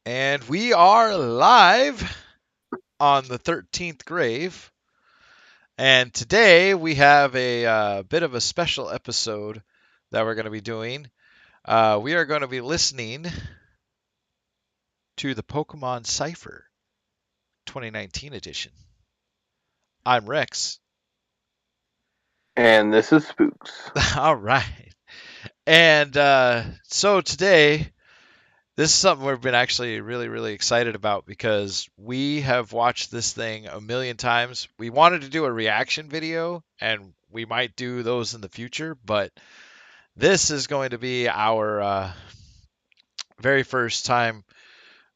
And we are live on the 13th grave. And today we have a bit of a special episode that we're going to be doing. We are going to be listening to the Pokemon Cypher 2019 edition. I'm Rex. And this is Spooks. All right. And so today, this is something we've been actually really, really excited about because we have watched this thing a million times. We wanted to do a reaction video, and we might do those in the future, but this is going to be our very first time.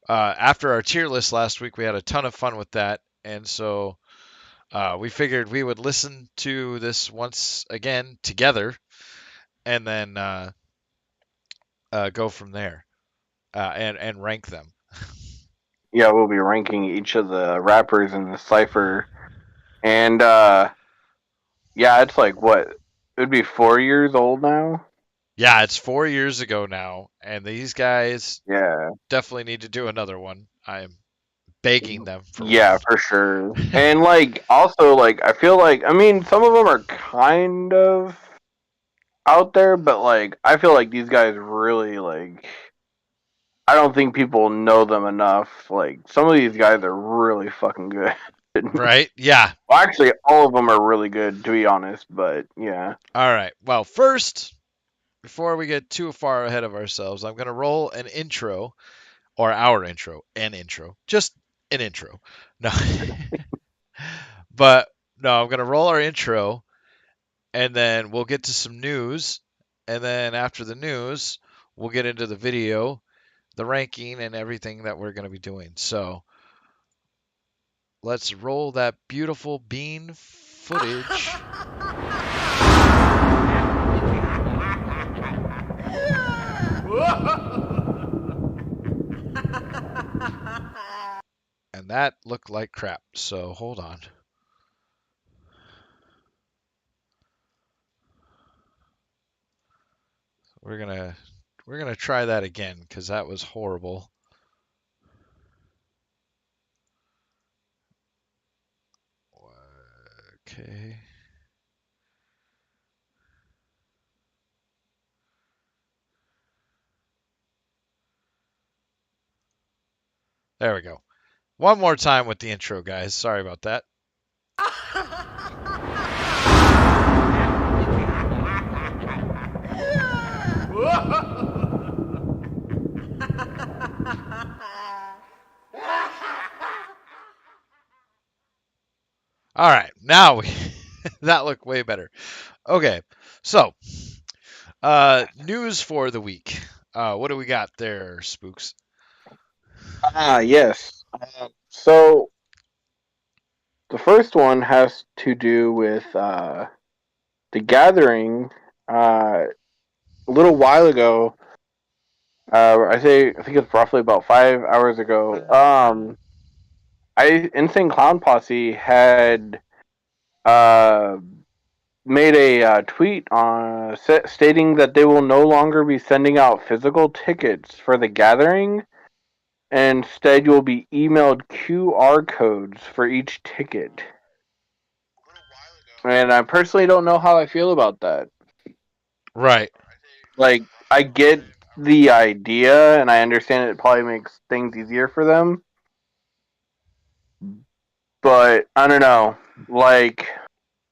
After our tier list last week, we had a ton of fun with that, and so we figured we would listen to this once again together, and then go from there and rank them. Yeah, we'll be ranking each of the rappers in the cipher. And yeah, it's like what? It would be 4 years old now? Yeah, it's 4 years ago now, and these guys Yeah. definitely need to do another one. I am begging them for one. Yeah, for sure. And like also like I feel like some of them are kind of out there, but like I feel like these guys really like I don't think people know them enough. Like some of these guys are really fucking good. Right? Yeah. Well, actually, all of them are really good, to be honest. But yeah, All right. Well, first, before we get too far ahead of ourselves, I'm going to roll an intro, or our intro, an intro, just an intro. No. But no, I'm going to roll our intro, and then we'll get to some news. And then after the news, we'll get into the video, the ranking, and everything that we're going to be doing. So let's roll that beautiful bean footage. And that looked like crap. So hold on. We're gonna try that again because that was horrible. Okay. There we go. One more time with the intro, guys. Sorry about that. All right, now we that looked way better. Okay, so news for the week. What do we got there, Spooks? yes. So the first one has to do with the gathering. A little while ago, I think it's roughly about 5 hours ago. Insane Clown Posse had uh made a tweet stating that they will no longer be sending out physical tickets for the gathering. Instead, you'll be emailed QR codes for each ticket. And I personally don't know how I feel about that. Right. Like, I get the idea, and I understand it probably makes things easier for them, but I don't know. Like,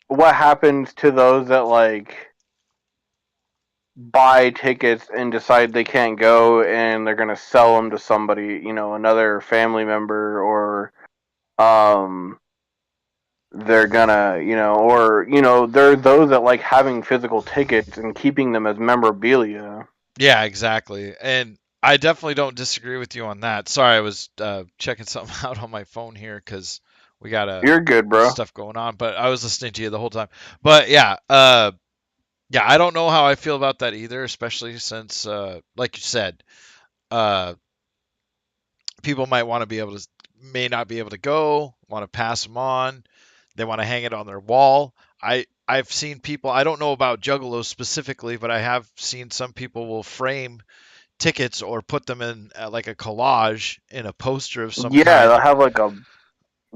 what happens to those that, like, buy tickets and decide they can't go and they're gonna sell them to somebody, another family member, or um they're gonna, there are those that like having physical tickets and keeping them as memorabilia. Yeah, exactly. And I definitely don't disagree with you on that. Sorry, I was checking something out on my phone here because we got You're good, bro. stuff going on, but I was listening to you the whole time. But yeah, yeah, I don't know how I feel about that either, especially since, like you said, uh, people might want to be able to, may not be able to go, want to pass them on. They want to hang it on their wall. I've seen people. I don't know about Juggalos specifically, but I have seen some people will frame tickets or put them in like a collage in a poster of some Yeah, kind. they'll have like a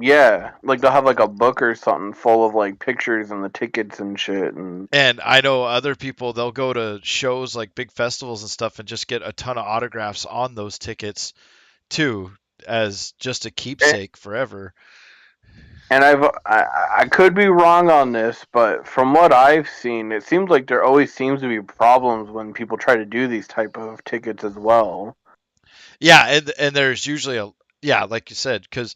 yeah, like they'll have like a book or something full of like pictures and the tickets and shit and And I know other people, they'll go to shows like big festivals and stuff and just get a ton of autographs on those tickets too, as just a keepsake forever. and I could be wrong on this, but from what I've seen, it seems like there always seems to be problems when people try to do these type of tickets as well. Yeah, and there's usually a, yeah, like you said, because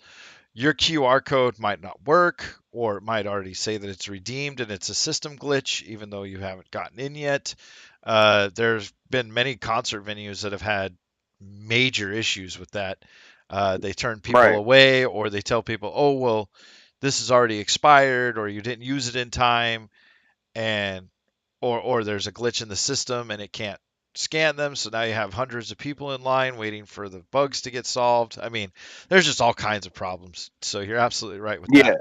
your QR code might not work, or it might already say that it's redeemed and it's a system glitch, even though you haven't gotten in yet. There's been many concert venues that have had major issues with that. They turn people Right. away, or they tell people, "Oh, well, this is already expired, or you didn't use it in time," and or there's a glitch in the system and it can't scan them, so now you have hundreds of people in line waiting for the bugs to get solved. I mean, there's just all kinds of problems. So you're absolutely right with that. Yeah.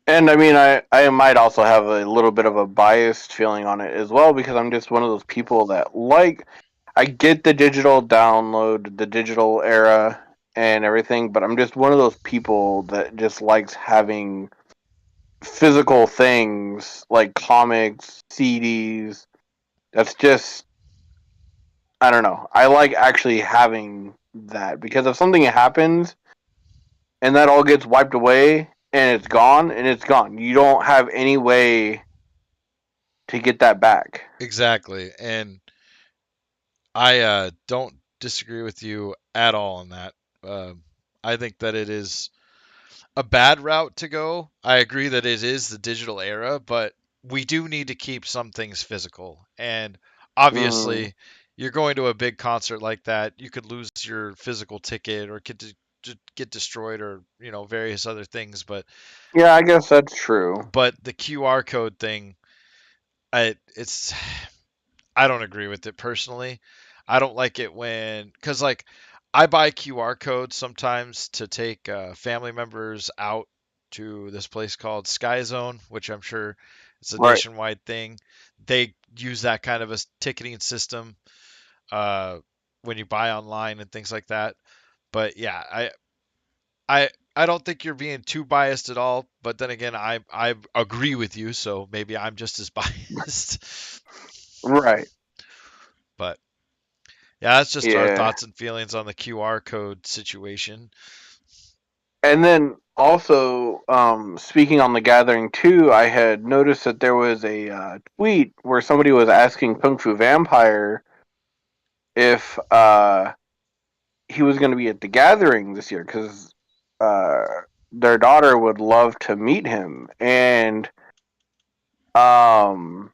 And I mean, I might also have a little bit of a biased feeling on it as well because I'm just one of those people that like, I get the digital download, the digital era and everything, but I'm just one of those people that just likes having physical things like comics, CDs. That's just, I don't know. I like actually having that because if something happens and that all gets wiped away and it's gone. You don't have any way to get that back. Exactly. And I don't disagree with you at all on that. Um, I think that it is a bad route to go. I agree that it is the digital era, but we do need to keep some things physical. And Mm. obviously, you're going to a big concert like that, you could lose your physical ticket or get destroyed or, various other things, Yeah, I guess that's true. the QR code thing, it's I don't agree with it personally. I don't like it when, because like I buy QR codes sometimes to take family members out to this place called Sky Zone, which I'm sure is a Right. nationwide thing. They use that kind of a ticketing system uh, when you buy online and things like that. But yeah, I I don't think you're being too biased at all. But then again, I agree with you, so maybe I'm just as biased. Right. But yeah, that's just our Yeah. thoughts and feelings on the QR code situation. And then also, speaking on the gathering too, I had noticed that there was a tweet where somebody was asking Kung Fu Vampire if he was going to be at the gathering this year because uh, their daughter would love to meet him, and um,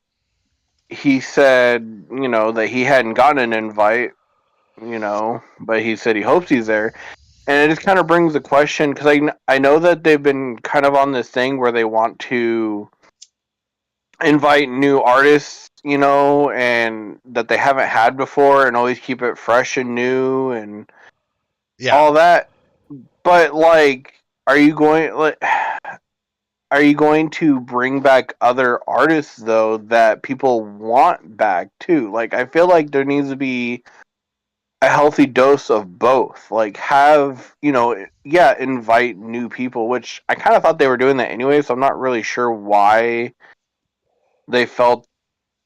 he said, that he hadn't gotten an invite, but he said he hopes he's there. And it just kind of brings the question because I know that they've been kind of on this thing where they want to invite new artists, and that they haven't had before and always keep it fresh and new and Yeah, all that. But like, are you going like are you going to bring back other artists though that people want back too? Like I feel like there needs to be a healthy dose of both. Like have, yeah, invite new people, which I kind of thought they were doing that anyway, so I'm not really sure why they felt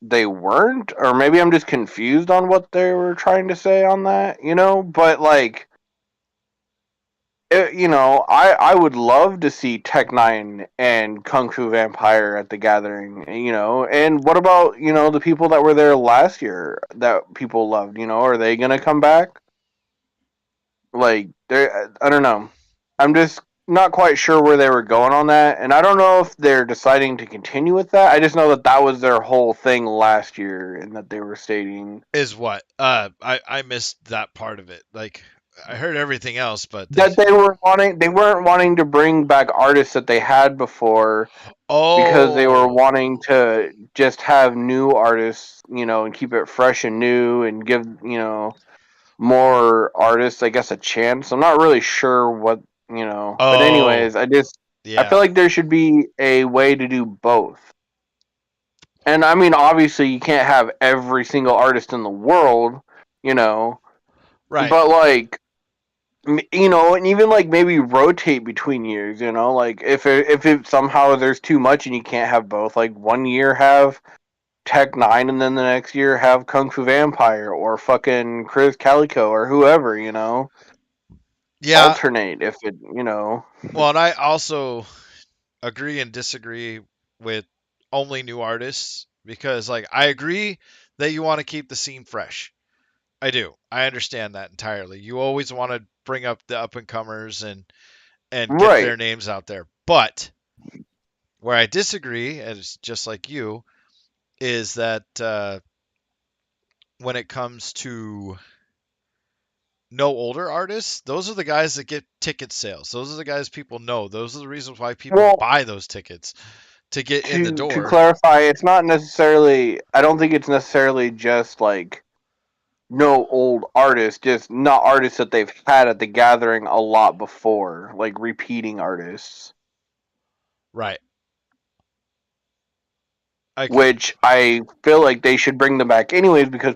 they weren't, or maybe I'm just confused on what they were trying to say on that, but like I would love to see Tech Nine and Kung Fu Vampire at the gathering, and what about, the people that were there last year that people loved, are they gonna come back? Like, I don't know. I'm just not quite sure where they were going on that, and I don't know if they're deciding to continue with that. I just know that that was their whole thing last year, and that they were stating is what I missed that part of it. Like I heard everything else, but that they weren't wanting to bring back artists that they had before because they were oh wanting to just have new artists, and keep it fresh and new and give, more artists, I guess, a chance. I'm not really sure what, but oh anyways, I feel yeah. like there should be a way to do both. And I mean, obviously, you can't have every single artist in the world, you know, Right. but like, and even like maybe rotate between years, like if it somehow there's too much and you can't have both, like one year have Tech Nine and then the next year have Kung Fu Vampire or fucking Chris Calico or whoever, Yeah. alternate if it. Well, and I also agree and disagree with only new artists because, like, I agree that you want to keep the scene fresh. I do. I understand that entirely. You always want to bring up the up and comers and get their Right. names out there. But where I disagree, as just like you, is that when it comes to no older artists, those are the guys that get ticket sales. Those are the guys people know. Those are the reasons why people Well, buy those tickets to get in the to door. clarify, it's not necessarily. I don't think it's necessarily just like no old artists, just not artists that they've had at the gathering a lot before, like repeating artists. Right. I could Which I feel like they should bring them back anyways because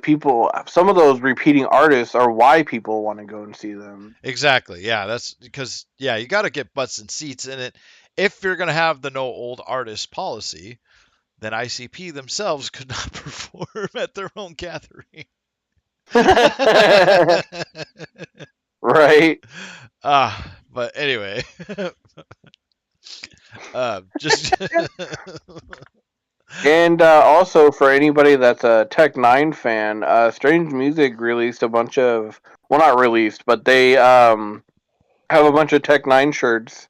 some of those repeating artists are why people want to go and see them. exactly. Yeah, that's because yeah, you got to get butts and seats in it. If you're going to have the no old artist policy, then ICP themselves could not perform at their own gathering. Right. But anyway, just And also for anybody that's a Tech Nine fan, Strange Music released a bunch of, well, not released, but they have a bunch of Tech Nine shirts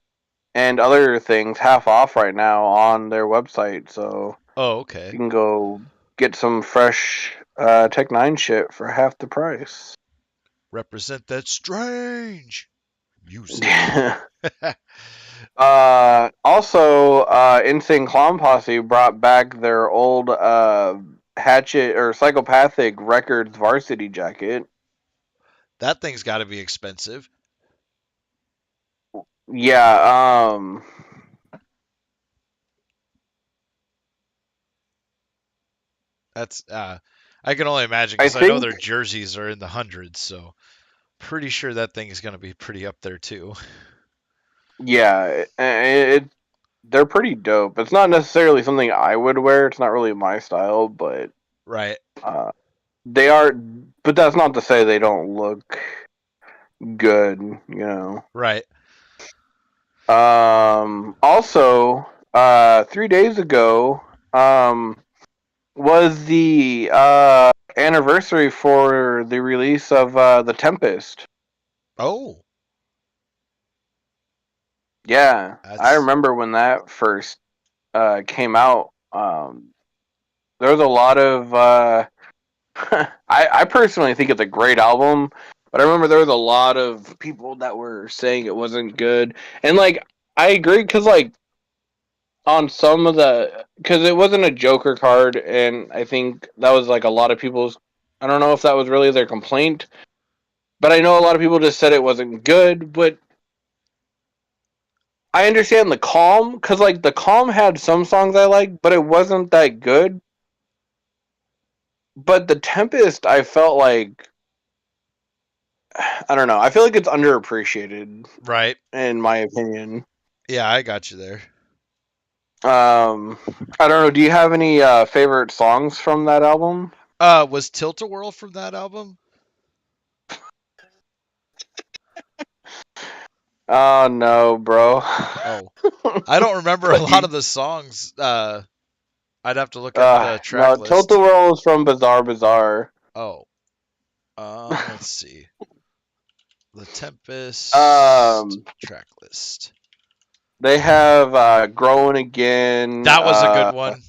and other things half off right now on their website. So oh, okay. you can go get some fresh Tech Nine shit for half the price. Represent that strange music. Also, Insane Clown Posse brought back their old Hatchet or Psychopathic Records varsity jacket. That thing's got to be expensive. Yeah, That's I can only imagine I because I know think, their jerseys are in the hundreds, so pretty sure that thing is going to be pretty up there too. yeah, they're pretty dope. It's not necessarily something I would wear. It's not really my style, but Right. uh, they are. But that's not to say they don't look good. Right. Also, 3 days ago, was the anniversary for the release of The Tempest. Oh, Yeah, I that's remember when that first came out. There was a lot of. I personally think it's a great album, but I remember there was a lot of people that were saying it wasn't good, and like I agree because like on some of because it wasn't a Joker card, and I think that was like a lot of people's. I don't know if that was really their complaint, but I know a lot of people just said it wasn't good. But I understand the Calm because like the Calm had some songs I liked, but it wasn't that good. But the Tempest, I felt like I don't know. I feel like it's underappreciated right. in my opinion. Yeah, I got you there. I don't know. Do you have any favorite songs from that album? Was Tilt a Whirl from that album? Oh no, bro. Oh, I don't remember a But lot you, of the songs. I'd have to look at the track no, Tilt the list. World is from Bizarre Bizarre. Oh, let's see. The Tempest Um, track list. they have Growing Again, That was a good one.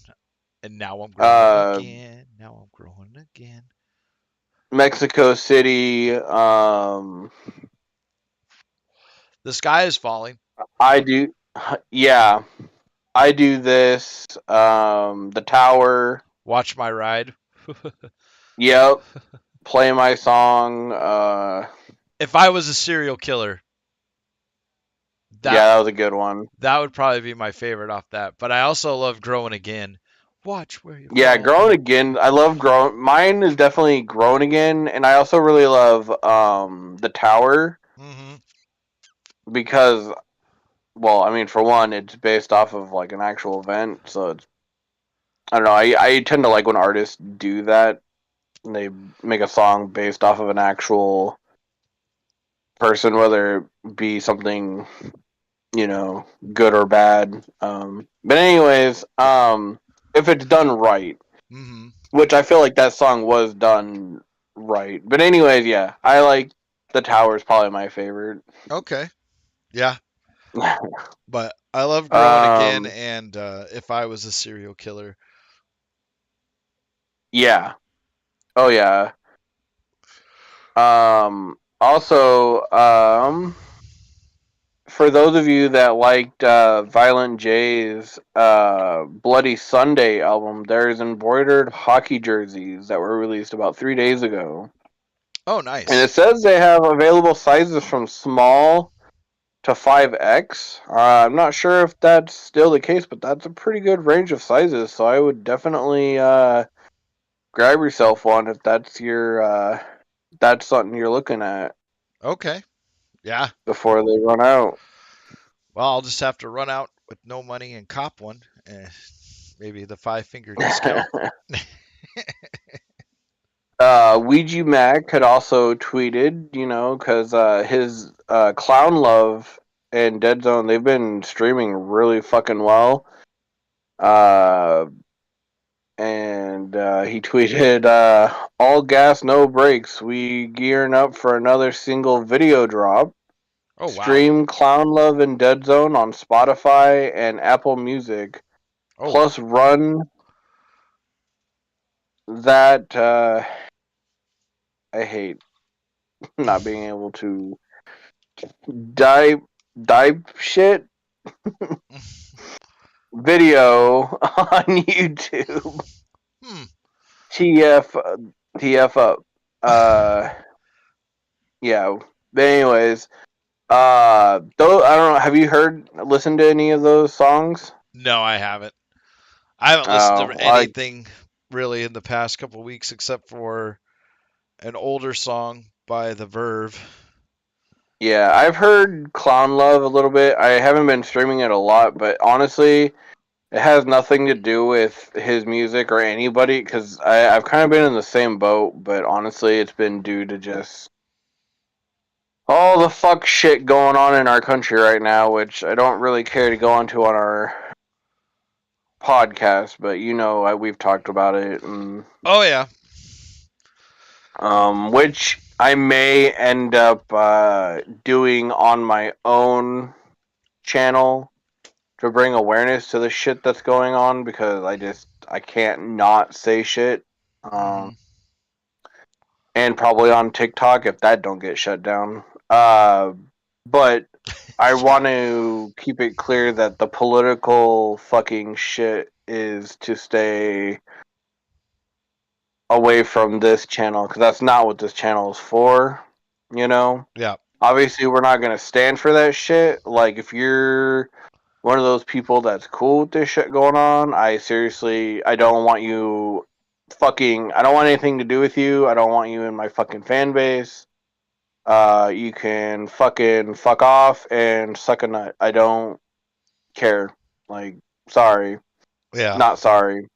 And now I'm growing uh, again. Now I'm growing again. Mexico City. The sky is falling. I do, yeah, I do this. The Tower. Watch my ride. Yep. Play my song. If I was a serial killer, that Yeah, that was a good one. that would probably be my favorite off that. But I also love growing again. Watch where you Yeah, fall, Growing baby. Again. I love Growing. Mine is definitely Growing Again, and I also really love The Tower Mm-hmm. because, well, I mean, for one, it's based off of like an actual event, so it's I don't know. I tend to like when artists do that. And they make a song based off of an actual person, whether it be something good or bad. But anyways, if it's done right, Mm-hmm. which I feel like that song was done right. But anyways, yeah, I like The Tower is probably my favorite. Okay. Yeah. But I love Growing Again um, and If I Was a Serial Killer. yeah. Oh yeah. Also, for those of you that liked Violent J's Bloody Sunday album, there's embroidered hockey jerseys that were released about 3 days ago. Oh, And it nice. says they have available sizes from small to 5X. I'm not sure if that's still the case, but that's a pretty good range of sizes. So I would definitely grab yourself one if that's something you're looking at Okay. Yeah. before they run out. Well, I'll just have to run out with no money and cop one. Maybe the 5 finger discount. Ouija Mac had also tweeted, because his Clown Love and Dead Zone, they've been streaming really fucking well. Uh, and he tweeted, all gas, no brakes. We gearing up for another single video drop. Oh, wow. Stream Clown Love and Dead Zone on Spotify and Apple Music. Oh, Plus, run that. I hate not being able to dive shit video on YouTube. hmm. TF TF up. Uh, yeah. But anyways, though I don't know. Have you listened to any of those songs? No, I haven't. I haven't listened Oh, to anything really in the past couple weeks except for an older song by The Verve. yeah. I've heard Clown Love a little bit. I haven't been streaming it a lot, but honestly, it has nothing to do with his music or anybody because I've kind of been in the same boat. But honestly, it's been due to just all the fuck shit going on in our country right now, which I don't really care to go into on our podcast, but we've talked about it, and Oh, yeah. which I may end up doing on my own channel to bring awareness to the shit that's going on because I can't not say shit. Hmm. Um, and probably on TikTok if that don't get shut down. But I Yeah. want to keep it clear that the political fucking shit is to stay away from this channel because that's not what this channel is for. You know, Yeah. obviously we're not gonna stand for that shit. Like if you're one of those people that's cool with this shit going on, I don't want you I don't want anything to do with you. I don't want you in my fucking fan base. You can fucking fuck off and suck a nut. I don't care. Like, sorry, Yeah. not sorry.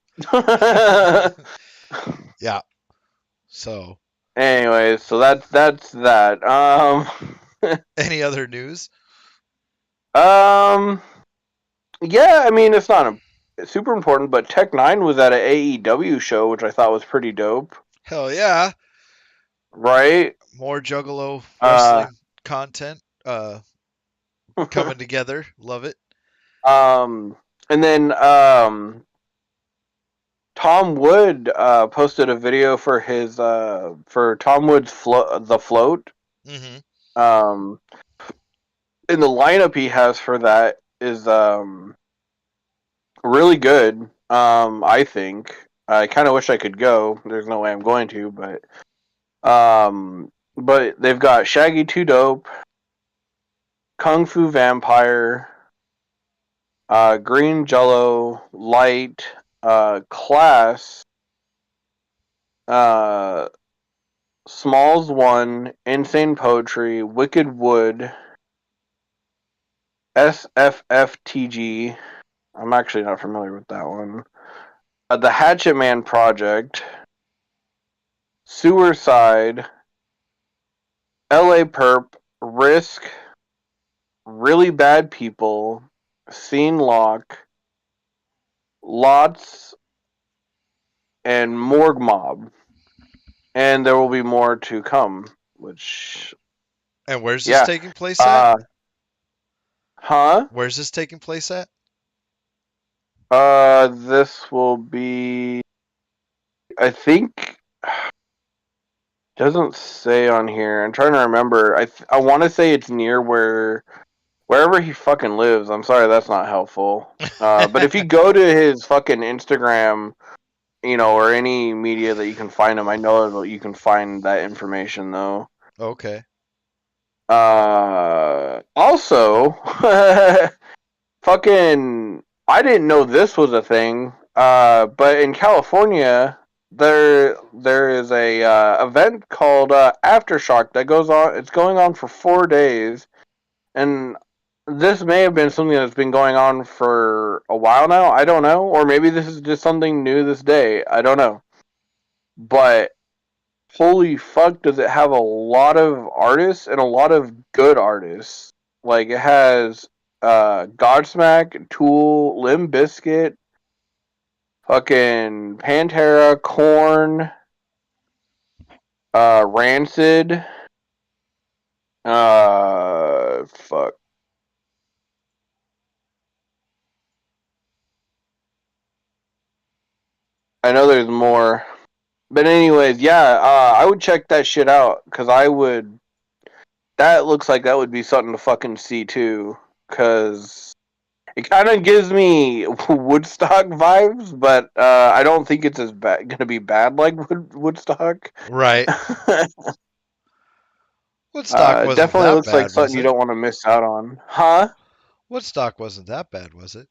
Yeah. So, Anyways, so that's that. any other news? Um, yeah. I mean, it's not super important, but Tech Nine was at an AEW show, which I thought was pretty dope. Hell yeah. Right? More Juggalo Uh, wrestling content coming together. Love it. um, and then Tom Wood posted a video for his for Tom Wood's the float. Hmm. Um, and the lineup he has for that is really good. I think I kind of wish I could go. There's no way I'm going to, but they've got Shaggy Two Dope, Kung Fu Vampire, Green Jello, Light. Class, uh, Smalls 1, Insane Poetry, Wicked Wood, SFFTG. I'm actually not familiar with that one. The Hatchet Man Project, Sewerside, LA Perp, Risk, Really Bad People, Scene Lock, Lots, and Morgue Mob. And there will be more to come, which, And where's this yeah. taking place at? Uh, huh? Where's this taking place at? This will be, I think, doesn't say on here. I'm trying to remember. I want to say it's near wherever he fucking lives. I'm sorry, that's not helpful. But if you go to his fucking Instagram, or any media that you can find him, I know you can find that information though. Okay. Also, fucking, I didn't know this was a thing. But in California, there is a event called Aftershock that goes on. It's going on for 4 days, and this may have been something that's been going on for a while now. I don't know, or maybe this is just something new this day. I don't know, but holy fuck, does it have a lot of artists and a lot of good artists. Like, it has Godsmack, Tool, Limp Bizkit, fucking Pantera, Korn, Rancid, fuck. I know there's more. But anyways, yeah, I would check that shit out, because that looks like that would be something to fucking see too, because it kind of gives me Woodstock vibes, but I don't think it's as bad, gonna be bad like Woodstock. Right. Woodstock wasn't Definitely that looks like bad, was something you it? don't want to miss out on, huh? Woodstock wasn't that bad, was it?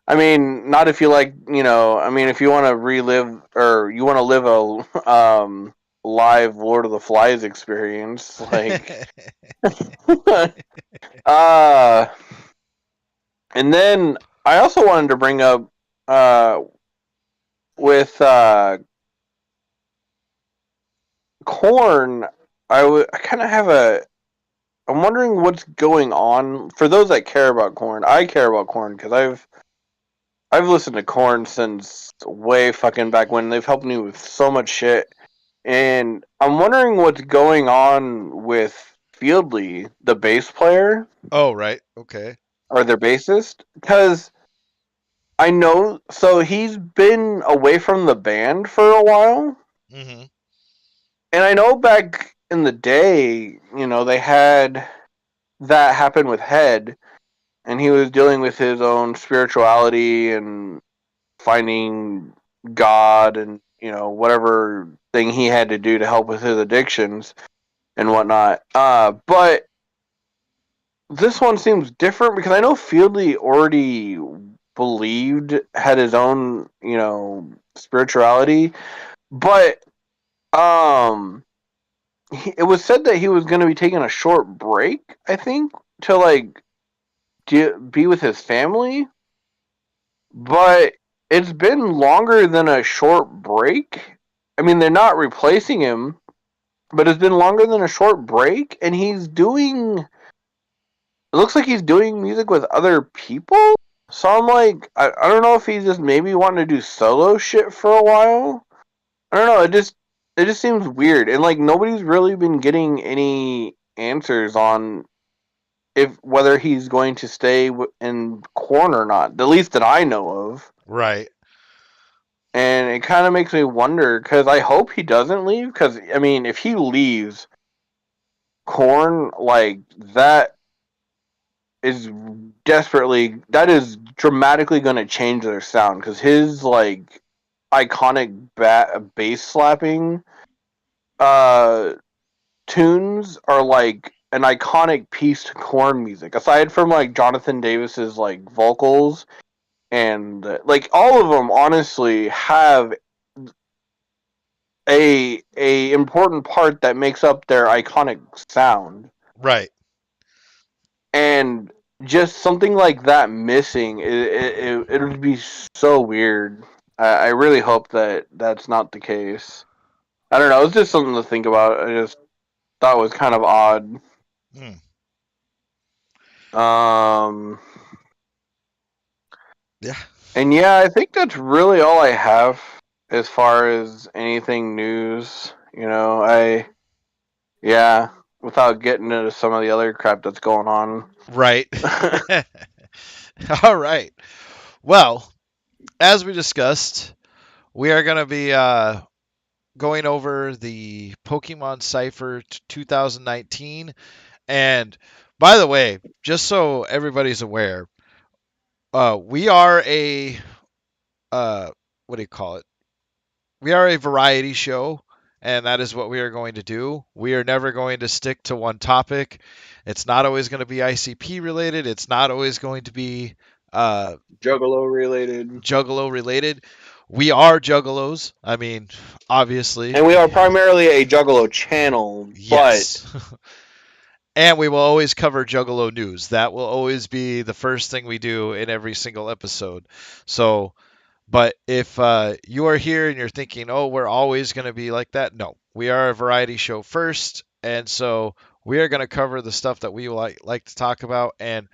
I mean, not if you like, I mean, if you want to relive or you want to live a live Lord of the Flies experience, like, uh, and then I also wanted to bring up uh with Corn. I kind of have I'm wondering what's going on for those that care about Corn. I care about Corn because I've listened to Corn since way fucking back when. They've helped me with so much shit, and I'm wondering what's going on with Fieldley, the bass player Oh, right. Okay. or their bassist, because I know, so he's been away from the band for a while, Hmm. and I know back in the day, they had that happen with Head, and he was dealing with his own spirituality and finding God and whatever thing he had to do to help with his addictions and whatnot. But this one seems different because I know Fieldley already had his own spirituality, but it was said that he was going to be taking a short break, I think, to like be with his family, but it's been longer than a short break. I mean, they're not replacing him, but it's been longer than a short break, and he's doing. It looks like he's doing music with other people. So I'm like, I don't know if he's just maybe wanting to do solo shit for a while. I don't know. It just seems weird, and like nobody's really been getting any answers on if whether he's going to stay in Corn or not. The least that I know of. Right. And it kind of makes me wonder because I hope he doesn't leave. Because I mean, if he leaves, Corn like is that is dramatically going to change their sound because his like iconic bass slapping uh tunes are like an iconic piece to Corn music. Aside from like Jonathan Davis's like vocals and like all of them honestly have a important part that makes up their iconic sound, Right. and just something like that missing, it would be so weird. I really hope that that's not the case. I don't know. It's just something to think about. I just thought it was kind of odd. Hmm. Um, Yeah. and yeah, I think that's really all I have as far as anything news. Yeah, without getting into some of the other crap that's going on. Right. All right. Well, as we discussed, we are going to be going over the Pokemon Cypher 2019. And by the way, just so everybody's aware, we are a uh, what do you call it? We are a variety show, and that is what we are going to do. We are never going to stick to one topic. It's not always going to be ICP related. It's not always going to be uh, Juggalo related. Juggalo related. We are Juggalos. I mean, obviously, And we are primarily a Juggalo channel, but yes. And we will always cover Juggalo news. That will always be the first thing we do in every single episode. So, but if you are here and you're thinking, oh, we're always going to be like that, no, we are a variety show first. And so we are going to cover the stuff that we like to talk about. And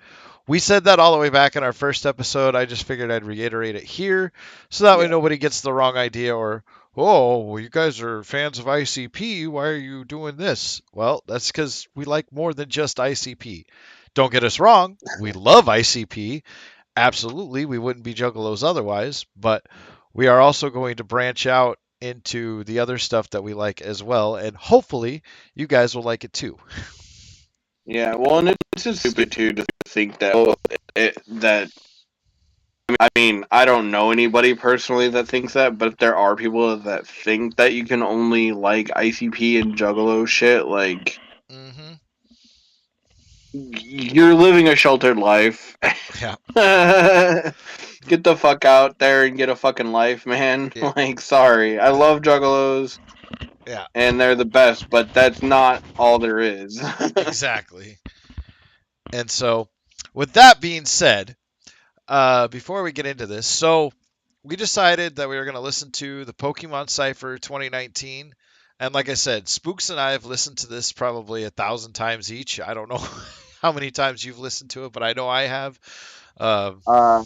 we said that all the way back in our first episode. I just figured I'd reiterate it here so that way yeah. nobody gets the wrong idea or, oh, well, you guys are fans of ICP. Why are you doing this? Well, that's because we like more than just ICP. Don't get us wrong. We love ICP. Absolutely. We wouldn't be Juggalos otherwise. But we are also going to branch out into the other stuff that we like as well. And hopefully you guys will like it too. Yeah, well, and it's just stupid too to think that that I mean, I don't know anybody personally that thinks that, but if there are people that think that you can only like ICP and Juggalo shit, like Hmm. you're living a sheltered life. Yeah. Get the fuck out there and get a fucking life, man. Yeah. Like, sorry, I love Juggalos Yeah. and they're the best, but that's not all there is. Exactly. And so, with that being said, before we get into this, so we decided that we were going to listen to the Pokemon Cypher 2019. And like I said, Spooks and I have listened to this probably 1,000 times each. I don't know how many times you've listened to it, but I know I have. Um, I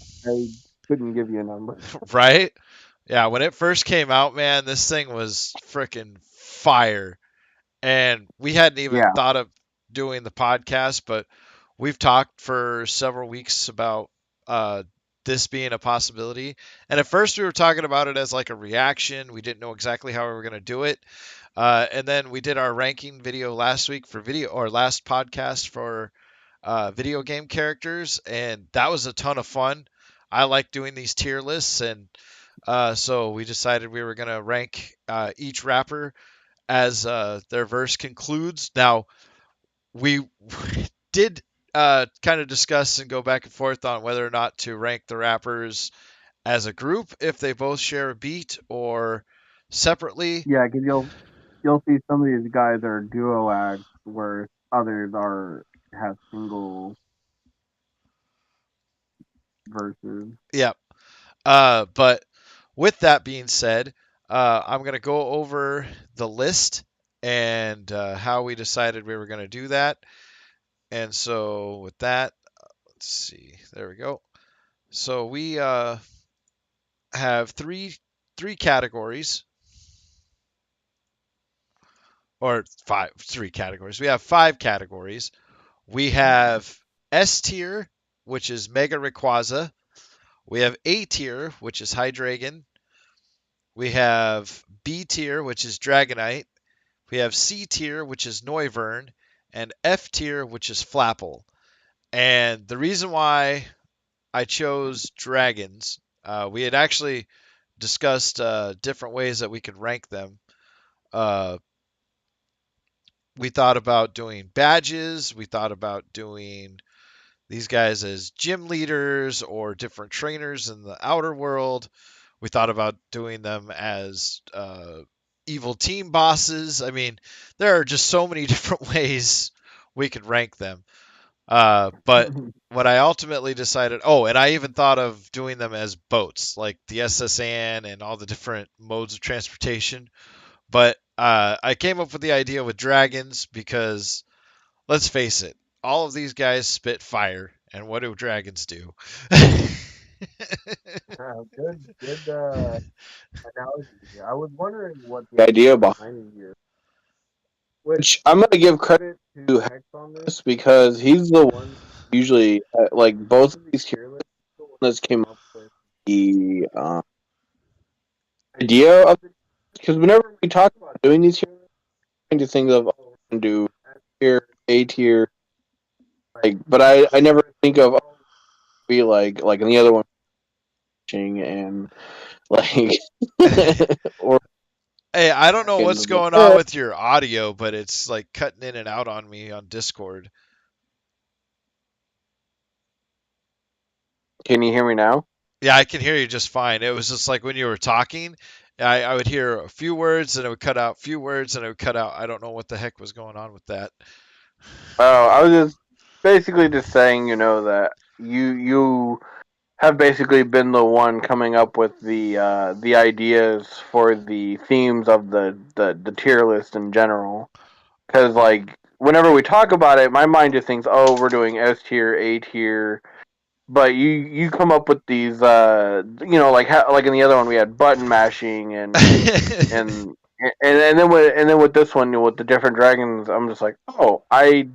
couldn't give you a number. right? Yeah, when it first came out, man, this thing was freaking fire. And we hadn't even Yeah, thought of doing the podcast, but we've talked for several weeks about uh, this being a possibility. And at first, we were talking about it as like a reaction. We didn't know exactly how we were going to do it. And then we did our ranking video last week for video, or last podcast for video game characters, and that was a ton of fun. I like doing these tier lists, and so we decided we were going to rank each rapper as their verse concludes. Now, we did kind of discuss and go back and forth on whether or not to rank the rappers as a group if they both share a beat or separately. yeah, because you'll see some of these guys are duo acts, where others are have single verses. Yeah. But with that being said, I'm going to go over the list and how we decided we were going to do that. And so with that, let's see. There we go. So we have three categories, or three categories. We have five categories. We have S tier, which is Mega Rayquaza. We have A tier, which is Hydreigon. We have B tier, which is Dragonite. We have C tier, which is Noivern, and F tier, which is Flapple. And the reason why I chose dragons, we had actually discussed different ways that we could rank them. Uh, we thought about doing badges. We thought about doing these guys as gym leaders or different trainers in the outer world. We thought about doing them as evil team bosses. I mean, there are just so many different ways we could rank them. But what I ultimately decided, oh, and I even thought of doing them as boats, like the SSN and all the different modes of transportation. But I came up with the idea with dragons because, let's face it, all of these guys spit fire, and what do dragons do? Good analogy here. I was wondering what the idea behind here. Which I'm gonna give credit to Hex on this because he's the one usually like both of these tier lists. The one that's came up with the idea of it. Because whenever we talk about doing these tier lists, I'm trying to think of we're gonna do S tier, A tier, like. But I never think of be like in the other one and like or Hey, I don't know what's dragons. going on with your audio, but it's like cutting in and out on me on Discord. Can you hear me now? Yeah, I can hear you just fine. It was just like when you were talking, I would hear a few words and it would cut out, few words and it would cut out. I don't know what the heck was going on with that. Oh, I was just basically just saying, that you have basically been the one coming up with the ideas for the themes of the tier list in general. Because like whenever we talk about it, my mind just thinks, oh, we're doing S tier, A tier. But you come up with these, like in the other one we had button mashing and and then with this one with the different dragons, I'm just like, oh, I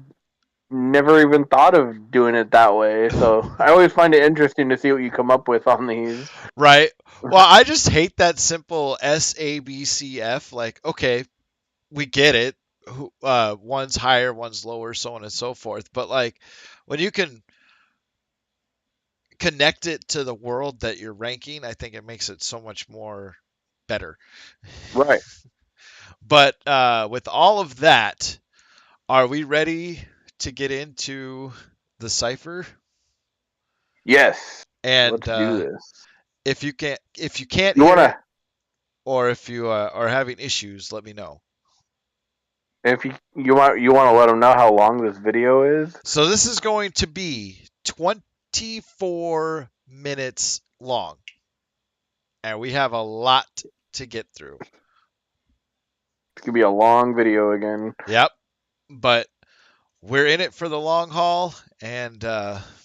never even thought of doing it that way. So I always find it interesting to see what you come up with on these. Right. Well, I just hate that simple SABCF. Like, okay, we get it. One's higher, one's lower, so on and so forth. But like, when you can connect it to the world that you're ranking, I think it makes it so much more better. Right. But with all of that, are we ready to get into the cipher? Yes. And Let's do this. if you can't You hear it, wanna or if you are having issues, let me know. if you want to let them know how long this video is. So this is going to be 24 minutes long, and we have a lot to get through. It's gonna be a long video again. Yep, but we're in it for the long haul, and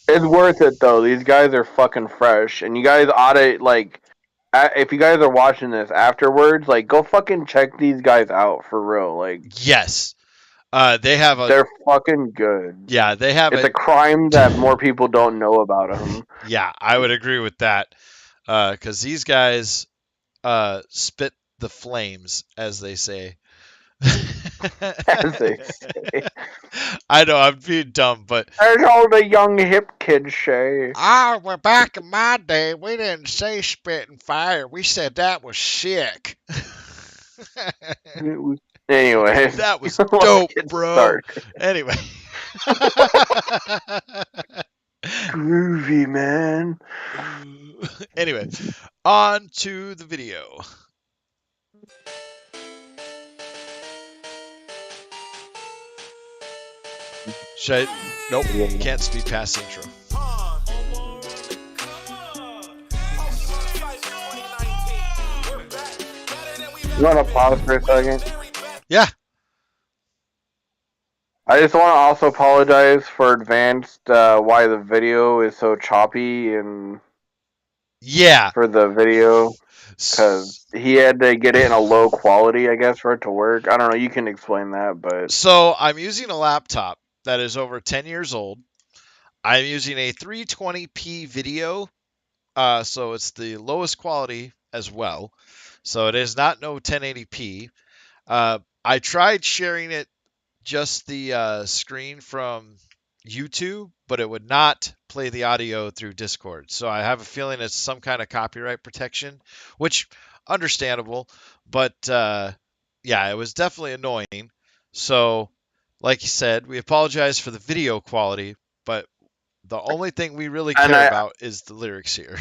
It's worth it though. These guys are fucking fresh, and you guys ought to like. If you guys are watching this afterwards, like, go fucking check these guys out for real. Like, yes, they have a they're fucking good. yeah, they have It's a a crime that more people don't know about them. yeah, I would agree with that, because these guys spit the flames, as they say. As they say. I know I'm being dumb, but As all the young hip kids say. well, back in my day, we didn't say spitting fire. We said that was sick. Anyway, That was let's dope, get bro. started. Anyway. Groovy, man. Anyway, on to the video. Should I? Nope. Can't speak past the intro. You want to pause for a second? Yeah. I just want to also apologize for advanced why the video is so choppy and Yeah. for the video because he had to get it in a low quality, I guess, for it to work. I don't know. You can explain that, but So I'm using a laptop that is over 10 years old. I'm using a 320p video, so it's the lowest quality as well. So it is not no 1080p. I tried sharing it just the screen from YouTube, but it would not play the audio through Discord. So I have a feeling it's some kind of copyright protection, which understandable, but yeah, it was definitely annoying. So, like you said, we apologize for the video quality, but The only thing we really And care I about is the lyrics here.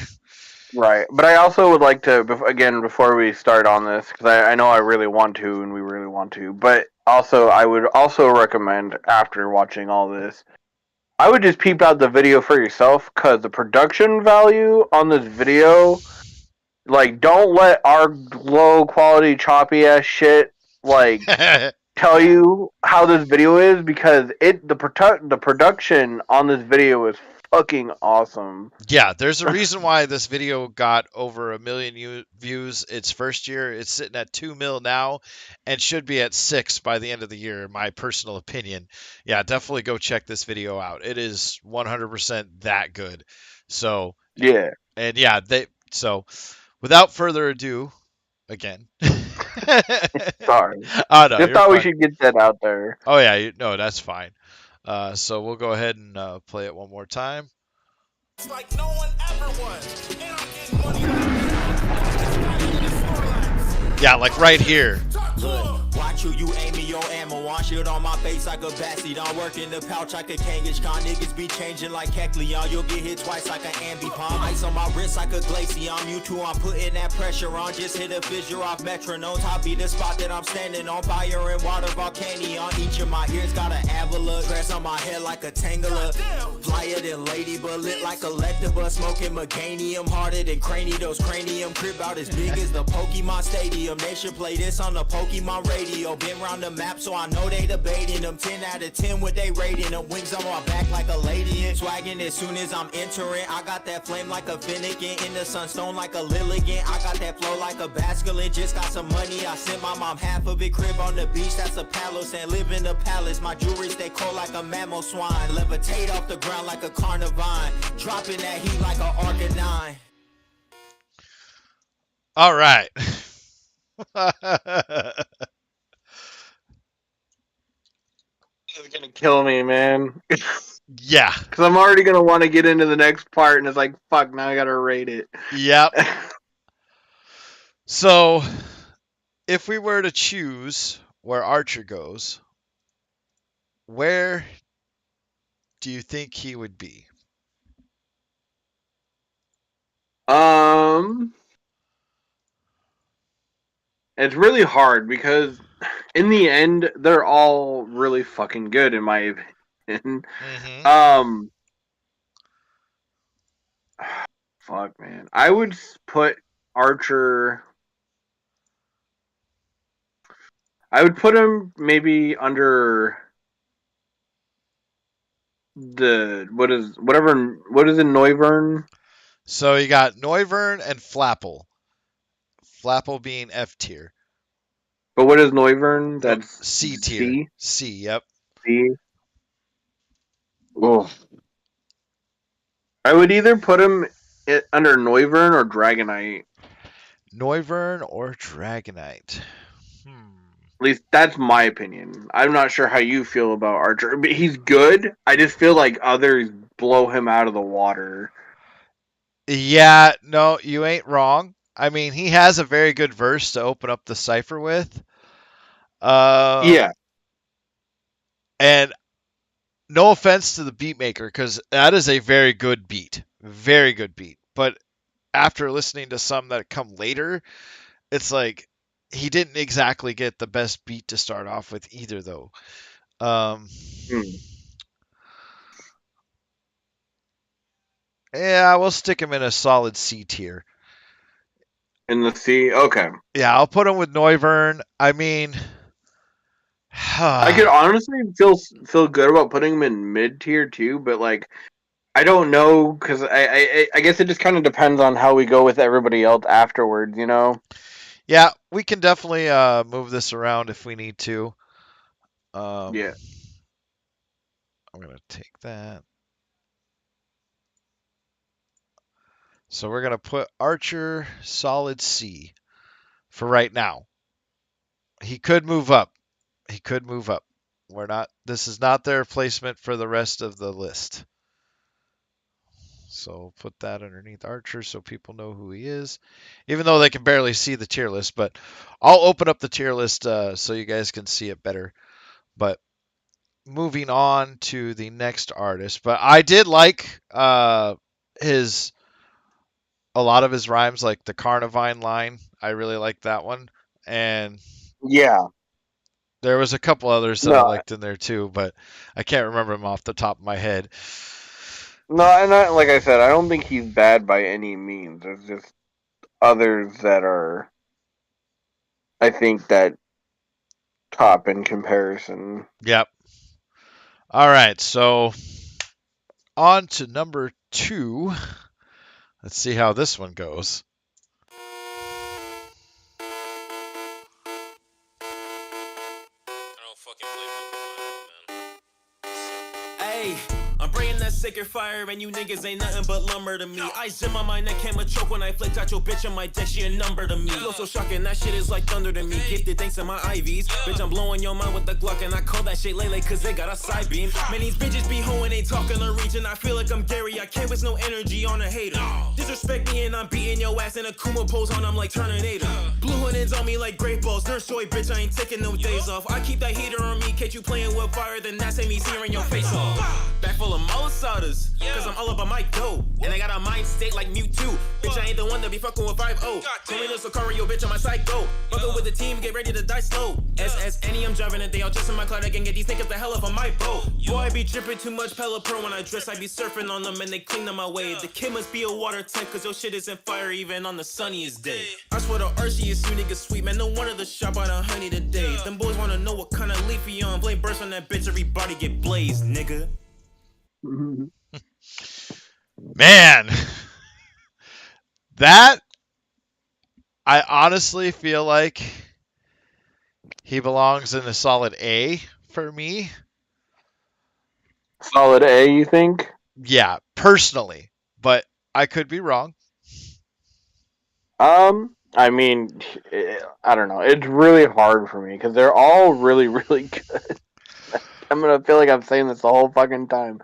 right, but I also would like to again before we start on this because I know I really want to and we really want to, but also I would also recommend after watching all this, I would just peep out the video for yourself because the production value on this video, like, don't let our low quality choppy ass shit like tell you how this video is because the production on this video is fucking awesome. Yeah, there's a reason why this video got over 1 million views its first year. It's sitting at 2 mil now and should be at 6 by the end of the year, in my personal opinion. Yeah, definitely go check this video out. It is 100% that good. So, Yeah, and yeah, so without further ado, again. sorry. Oh no, Just you're thought we fine. should get that out there. Oh yeah, no, that's fine. So we'll go ahead and play it one more time. It's like no one ever was. And I'm getting money like Yeah, like right here. Look, watch who you aiming your ammo on. Shield on my face like a backseat. Don't work in the pouch like a Kangish Khan. Niggas be changing like Kekleon. You'll get hit twice like an ambi palm. Ice on my wrist like a glacier. You too, I'm putting that pressure on. Just hit a fissure off metronome. Top be the spot that I'm standing on. Fire and water volcano. Each of my ears got an avila. Grass on my head like a tangler. Flyer than lady, but lit like a Electabuzz. Smoking meganium. Harder than cranios. Cranium crib out as big as the Pokemon Stadium. They should play this on the Pokemon radio. Been round the map, so I know they debating them. 10 out of 10 with they rating them. Wings on my back like a lady. Swagging as soon as I'm entering. I got that flame like a Finnegan. In the sunstone like a Lilligan. I got that flow like a Basculin. Just got some money. I sent my mom half of it. Crib on the beach, that's a palace. And live in the palace. My jewelry stay cold like a mammal swine. Levitate off the ground like a carnivine. Dropping that heat like a Arcanine. All right. It's gonna kill me, man. Yeah. Because I'm already gonna want to get into the next part, and it's like, fuck, now I gotta rate it. Yep. So, if we were to choose where Archer goes, where do you think he would be? um, it's really hard because in the end, they're all really fucking good in my opinion. Mm-hmm. Um, fuck, man, I would put Archer. I would put him maybe under the what is it Noivern? So you got Noivern and Flapple. Flapple being F tier. But what is Noivern? No, That's C tier. C. C, yep. C. Oh. I would either put him under Noivern or Dragonite. Noivern or Dragonite? Hmm. At least that's my opinion. I'm not sure how you feel about Archer, but he's good. I just feel like others blow him out of the water. Yeah, no, you ain't wrong. I mean, he has a very good verse to open up the cipher with. Yeah. And no offense to the beat maker, because that is a very good beat. Very good beat. But after listening to some that come later, it's like he didn't exactly get the best beat to start off with either, though. Um, Hmm. yeah, we'll stick him in a solid C tier. In the C. Okay. Yeah, I'll put him with Noivern. I mean, I could honestly feel good about putting him in mid tier too, but like I don't know because I guess it just kind of depends on how we go with everybody else afterwards, you know? yeah, we can definitely move this around if we need to. Yeah. I'm gonna take that. So we're gonna put Archer solid C for right now. He could move up. He could move up. We're not. This is not their replacement for the rest of the list. So put that underneath Archer so people know who he is, even though they can barely see the tier list. But I'll open up the tier list so you guys can see it better. But moving on to the next artist, but I did like his a lot of his rhymes, like the Carnivine line. I really liked that one, and Yeah. there was a couple others that I No, liked in there too, but I can't remember them off the top of my head. no, and like I said, I don't think he's bad by any means. There's just others that are, I think, that top in comparison. Yep. All right, so on to number 2. Let's see how this one goes. I don't fucking play Pokemon, man. Hey, I'm bringing that sacred fire, and you niggas ain't nothing but lumber to me. Ice in my mind that came a choke when I flicked out your bitch on my deck, she a number to me. Flow so shocking, that shit is like thunder to me. Gifted thanks to my IVs. Bitch, I'm blowing your mind with the Glock, and I call that shit Lele, cause they got a side beam. Man, these bitches be hoeing, ain't talking or reaching. I feel like I'm Gary, I can't waste no energy on a hater. Disrespect me, and I'm beating your ass in a Kuma pose on, I'm like Terminator. Blue hoodins on me like great balls. Nurse joy, bitch, I ain't taking no days off. I keep that heater on me, catch you playing with fire, then that's me searing your face off. Back full of Mosadas, cause I'm all about my dough. And I got a mind state like Mewtwo. Bitch, I ain't the one to be fucking with 5-0. Tell me no Sicario, bitch, on my side go. Fucking with the team, get ready to die slow. SS any, I'm driving it, they all just in my cloud. I can get these niggas the hell up on my boat. Boy, I be dripping too much Pella Pro when I dress. I be surfing on them and they clean them my way. The kid must be a water type, cause your shit isn't fire even on the sunniest day. I swear the Archie is you niggas sweet, man. No wonder the shop out of honey today. Them boys wanna know what kind of leaf he on. Blame burst on that bitch, everybody get blazed, nigga. Man, that I honestly feel like he belongs in a solid A for me. Solid A, you think? Yeah, personally, but I could be wrong. I mean, I don't know. It's really hard for me because they're all really, really good. I'm gonna feel like I'm saying this the whole fucking time.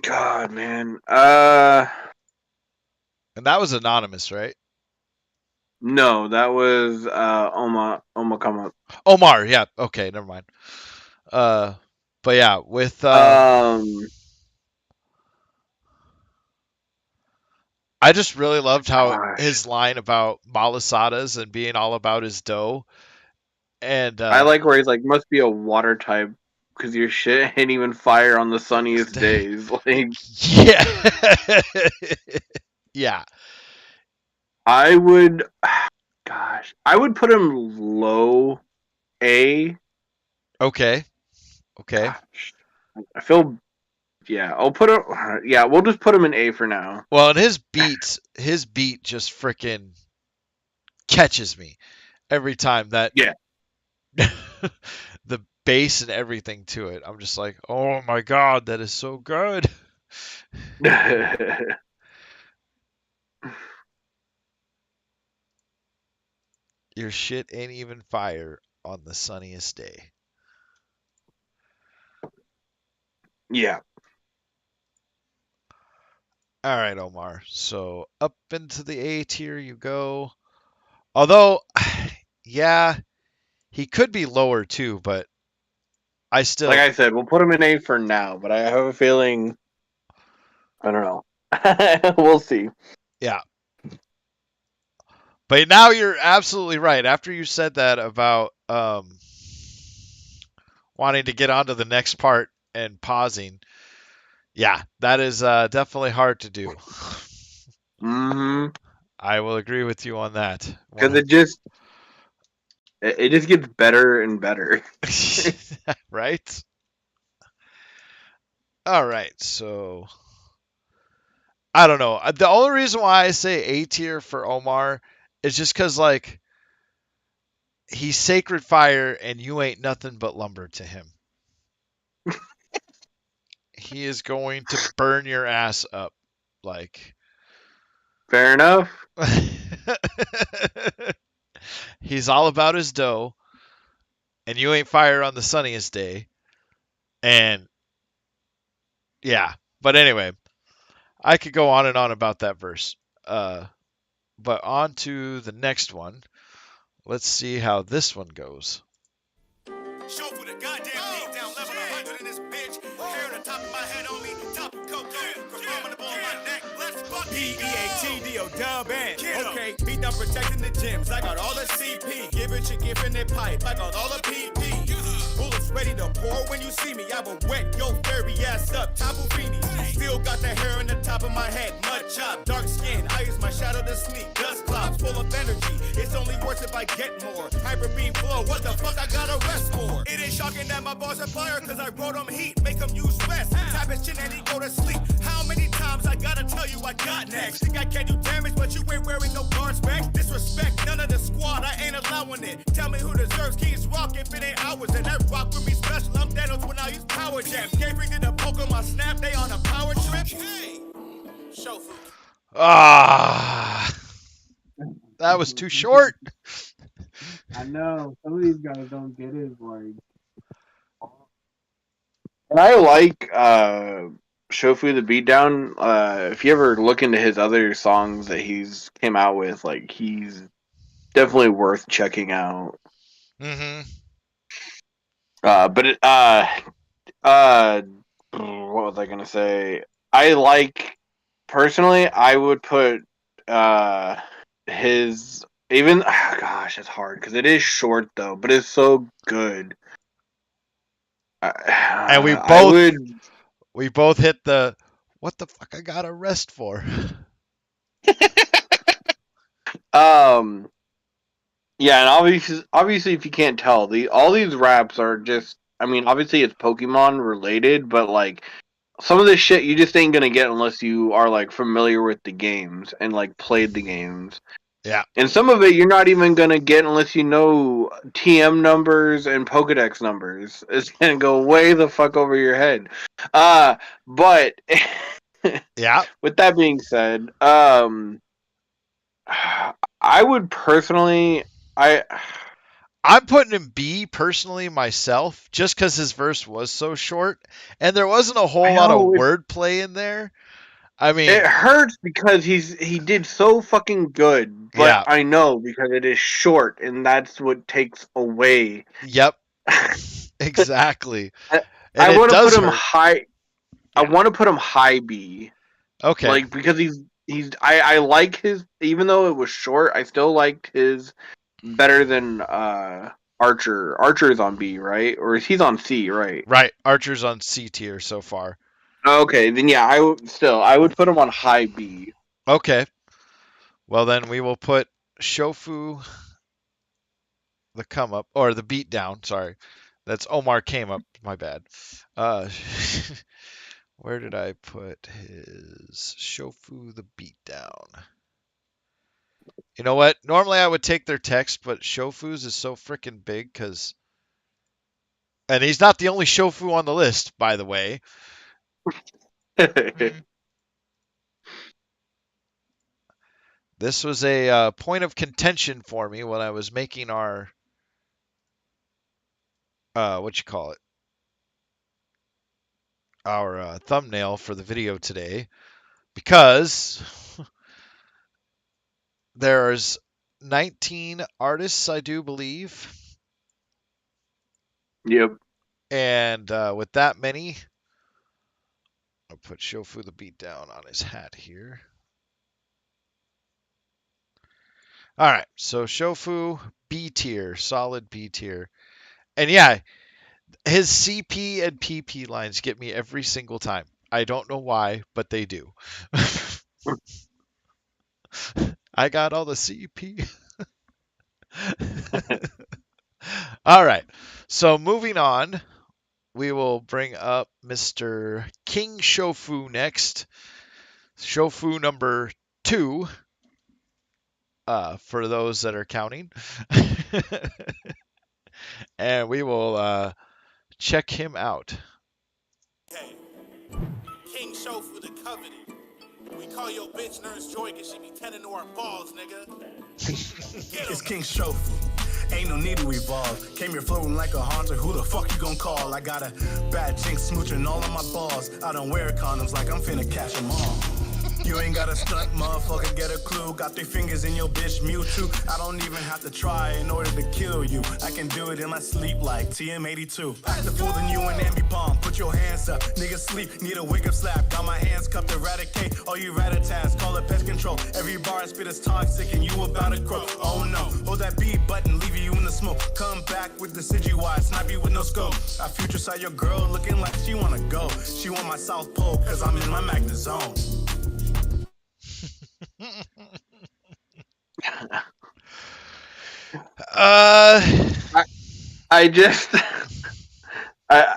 God, man. And that was anonymous, right? No, that was Oma come up. Omar, yeah. Okay, never mind. But yeah, with I just really loved how Gosh. his line about malasadas and being all about his dough. And I like where he's like, must be a water type because your shit ain't even fire on the sunniest days. Like, yeah, yeah, I would, gosh, I would put him low A. okay, Gosh, I feel, yeah, I'll put him, yeah, we'll just put him in A for now. Well, and his beat just freaking catches me every time. That Yeah. the bass and everything to it. I'm just like, oh my god, that is so good. Your shit ain't even fire on the sunniest day. Yeah. All right, Omar. So up into the A tier you go. Although, yeah, he could be lower too, but I still, Like I said, we'll put him in A for now, but I have a feeling, I don't know. We'll see. yeah. But now you're absolutely right. After you said that about wanting to get on to the next part and pausing, yeah, that is definitely hard to do. Mm-hmm. I will agree with you on that. Because it just gets better and better. Right? All right, so I don't know. The only reason why I say A tier for Omar is just because, like, he's sacred fire and you ain't nothing but lumber to him. He is going to burn your ass up. Like, Fair enough. he's all about his dough, and you ain't fire on the sunniest day. And yeah, but anyway, I could go on and on about that verse. But on to the next one. Let's see how this one goes. Show for the goddamn beat down, level 100 in this bitch. Hair on the top of my head on me, top of coke, perform on the ball of my neck. Let's fuck P-E-A-T-D-O, dub and okay, beat down protecting the gyms. I got all the CP, give it your gift in that pipe. I got all the PP. Bullets ready to pour when you see me. I will wet your fairy ass up, Tapu Fini. Still got the hair on the top of my head, mud chop, dark skin. I use my shadow to sneak, dust clouds full of energy. It's only worse if I get more. Hyper beam flow, what the fuck I got a rest for? It ain't shocking that my bars are fire, cause I wrote them heat, make them use rest. Tap his chin and he go to sleep. How many times I gotta tell you I got next? Think I can do damage, but you ain't wearing no guard specs. Disrespect, none of the squad, I ain't allowing it. Tell me who deserves King's Rock if it ain't ours. And that rock with me special, I'm Thanos when I use power jams. Can't bring to the Pokemon Snap, they on a power trip. Hey, show food. Ah, that was too short. I know. Some of these guys don't get it. Like, and I like Shofu the Beatdown. If you ever look into his other songs that he's came out with, like, he's definitely worth checking out. Mm-hmm. What was I gonna say? I like, personally, I would put his, even, gosh, it's hard because it is short though, but it's so good. And we both hit the what the fuck I got a rest for. Yeah, and obviously, if you can't tell, all these raps are just, I mean, obviously it's Pokemon related, but like some of this shit you just ain't gonna get unless you are like familiar with the games and like played the games. Yeah. And some of it you're not even gonna get unless you know TM numbers and Pokedex numbers. It's gonna go way the fuck over your head. But Yeah. with that being said, I would personally, I'm putting him B personally myself, just because his verse was so short, and there wasn't a whole lot of wordplay in there. I mean, it hurts because he did so fucking good, but Yeah. I know because it is short, and that's what takes away. Yep. Exactly. I want to put him hurt. high. I want to put him high B. Okay. Like, because I like his, even though it was short, I still liked his better than Archer. Archer's on B, right? Or he's on C, right? Right. Archer's on C tier so far. Okay, then yeah, I would put him on high B. Okay. Well, then we will put Shofu the come up, or the beat down. Sorry. That's Omar came up. My bad. Where did I put his Shofu the beat down? You know what? Normally I would take their text, but Shofu's is so freaking big because... And he's not the only Shofu on the list, by the way. This was a point of contention for me when I was making our... Our thumbnail for the video today. Because... There's 19 artists, I do believe. Yep. And with that many, I'll put Shofu the beat down on his hat here. All right, so Shofu, B tier, solid B tier. And yeah, his CP and PP lines get me every single time. I don't know why, but they do. I got all the CP. All right. So moving on, we will bring up Mr. King Shofu next. Shofu number 2, for those that are counting. And we will check him out. Hey, King Shofu the Covenant. We call your bitch Nurse Joy cause she be tending to our balls, nigga. It's King Shofu. Ain't no need to evolve. Came here floating like a haunter. Who the fuck you gon' call? I got a bad chink smooching all of my balls. I don't wear condoms like I'm finna catch them all. You ain't got a stunt, motherfucker, get a clue. Got 3 fingers in your bitch, Mewtwo. I don't even have to try in order to kill you. I can do it in my sleep like TM82. Pack the fool than you and Ambipom. Put your hands up. Niggas sleep, need a wake up slap. Got my hands cupped, eradicate all you rat-a-tats. Call it pest control. Every bar I spit is toxic and you about to grow. Oh no, hold that B button, leave you in the smoke. Come back with the Siggy, snipe you with no scope. I future saw your girl looking like she wanna go. She want my South Pole, cause I'm in my Magna zone. I just I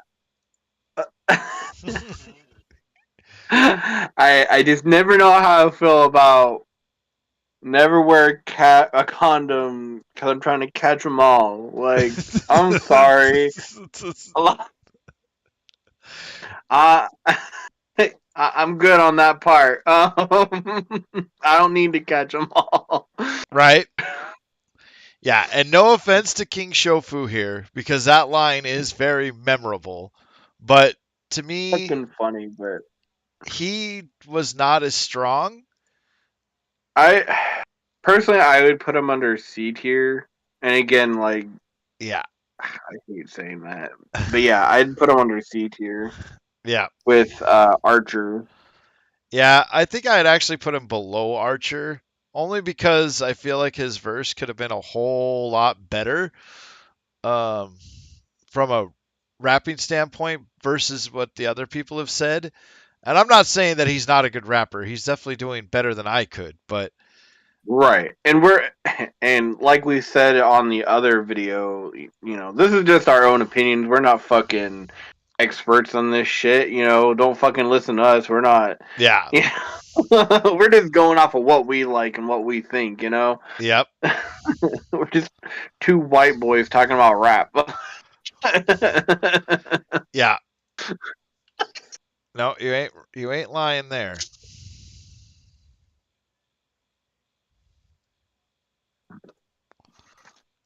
I just never know how I feel about never wear a condom because I'm trying to catch them all. Like, I'm sorry. I'm good on that part. I don't need to catch them all. Right? Yeah, and no offense to King Shofu here, because that line is very memorable. But to me, Fucking funny, but he was not as strong. I personally would put him under C tier. And again, like, Yeah. I hate saying that, but yeah, I'd put him under C tier. Yeah. With Archer. Yeah, I think I'd actually put him below Archer, only because I feel like his verse could have been a whole lot better from a rapping standpoint versus what the other people have said. And I'm not saying that he's not a good rapper. He's definitely doing better than I could, but right. And like we said on the other video, you know, this is just our own opinions. We're not fucking experts on this shit, you know. Don't fucking listen to us. We're not. Yeah. We're just going off of what we like and what we think, you know. Yep. We're just 2 white boys talking about rap. Yeah. No, you ain't lying there.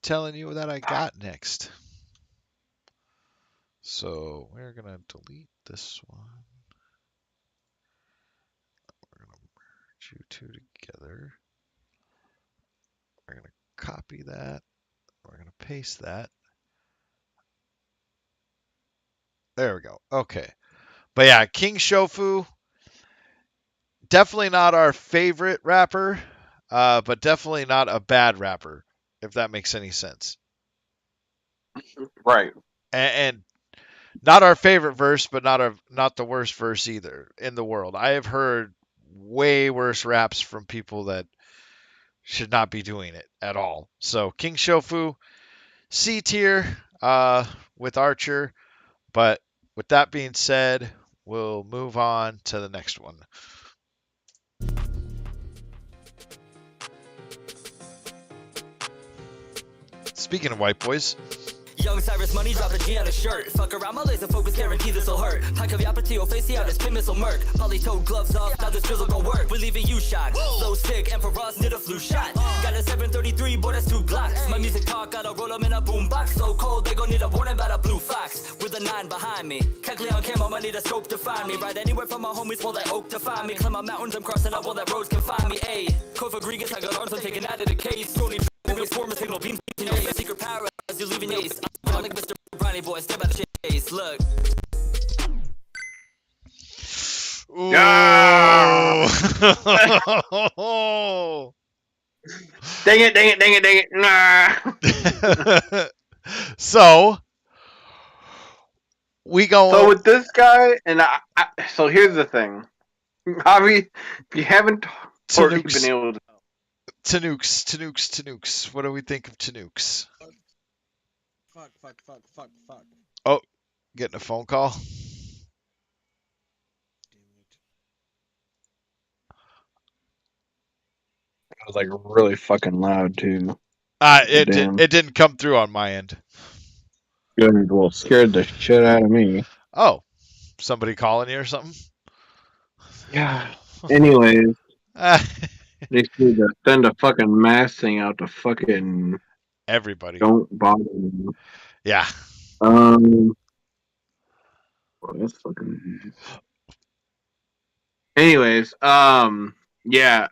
Telling you that I got next. So we're gonna delete this one. We're gonna merge you two together. We're gonna copy that. We're gonna paste that. There we go. Okay. But yeah, King Shofu, definitely not our favorite rapper, but definitely not a bad rapper, if that makes any sense. Right. And not our favorite verse, but not the worst verse either in the world. I have heard way worse raps from people that should not be doing it at all. So King Shofu, C tier with Archer. But with that being said, we'll move on to the next one. Speaking of white boys. Young Cyrus money, drop a G on a shirt. Fuck around, my laser focus, guarantee this'll hurt. Pack of yapper to your face, see how this pin missile murk. Poly-toed gloves off, now this drizzle gon' work. We leaving you shot. Low sick, and for us, need a flu shot. Got a 733, boy, that's 2 Glocks. My music talk, gotta roll them in a boombox. So cold, they gon' need a warning about a blue fox. With a 9 behind me. Keckley on camo, I need a scope to find me. Ride anywhere from my homies, pull that oak to find me. Climb my mountains, I'm crossing up all that roads can find me. Ayy, Kofa Grigas, I got arms, I'm taking out of the case. Tony, form a signal beam, you know, secret power as you leaving ace. I'm like Mr. Brownie boy, step out the chase, look. Ooh. Dang it. Nah. So we go. So with this guy, and so here's the thing. Javi, if you haven't already been able to. Tanooks. What do we think of Tanooks? Fuck. Oh, getting a phone call. It was like really fucking loud too. It didn't come through on my end. Good. Well, scared the shit out of me. Oh, somebody calling you or something? Yeah. Anyways, they need to send a fucking mass thing out to fucking everybody. Don't bother me. Yeah. Well, that's fucking. Anyways, yeah.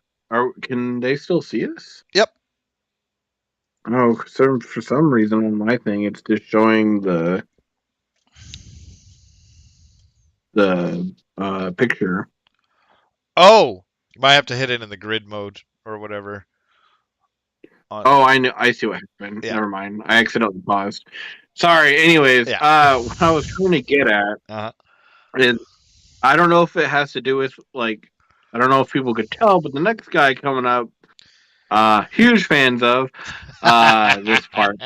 Can they still see us? Yep. Oh, so for some reason on my thing, it's just showing the picture. Oh, you might have to hit it in the grid mode or whatever. Oh, I know. I see what happened. Yeah. Never mind. I accidentally paused. Sorry. Anyways, Yeah. what I was trying to get at Uh-huh. is I don't know if it has to do with like I don't know if people could tell, but the next guy coming up, huge fans of this part.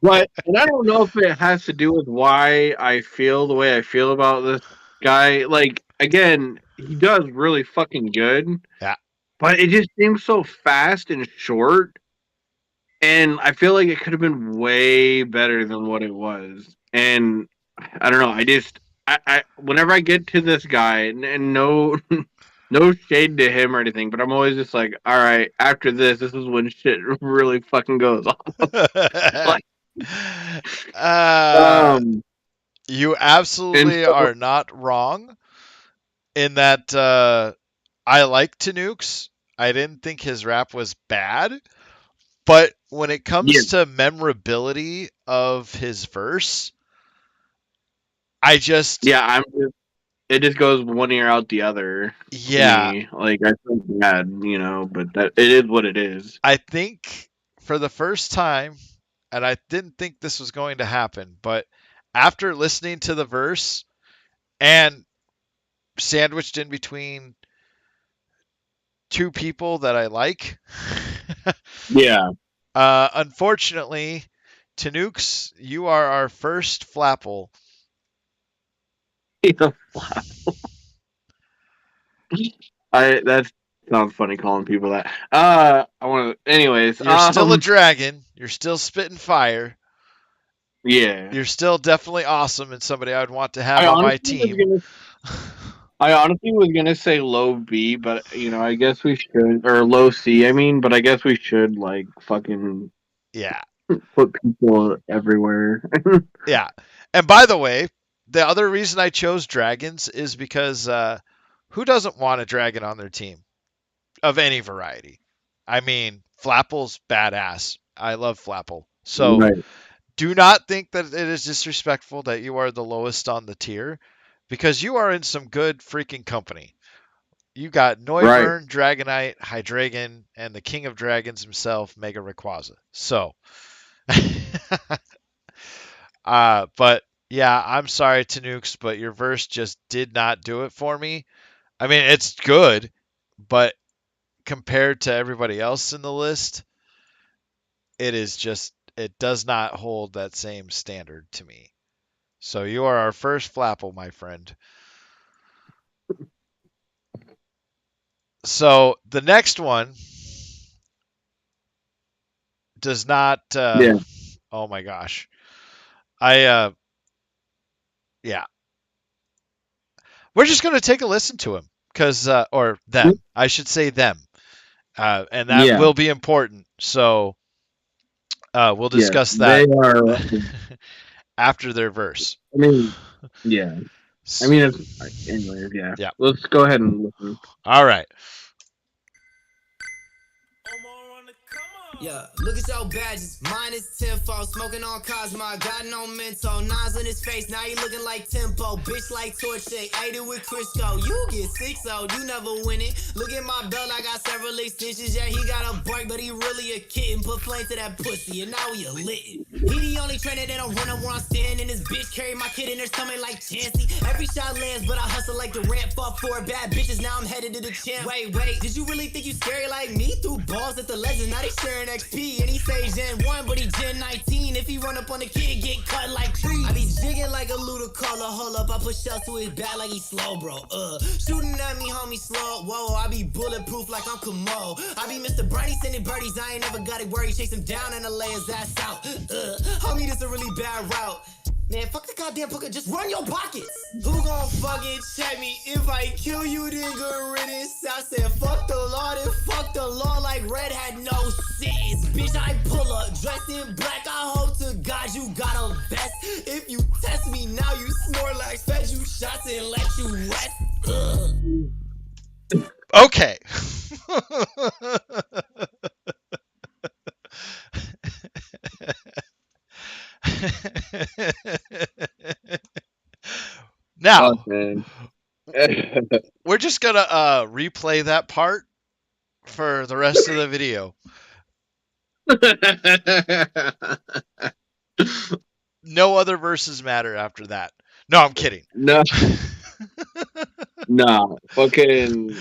But and I don't know if it has to do with why I feel the way I feel about this guy. Like again, he does really fucking good, Yeah. but it just seems so fast and short. And I feel like it could have been way better than what it was. And I don't know. I whenever I get to this guy, and no, no shade to him or anything, but I'm always just like, all right, after this is when shit really fucking goes off. Like, uh, um, you and absolutely so are not wrong in that I like Tanukes. I didn't think his rap was bad, but when it yeah, comes to memorability of his verse, I just yeah, it just goes one ear out the other to yeah, me. Like I feel bad, but that it is what it is. I think for the first time, and I didn't think this was going to happen, but after listening to the verse and sandwiched in between two people that I like, Yeah. unfortunately, Tanukes, you are our first Flapple. That sounds funny calling people that. I want to. Anyways, You're still a dragon. You're still spitting fire. yeah. You're still definitely awesome and somebody I would want to have I on my honestly was team. gonna. I honestly was gonna say low B, but I guess we should, or low C. I mean, but I guess we should like fucking Yeah. put people everywhere. Yeah. And by the way, the other reason I chose dragons is because who doesn't want a dragon on their team of any variety? I mean, Flapple's badass. I love Flapple. So Right. do not think that it is disrespectful that you are the lowest on the tier because you are in some good freaking company. You got Right. Noivern, Dragonite, Hydreigon, and the King of Dragons himself, Mega Rayquaza. So, but yeah, I'm sorry, Tanukes, but your verse just did not do it for me. I mean, it's good, but compared to everybody else in the list, it does not hold that same standard to me. So you are our first Flapple, my friend. So the next one does not. Yeah. Oh my gosh, I yeah. We're just gonna take a listen to him because or them. I should say them, and that Yeah. will be important. So we'll Yes. discuss They that are. after their verse. I mean, yeah. I mean, anyways, yeah. Yeah. Let's go ahead and listen. All right. Yeah, look at your badges. Mine is tenfold. Smoking on Cosmo. Got no mental. Nines in his face. Now he looking like Tempo. Bitch like Torchic. Ate it with Crisco. You get 6-0. You never win it. Look at my belt. I got several extensions. Yeah, he got a bark, but he really a kitten. Put flame to that pussy, and now he a lit. He the only trainer that don't run up where I'm standing. This bitch carry my kid in her stomach like Chancey. Every shot lands, but I hustle like the ramp. Fuck 4 bad bitches. Now I'm headed to the champ. Wait, did you really think you scary like me? Threw balls at the legends. Now they sharing XP, and he say Gen 1, but he Gen 19. If he run up on the kid, get cut like trees. I be jigging like a Ludacolo. Hold up, I put shells to his back like he slow, bro. Shooting at me, homie, slow. Whoa, I be bulletproof like I'm Kamo. I be Mr. Brady sending birdies. I ain't never got it worried. Chase him down and I lay his ass out. Homie, this a really bad route. Man, fuck the goddamn Booker, just run your pockets. Who gon' fucking check me? If I kill you, then good riddance. I said, fuck the law, then fuck the law like Red had no sense. Bitch, I pull up, dressed in black. I hope to God you got a vest. If you test me now, you snore like fed you shots and let you rest. Okay. Fuck, Now, man. we're just gonna replay that part for the rest of the video. No other verses matter after that. No, I'm kidding. No, nah, fucking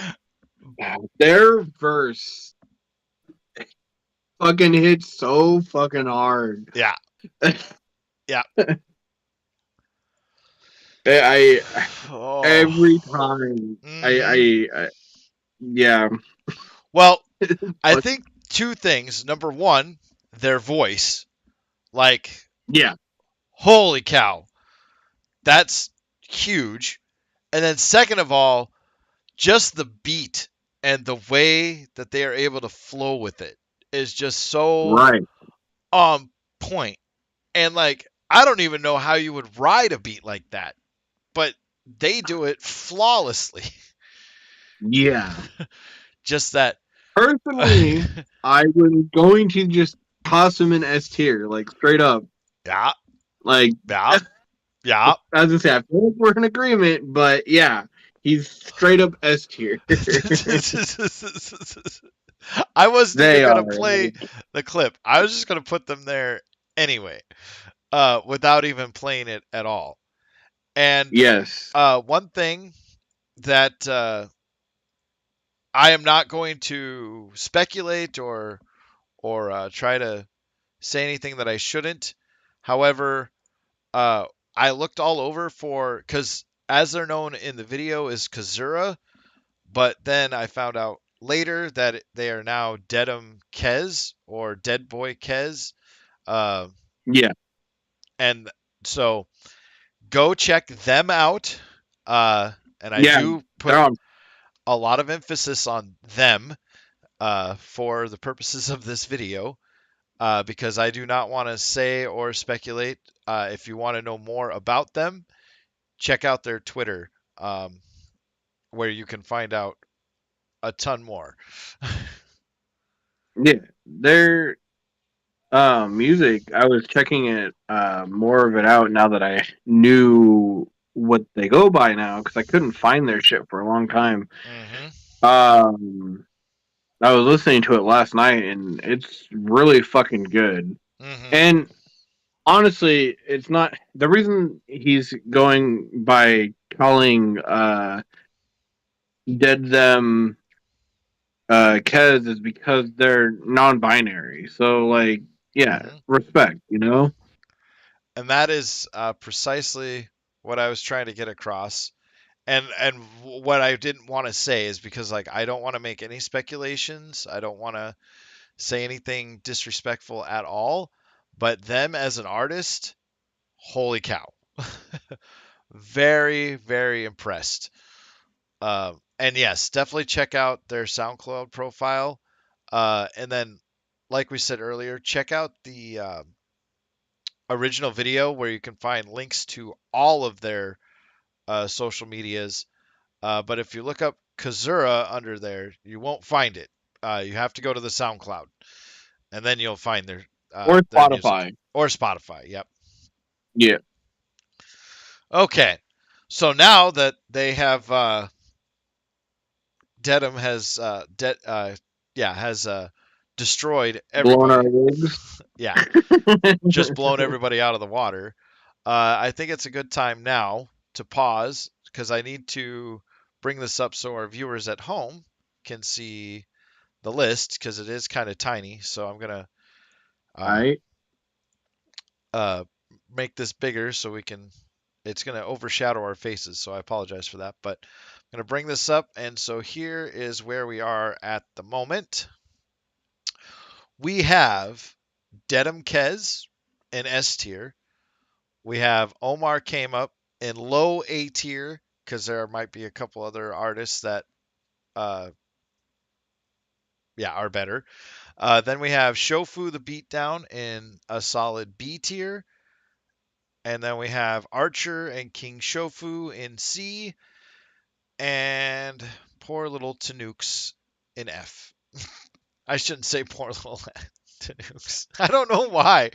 their verse fucking hits so fucking hard. Yeah, yeah. I Oh. every time Hmm. yeah. Well, I think two things. Number one, their voice. Like, Yeah, holy cow, that's huge. And then second of all, just the beat and the way that they are able to flow with it is just so right. on point. And like, I don't even know how you would ride a beat like that, but they do it flawlessly. Yeah. Just that. Personally, I was going to just toss him in S tier, like straight up. Yeah, Like, yeah, yeah. as I say, I feel like we're in agreement, but yeah, he's straight up S tier. I wasn't even They are. gonna play Like, the clip. I was just gonna put them there anyway, without even playing it at all. And yes. one thing that I am not going to speculate or try to say anything that I shouldn't. However, I looked all over for because as they're known in the video is Kazura, but then I found out later that they are now Dedum Kez or Dead Boy Kez. Uh, Yeah. and so go check them out. And I Yeah. do put They're on. a lot of emphasis on them for the purposes of this video because I do not want to say or speculate. If you want to know more about them, check out their Twitter, where you can find out a ton more. Yeah. Their music, I was checking it, more of it out now that I knew what they go by now, because I couldn't find their shit for a long time. Hmm. Um, I was listening to it last night, and it's really fucking good. Hmm. And honestly, it's not the reason he's going by calling dead them Kez is because they're non-binary. So like, yeah, Hmm. respect, you know? And that is precisely what I was trying to get across. And what I didn't want to say is because like I don't want to make any speculations. I don't want to say anything disrespectful at all. But them as an artist, holy cow. Very, very impressed. And yes, definitely check out their SoundCloud profile. And then, like we said earlier, check out the original video where you can find links to all of their social medias. But if you look up Kazura under there, you won't find it. You have to go to the SoundCloud, and then you'll find Or their music Spotify. or Spotify. Yep. Yeah. Okay. So now that they have Dedham has yeah has destroyed Blowing our everybody. wigs. Yeah, just blown everybody out of the water. I think it's a good time now to pause because I need to bring this up so our viewers at home can see the list because it is kind of tiny. So I'm gonna uh, Alright. uh, make this bigger so we can. It's gonna overshadow our faces, so I apologize for that. But I'm gonna bring this up, and so here is where we are at the moment. We have Dedham Kez in S tier. We have Omar came up in low A tier because there might be a couple other artists that, uh, yeah, are better. Then we have Shofu the Beatdown in a solid B tier. And then we have Archer and King Shofu in C. And poor little Tanooks in F. I shouldn't say poor little Tanooks. I don't know why,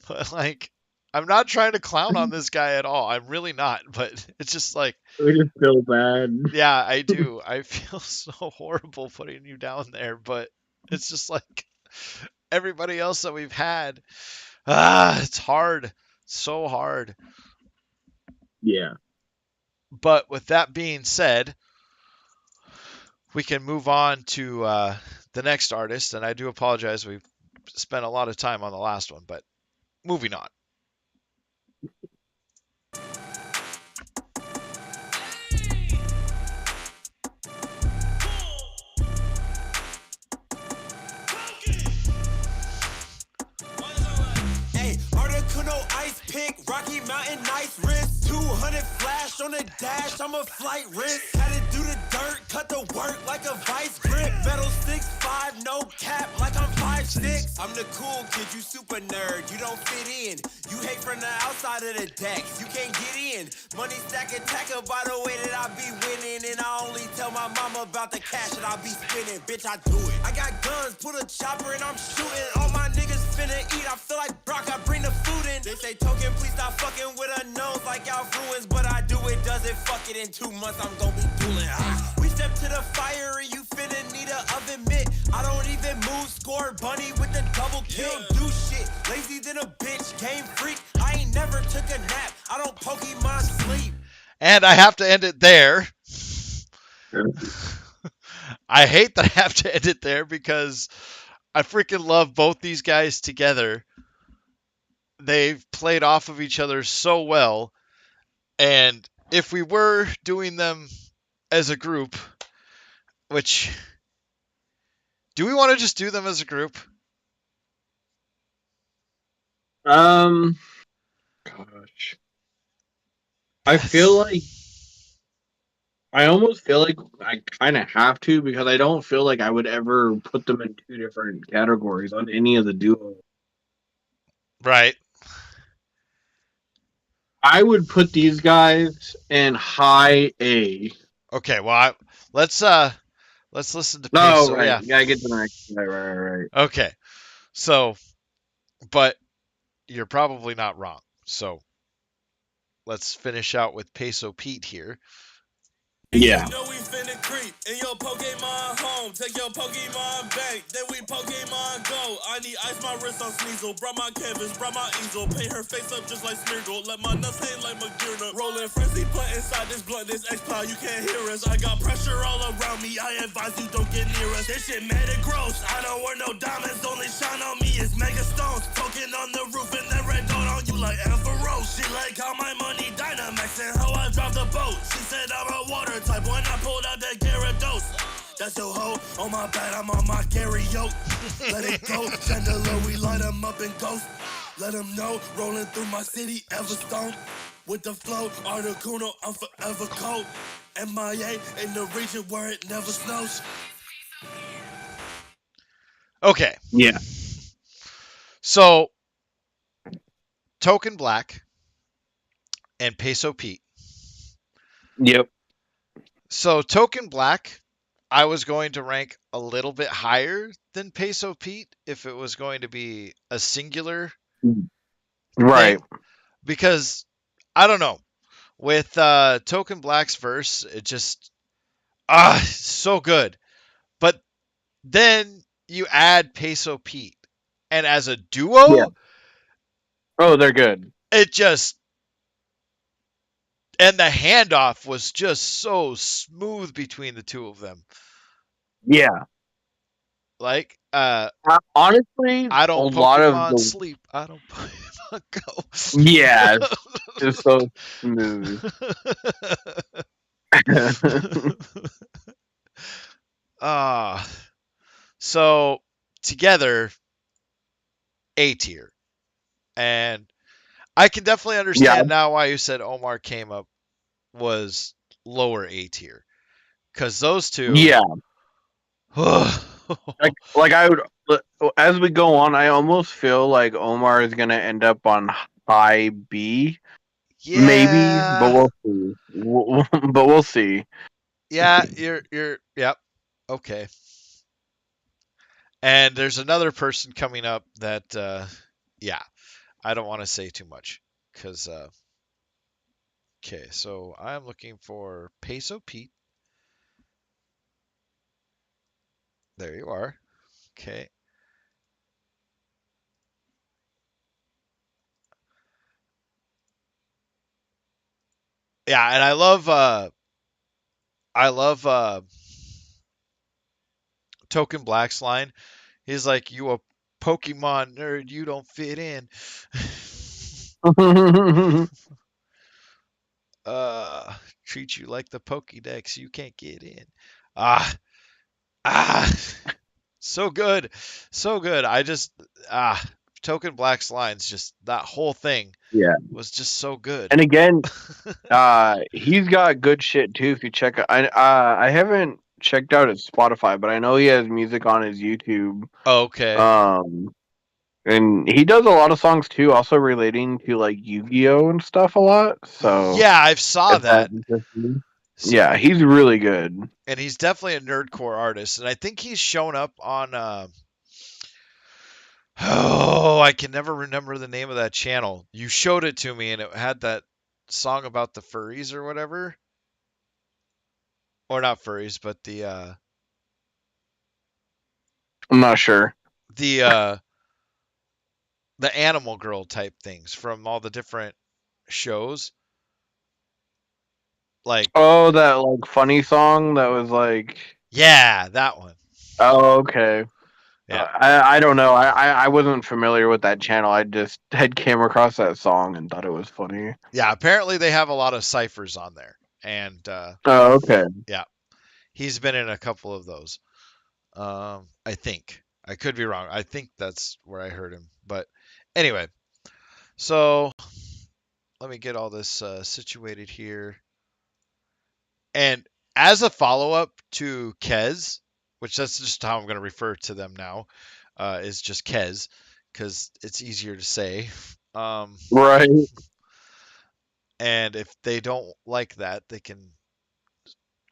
but like, I'm not trying to clown on this guy at all. I'm really not, but it's just like, We just feel bad. yeah, I do. I feel so horrible putting you down there, but it's just like everybody else that we've had. It's hard. So hard. Yeah. But with that being said, we can move on to the next artist. And I do apologize. We've spent a lot of time on the last one, but moving on. Hey, Articuno ice pick, Rocky Mountain ice wrist, 200 flash on the dash, I'm a flight risk. Had to do the dirt, cut the work like a vice grip. Metal 6'5", no cap, like I'm 5'6". I'm the cool kid, you super nerd, you don't fit in. You hate from the outside of the decks, you can't get in. Money stack attacker by the way that I be winning. And I only tell my mama about the cash that I be spending. Bitch, I do it. I got guns, pull a chopper and I'm shooting. All my niggas finna eat, I feel like Brock, I bring the food in. They say token, please stop fucking with a nose like y'all ruins. But I do it, does it, fuck it, in 2 months I'm gonna be dueling. We step to the fire and you finna need a oven mitt. I don't even move, score bunny with the double kill. Do shit, lazy than a bitch, game freak. I ain't never took a nap, I don't Pokemon sleep. And I have to end it there. I hate that I have to end it there because I freaking love both these guys together. They've played off of each other so well. And if we were doing them as a group, which, do we want to just do them as a group? Gosh. I almost feel like I kind of have to, because I don't feel like I would ever put them in 2 different categories on any of the duos. Right. I would put these guys in high A. Okay, well, let's listen to No, Peso. right. Yeah. Gotta get to the next. Right. Okay. So, but you're probably not wrong. So, let's finish out with Peso Pete here. Yeah. You know we finna creep in your Pokemon home. Take your Pokemon bank, then we Pokemon go. I need ice my wrist on Sneasel. Brought my canvas, brought my easel. Paint her face up just like Smeargle. Let my nuts hang like Moderna. Rolling frenzy plant inside this blunt, this X-Plow, you can't hear us. I got pressure all around me, I advise you don't get near us. This shit made it gross. I don't wear no diamonds, only shine on me is mega stones. Poking on the roof and then red dot on you like Ampharos. She like how my money Dynamax and how I drop the boat. She said I'm a water type when I pulled out that Gyarados. That's your hoe, on my back, I'm on my karaoke. Let it go, Chandelier, we light them up and ghost. Let them know, rolling through my city, Everstone. With the flow, Articuno, I'm forever cold. MIA in the region where it never snows. Okay. Yeah. So, Token Black and Peso Pete. Yep. So, Token Black, I was going to rank a little bit higher than Peso Pete if it was going to be a singular Right. thing, because I don't know, with Token Black's verse, it just so good. But then you add Peso Pete, and as a duo, Yeah. Oh, they're good. it just, and the handoff was just so smooth between the two of them. Yeah. Like, Honestly, I don't a lot of Pokemon the sleep. I don't Pokemon go. yeah, it's so smooth. So together, A tier. And I can definitely understand now why you said Omar came up was lower A tier. Because those two. Yeah. like I would, as we go on, I almost feel like Omar is gonna end up on high B, Yeah. maybe, but we'll see. But we'll see. Yeah, yep. Okay. And there's another person coming up that yeah, I don't want to say too much cuz okay, so I'm looking for Peso Pete. There you are. Okay. Yeah, and I love Token Black's line. He's like, "You a Pokemon nerd, you don't fit in." uh Treat you like the Pokédex, you can't get in. Ah, ah, so good. So good. I just ah Token Black's lines, just that whole thing Yeah. was just so good. And again, he's got good shit too. If you check, I haven't checked out his Spotify, but I know he has music on his YouTube. Okay. And he does a lot of songs too, also relating to like Yu-Gi-Oh and stuff a lot. So Yeah, I've saw if that's that. interesting. So Yeah, he's really good. and he's definitely a nerdcore artist, and I think he's shown up on oh, I can never remember the name of that channel. You showed it to me and it had that song about the furries or whatever. Or not furries, but I'm not sure. the uh the animal girl type things from all the different shows. Like, Oh, that like funny song that was like, yeah, that one. oh, okay. Yeah. I don't know. I wasn't familiar with that channel. I just had came across that song and thought it was funny. Yeah, apparently they have a lot of ciphers on there. And Oh, okay. yeah, he's been in a couple of those. I think. I could be wrong. I think that's where I heard him. But anyway, so let me get all this situated here. And as a follow up to Kez, which that's just how I'm going to refer to them now, is just Kez because it's easier to say. Right. And if they don't like that, they can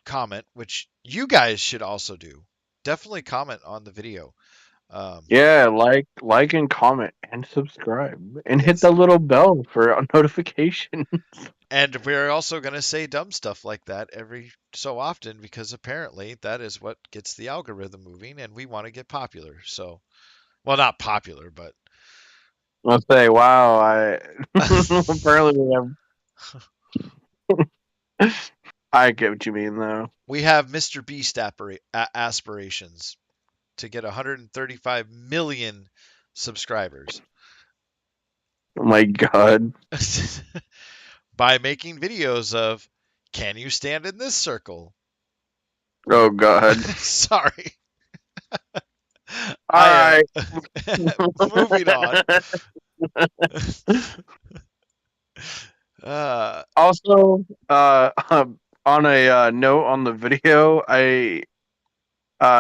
comment, which you guys should also do. Definitely comment on the video. Yeah, like and comment and subscribe and hit Yes. the little bell for a notification. And we're also going to say dumb stuff like that every so often because apparently that is what gets the algorithm moving and we want to get popular. So, well, not popular, but I'll say, wow, I apparently we have. I get what you mean, though. we have Mr. Beast aspirations to get 135 million subscribers Oh my god. by making videos of, can you stand in this circle? Oh god. Sorry. Alright. Moving on. Also, on a note on the video, I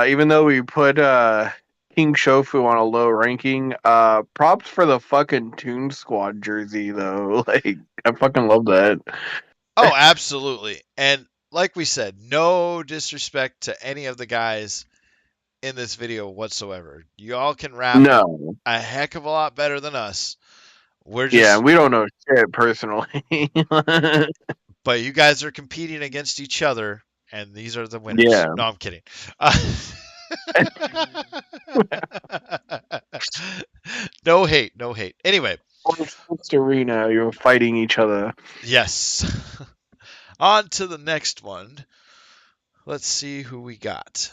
even though we put King Shofu on a low ranking, props for the fucking Toon Squad jersey though. Like, I fucking love that. Oh, absolutely. And like we said, no disrespect to any of the guys in this video whatsoever. You all can rap No. a heck of a lot better than us. We're Yeah, just, we don't know shit personally. but you guys are competing against each other, and these are the winners. Yeah. No, I'm kidding. No hate, no hate. Anyway, Arena, you're fighting each other. yes. On to the next one. Let's see who we got.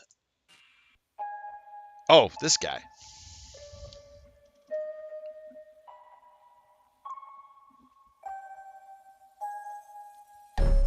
Oh, this guy.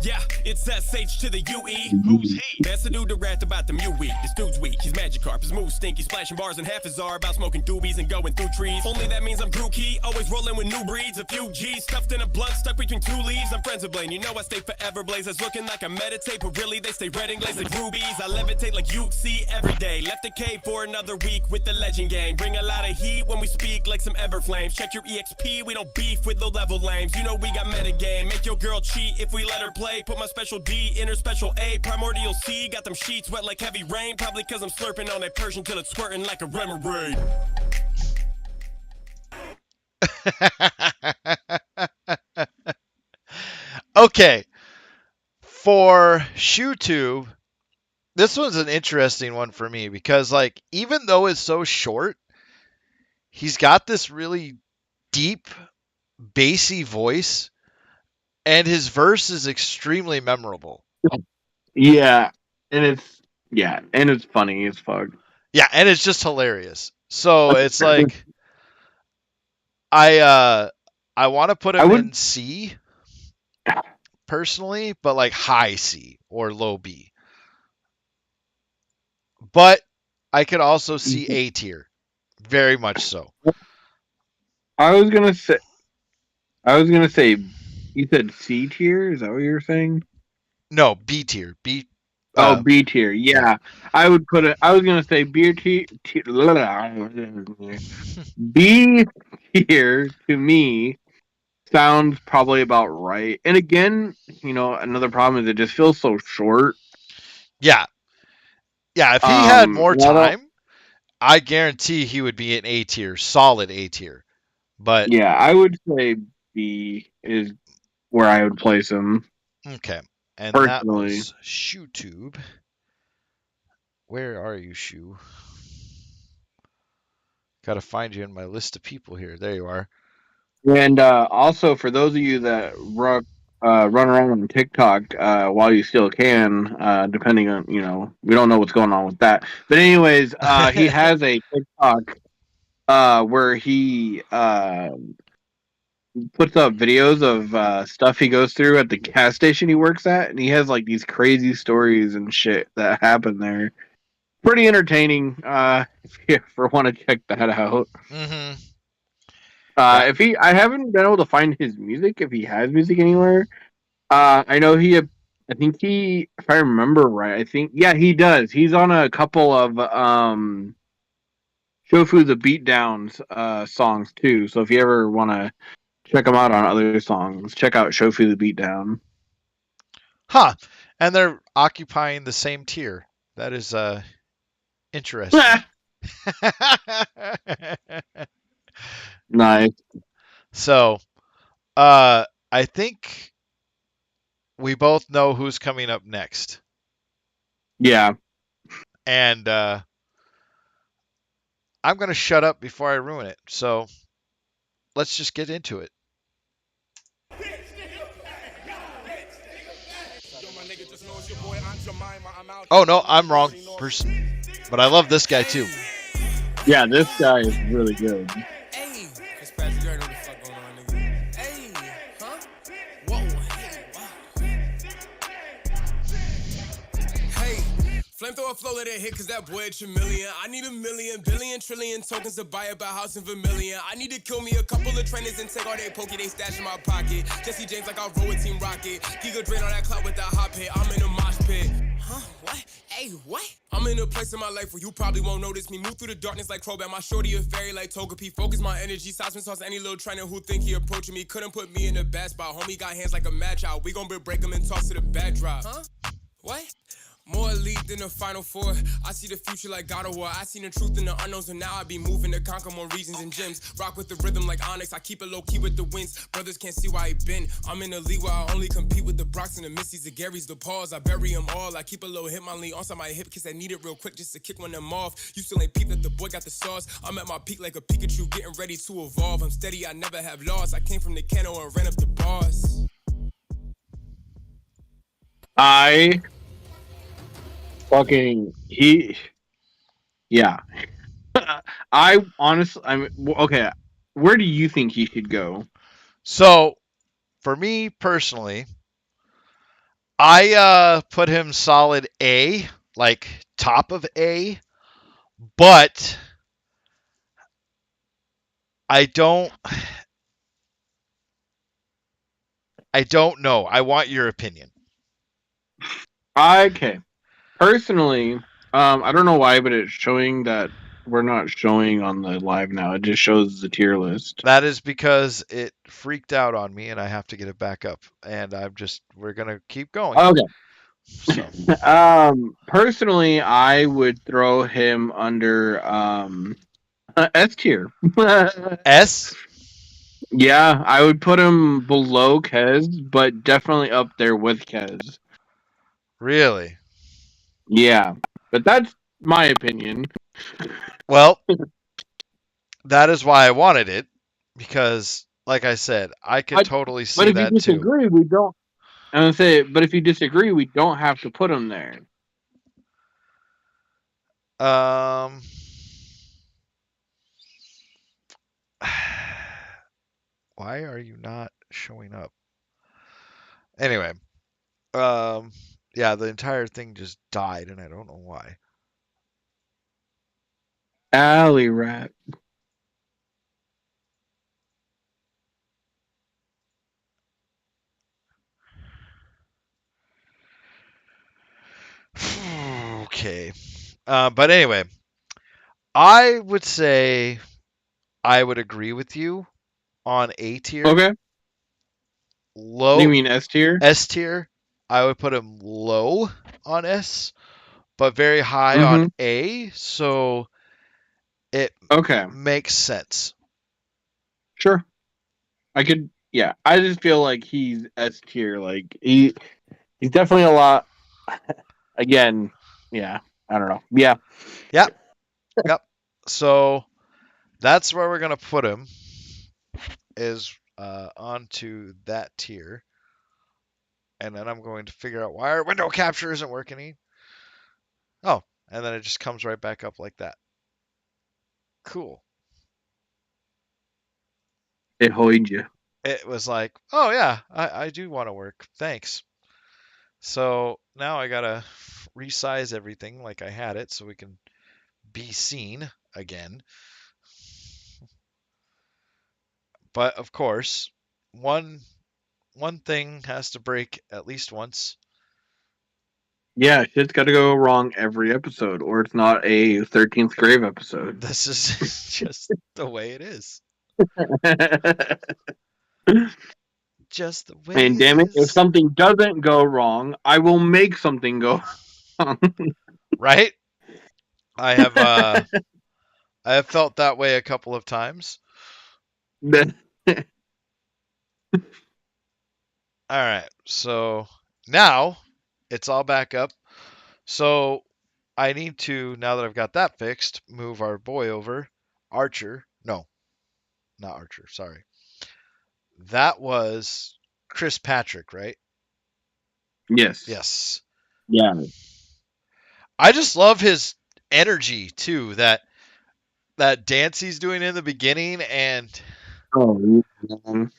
Yeah, it's SH to the UE. Who's he? That's the dude that rapped about the Mew weed. This dude's weak, he's Magikarp, his moves stinky, splashing bars and half his are about smoking doobies and going through trees. Only that means I'm Grookey, always rolling with new breeds. A few G's stuffed in a blunt, stuck between two leaves. I'm friends with Blaine, you know I stay forever blazers. Looking like I meditate, but really they stay red and glazed like rubies. I levitate like you see every day. Left the cave for another week with the legend gang. Bring a lot of heat when we speak like some Ember Flames. Check your EXP, we don't beef with low level lames. You know we got metagame, make your girl cheat if we let her play. Put my got special D, inner special A, primordial C. Got them sheets wet like heavy rain. Probably cause I'm slurping on that Persian till it's squirting like a remoraid. Okay. For ShoeTube, this one's an interesting one for me because, like, even though it's so short, he's got this really deep, bassy voice, and his verse is extremely memorable. Yeah, and it's funny as fuck. Yeah, and it's just hilarious. So it's like I want to put him in C personally, but like high C or low B. But I could also see A tier, very much so. I was gonna say, you said C tier. Is that what you were saying? No, B tier. B. B tier. Yeah, I would put it. I was gonna say B tier. B tier to me sounds probably about right. And again, another problem is it just feels so short. Yeah. Yeah, if he had more time, I guarantee he would be an A tier, solid A tier. But yeah, I would say B is where I would place him. Okay. And personally. That was ShoeTube. Where are you, Shoe? Gotta find you in my list of people here. There you are. And also, for those of you that run around on TikTok while you still can, depending on, we don't know what's going on with that. But anyways, he has a TikTok where he puts up videos of stuff he goes through at the gas station he works at, and he has like these crazy stories and shit that happen there. Pretty entertaining if you ever want to check that out. Mm-hmm. I haven't been able to find his music, if he has music anywhere. I know if I remember right, he does. He's on a couple of Shofu the Beatdowns songs too. So if you ever want to check him out on other songs, check out Shofu the Beatdown. Huh. And they're occupying the same tier. That is interesting. Nice. So, I think we both know who's coming up next. Yeah. And I'm going to shut up before I ruin it. So, let's just get into it. Oh, no, I'm wrong person. But I love this guy, too. Yeah, this guy is really good. Flamethrower flow, let it hit, cause that boy a chameleon. I need a million, billion, trillion tokens to buy up a house in Vermilion. I need to kill me a couple of trainers and take all their pokey, they stash in my pocket. Jesse James like I roll with Team Rocket. Giga drain on that cloud with the hot pit. I'm in a mosh pit. Huh? What? Hey, what? I'm in a place in my life where you probably won't notice me. Move through the darkness like Crobat. My shorty a fairy like Togepi. Focus my energy. Seismic toss any little trainer who think he approaching me. Couldn't put me in the bad spot. Homie got hands like a match out. We gon' break him and toss to the bad drop. Huh? What? More elite than the Final Four. I see the future like God of War. I seen the truth in the unknowns, and now I be moving to conquer more regions and gyms. Rock with the rhythm like Onyx. I keep it low key with the wins. Brothers can't see why I been. I'm in a league where I only compete with the Brocks and the Missies, the Garys, the Pauls. I bury them all. I keep a low Hitmonlee on my hip cause I need it real quick just to kick one of them off. You still ain't peeped that the boy got the sauce. I'm at my peak like a Pikachu, getting ready to evolve. I'm steady, I never have lost. I came from the Kano and ran up the boss. Yeah. I honestly, okay. Where do you think he should go? So, for me personally, I put him solid A, like top of A, but I don't know. I want your opinion. Okay. Personally, I don't know why, but it's showing that we're not showing on the live now. It just shows the tier list. That is because it freaked out on me and I have to get it back up. And we're going to keep going. Okay. So, Personally, I would throw him under S tier. S? Yeah, I would put him below Kez, but definitely up there with Kez. Really? Yeah, but that's my opinion. Well, that is why I wanted it. Because, like I said, I could totally see But if you that too. disagree, we don't. I'm gonna say, but if you disagree, we don't have to put him there. Um, why are you not showing up? Anyway, yeah, the entire thing just died, and I don't know why. Alley rat. Okay. But anyway, I would say I would agree with you on A tier. Okay. Low. You mean S tier? S tier. I would put him low on S, but very high on A. So it makes sense. Sure. I could. Yeah, I just feel like he's S tier. Like he's definitely a lot. Again, yeah. I don't know. Yeah. Yep. Yep. So that's where we're gonna put him. Is onto that tier. And then I'm going to figure out why our window capture isn't working. Oh, and then it just comes right back up like that. Cool. It hoid you. It was like, oh yeah, I do want to work. Thanks. So now I gotta resize everything like I had it so we can be seen again. But of course, one thing has to break at least once. Yeah, shit's got to go wrong every episode, or it's not a 13th Grave episode. This is just the way it is. Just the way and damn it, if something doesn't go wrong, I will make something go wrong. Right? I have felt that way a couple of times. All right. So now it's all back up. So I need to, now that I've got that fixed, move our boy over. Archer. No, not Archer. Sorry. That was Chris Patrick, right? Yes. Yes. Yeah. I just love his energy too. That dance he's doing in the beginning, and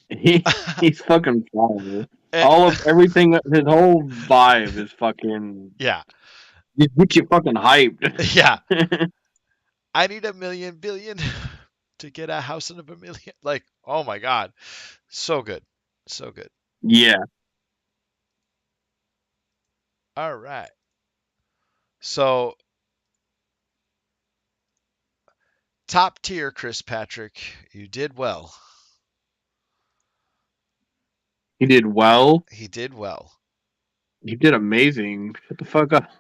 he's fucking fire. Everything, his whole vibe is fucking Just get you fucking hyped. Yeah. I need $1 million billion to get a house in a million. Like, oh my god, so good, so good. Yeah. All right. So top tier, Chris Patrick. You did well. He did well. He did well. He did amazing. Shut the fuck up.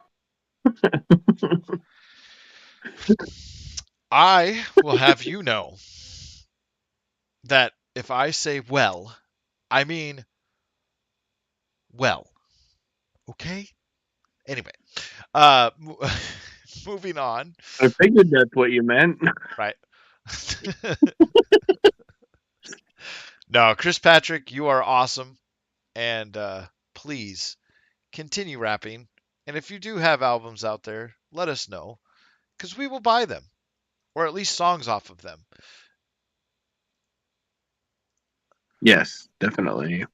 I will have you know that if I say well, I mean well. Okay? Anyway, moving on. I figured that's what you meant. Right. No, Chris Patrick, you are awesome. And please continue rapping. And if you do have albums out there, let us know, because we will buy them, or at least songs off of them. Yes, definitely.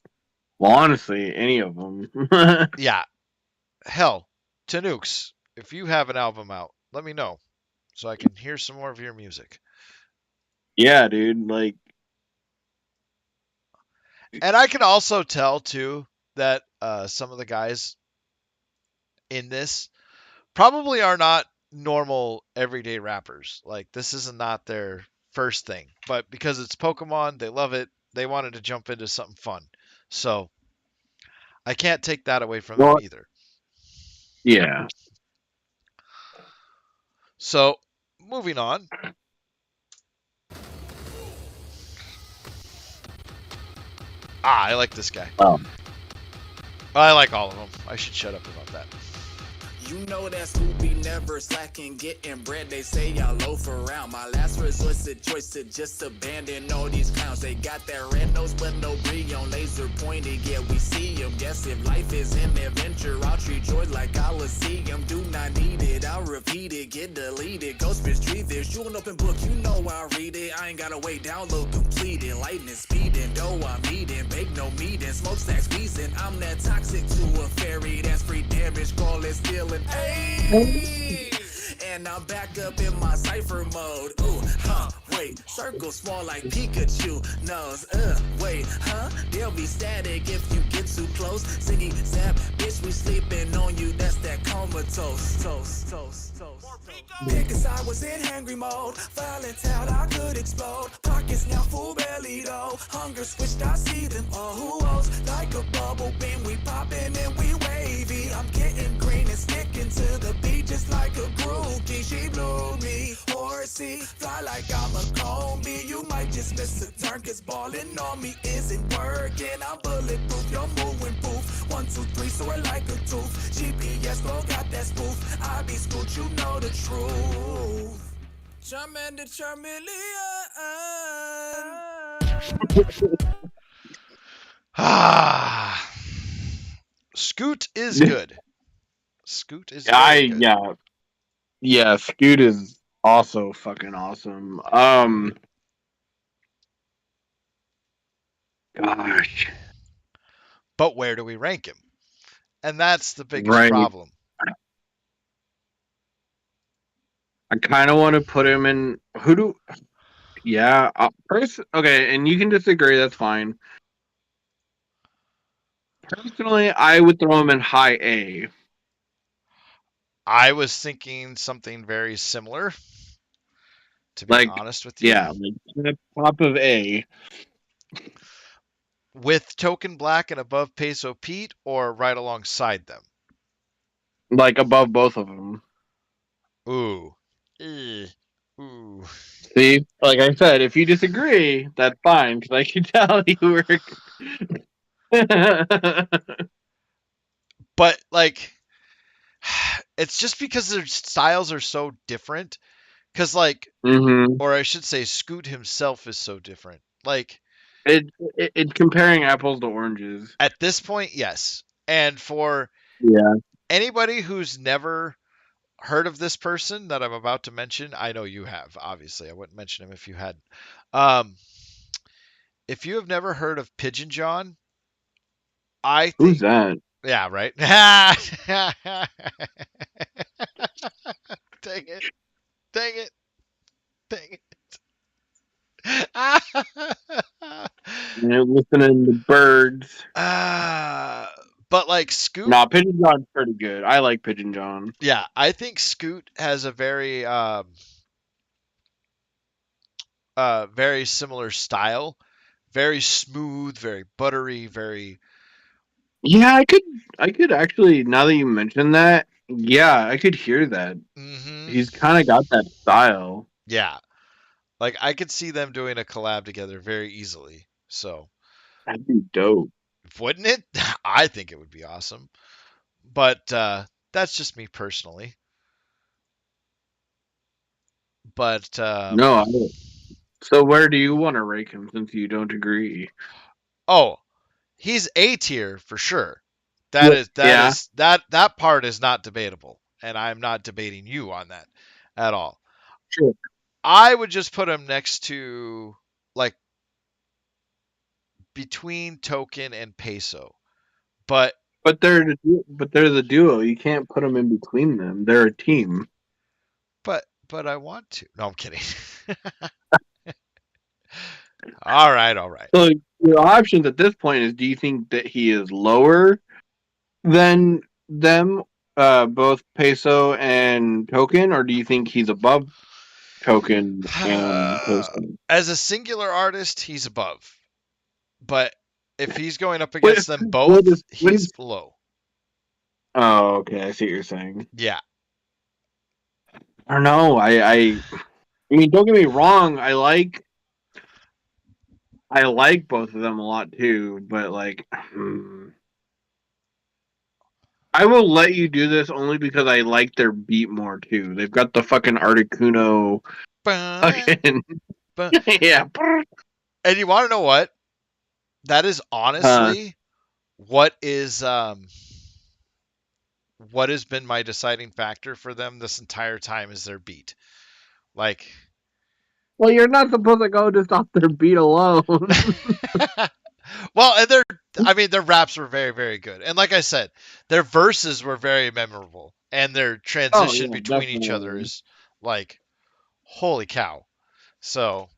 Well, honestly, any of them. Yeah. Hell, Tanooks, if you have an album out, let me know so I can hear some more of your music. Yeah, dude. Like, and I can also tell too that some of the guys in this probably are not normal everyday rappers. Like this is not their first thing, but because it's Pokemon, they love it. They wanted to jump into something fun. So I can't take that away from them Well, either. yeah. So moving on. I like this guy. Oh. I like all of them. I should shut up about that. You know that Scooby never slacking, getting bread. They say y'all loaf around. My last resort's a choice to just abandon all these clowns. They got that red nose, but no brilliant laser pointed. Yeah, we see them. Guess if life is an adventure, I'll treat yours like Coliseum. Do not need it, I'll repeat it, get deleted. Ghost retrieve this. You an open book, you know I'll read it. I ain't gotta wait, download completed. Lightning speeding, dough I'm eating. Bake no meeting, smokestacks wheezing. I'm that toxic to a fairy. That's free damage, call it stealing. Hey, and I'm back up in my Cypher mode. Ooh, huh, wait, circle small like Pikachu nose. Wait, huh? They'll be static if you get too close. Ziggy zap, bitch, we sleeping on you. That's that comatose. Toast. Because I was in hangry mode, violent out, I could explode. Pockets now full belly though. Hunger switched, I see them all. Who else? Like a bubble beam, we popping and we wavy. I'm getting green and sticking to the beat just like a groupie. She blew me, horsey, fly like I'm a combi. You might just miss a turn, cause ballin' on me isn't working. I'm bulletproof, you're moving poof. 1, 2, 3, so I like a tooth. GPS, go got that spoof. I be scoot, you know the truth. Charmander, Charmeleon. Scoot is good. Scoot is very good. Yeah, Scoot is also fucking awesome. Gosh. But where do we rank him? And that's the biggest Right. problem. I kind of want to put him in. Yeah. Okay, and you can disagree. That's fine. Personally, I would throw him in high A. I was thinking something very similar, to be Like, honest with you. yeah, like top of A. With Token Black and above Peso Pete, or right alongside them? Like above both of them. Ooh. Ooh. See, like I said, if you disagree, that's fine because I can tell you were. But like, it's just because their styles are so different. Because like, or I should say, Scoot himself is so different. Like, it's comparing apples to oranges. At this point, yes. And for anybody who's never heard of this person that I'm about to mention, I know you have. Obviously, I wouldn't mention him if you hadn't. If you have never heard of Pigeon John, I think. Who's that? Yeah, right. Dang it. Listening to birds. But like Scoot. Nah, Pigeon John's pretty good. I like Pigeon John. Yeah, I think Scoot has a very very similar style. Very smooth, very buttery, very. Yeah, I could actually, now that you mention that, yeah, I could hear that. Mm-hmm. He's kind of got that style. Yeah. Like, I could see them doing a collab together very easily. So. That'd be dope. Wouldn't it? I think it would be awesome. But that's just me personally. But. No, so where do you want to rank him since you don't agree? Oh, he's A tier for sure. That part is not debatable, and I'm not debating you on that at all. Sure. I would just put him next to like between Token and Peso, but they're the duo. You can't put them in between them. They're a team. But I want to. No, I'm kidding. All right. So your options at this point is: do you think that he is lower than them, both Peso and Token, or do you think he's above Token and Peso? As a singular artist, he's above. But if he's going up What, against them what both, is what he's is? below. Oh, okay, I see what you're saying. Yeah. I don't know. I mean, don't get me wrong. I like both of them a lot too, but like, I will let you do this only because I like their beat more too. They've got the fucking Articuno fucking yeah. And you want to know what? That is Uh, honestly what has been my deciding factor for them this entire time is their beat. Like well, you're not supposed to go just off their beat alone. well, and their raps were very, very good. And like I said, their verses were very memorable. And their Oh transition yeah, between each other definitely. is like, holy cow. So,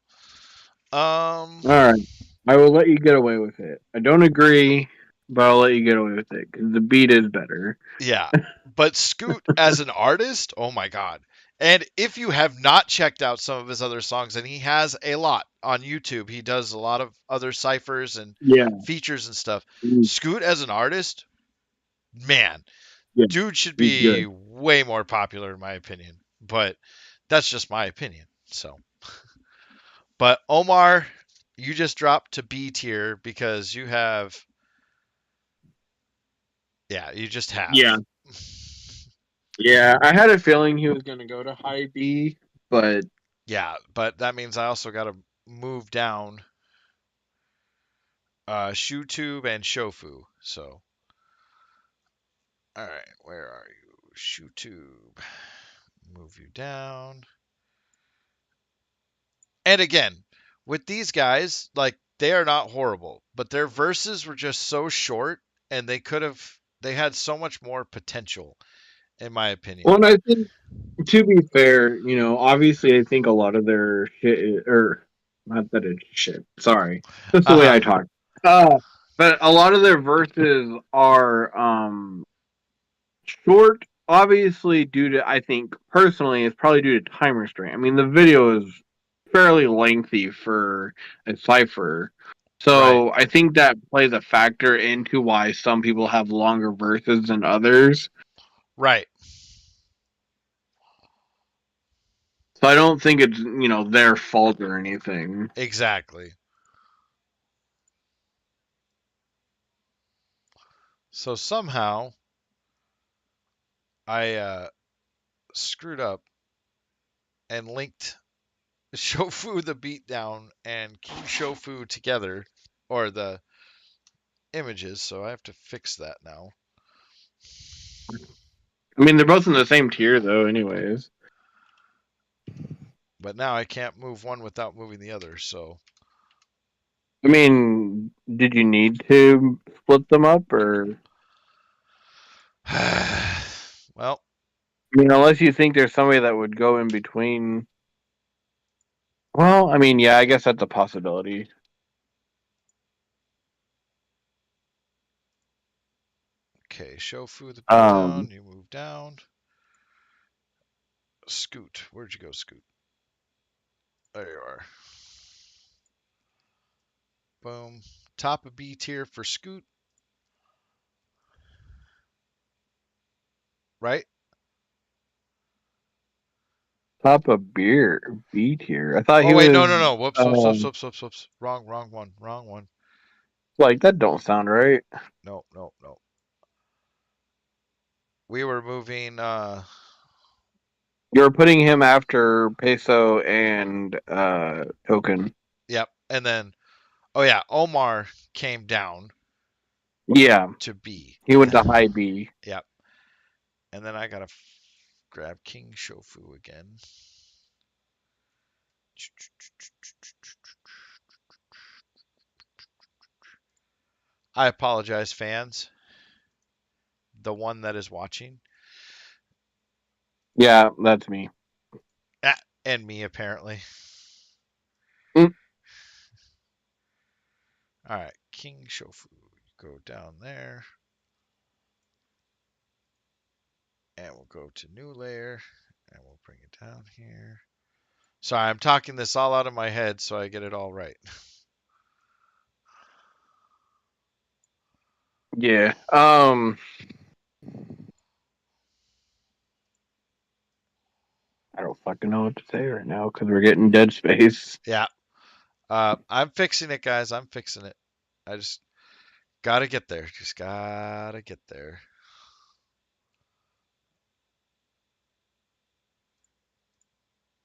All right, I will let you get away with it. I don't agree, but I'll let you get away with it because the beat is better. yeah. But Scoot as an artist, oh my God. And if you have not checked out some of his other songs, and he has a lot on YouTube, he does a lot of other ciphers and Yeah, features and stuff. mm, Scoot as an artist, man, yeah, dude should he's be good. way more popular in my opinion. But that's just my opinion. So, but Omar, you just dropped to B tier because you just have. Yeah, yeah. I had a feeling he was gonna go to high B, but Yeah, but that means I also got to move down ShoeTube and Shofu. So, all right, where are you? ShoeTube. Move you down. And again, with these guys, like they are not horrible, but their verses were just so short and they had so much more potential in my opinion. well, and I think to be fair, obviously, I think a lot of their shit, or not that it's shit. Sorry, that's the way Uh-huh. I talk. Uh, but a lot of their verses are short. Obviously, due to I think personally, it's probably due to time restraint. I mean, the video is fairly lengthy for a cipher. Right. So I think that plays a factor into why some people have longer verses than others. Right. So I don't think it's their fault or anything. Exactly. So somehow I screwed up and linked Shofu the beatdown and King Shofu together, or the images, so I have to fix that now. I mean, they're both in the same tier though, anyways. But now I can't move one without moving the other, so I mean, did you need to split them up, or well, I mean, unless you think there's somebody that would go in between. Well, I mean, yeah, I guess that's a possibility. okay, Shofu the Um, beatdown, you move down. Scoot, where'd you go, Scoot? There you are. Boom. Top of B tier for Scoot, right? top of beer B tier. I thought Oh he wait, no, was no, no. Whoops, whoops, whoops, um whoops, whoops, whoops. Wrong one, wrong one. like that. Don't sound right. No, no, no. We were moving. You were putting him after Peso and Token. Yep, and then oh yeah, Omar came down Yeah, to B. he went to high B. Yep, and then I gotta grab King Shofu again. I apologize, fans. The one that is watching. Yeah, that's me. Ah, and me, apparently. Mm. Alright, King Shofu. Go down there. And we'll go to new layer, and we'll bring it down here. Sorry, I'm talking this all out of my head so I get it all right. Yeah. I don't fucking know what to say right now because we're getting dead space. Yeah. I'm fixing it, guys. I'm fixing it. I just gotta get there. Just gotta get there.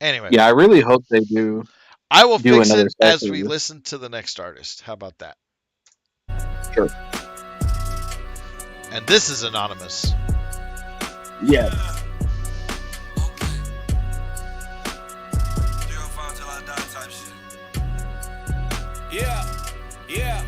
Anyway, Yeah, I really hope they do I will fix another it as we cycle. listen to the next artist. How about that? Sure. And this is anonymous. Yeah. Yeah.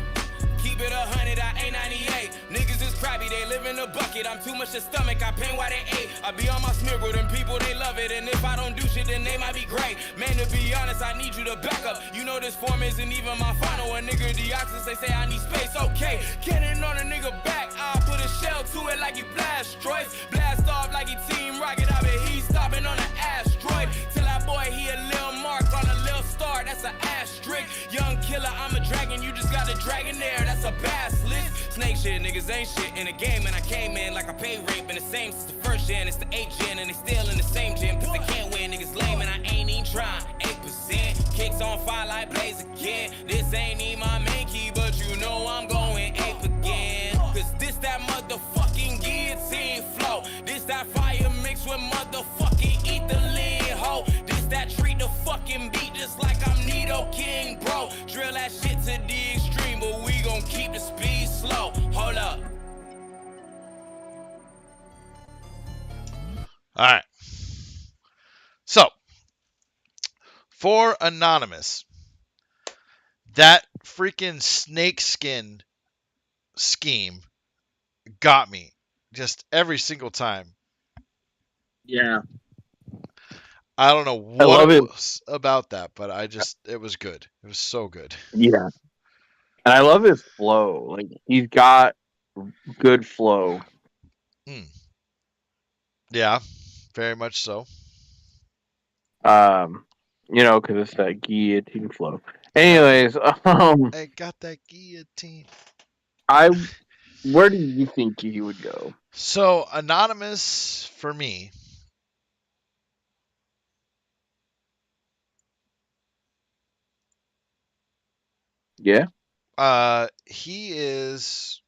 Keep it 100, I ain't 98. Niggas is crabby, they live in a bucket. I'm too much to stomach, I paint why they ate. I be on my smeargle, them people, they love it. And if I don't do shit, then they might be great. Man, to be honest, I need you to back up. You know this form isn't even my final. A nigga deoxys, they say I need space. Okay, cannon on a nigga back. I put a shell to it like he blast destroys. Blast off like he Team Rocket. I bet he's stopping on an asteroid. Till that boy, he a little mark on a little star. That's an asterisk. Young killer, I'm a dragon. You just got a dragon there. That's a basilisk. Snake shit, niggas ain't shit in the game. And I came in like a pay rape. And the same since the first gen. It's the 8th gen. And they still in the same gym. Cause they can't win. Niggas lame and I ain't even trying. 8%. Kicks on fire like blaze again. This ain't even my main key. But you know I'm going ape again. Cause this that motherfucking guillotine flow. This that fire mixed with motherfucking ether ho. This that treat the fucking beat just like I'm Nido King, bro. Drill that shit to the extreme, but we gon' keep the speed slow. Hold up. All right. So, for anonymous, that freaking snakeskin scheme got me just every single time. Yeah. I don't know what it was about that, but it was good. It was so good. Yeah. And I love his flow. Like, he's got good flow. Yeah, very much so. You know, because it's that guillotine flow. Anyways, I got that guillotine. where do you think he would go? So, anonymous for me. Yeah. He is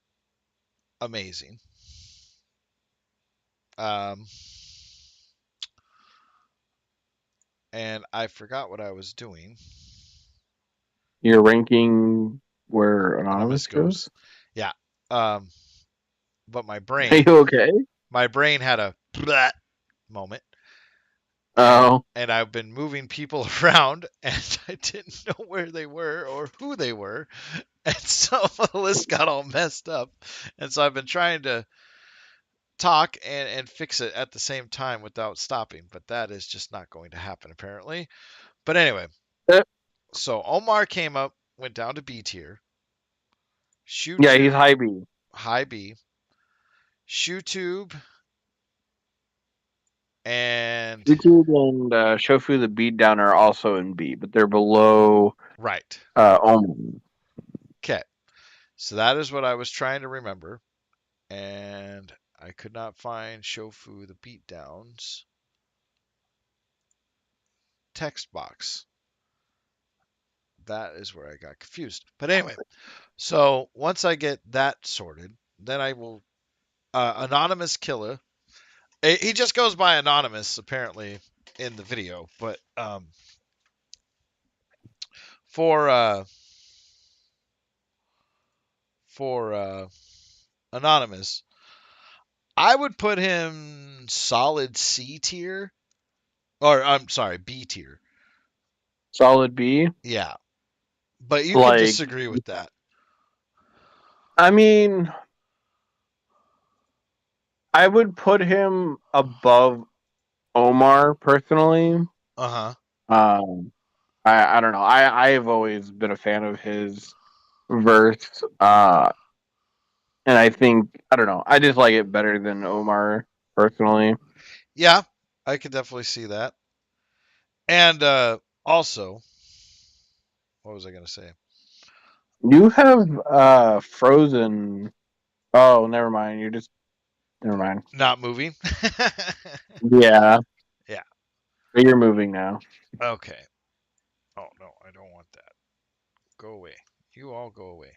amazing. And I forgot what I was doing. You're ranking where anonymous goes? Yeah. But my brain. Are you okay? My brain had a bleh moment. Oh. And I've been moving people around, and I didn't know where they were or who they were, and so the list got all messed up. And so I've been trying to talk and fix it at the same time without stopping, but that is just not going to happen apparently. But anyway, so Omar came up, went down to B tier. Yeah, he's high B. High B. ShoeTube and YouTube and Shofu the Beatdown are also in B, but they're below right. Omar. Okay, so that is what I was trying to remember, and I could not find Shofu the Beatdowns text box. That is where I got confused. But anyway, so once I get that sorted, then I will anonymous killer. He just goes by anonymous apparently in the video, but for anonymous, I would put him solid C tier, or I'm sorry, B tier. Solid B. Yeah, but you can disagree with that. I mean, I would put him above Omar personally. Uh-huh. I don't know. I have always been a fan of his verse. And I think, I don't know, I just like it better than Omar personally. Yeah, I could definitely see that. And also, what was I going to say? You have Frozen. Oh, never mind. Never mind. Not moving. Yeah. Yeah. But you're moving now. Okay. Oh no, I don't want that. Go away. You all go away.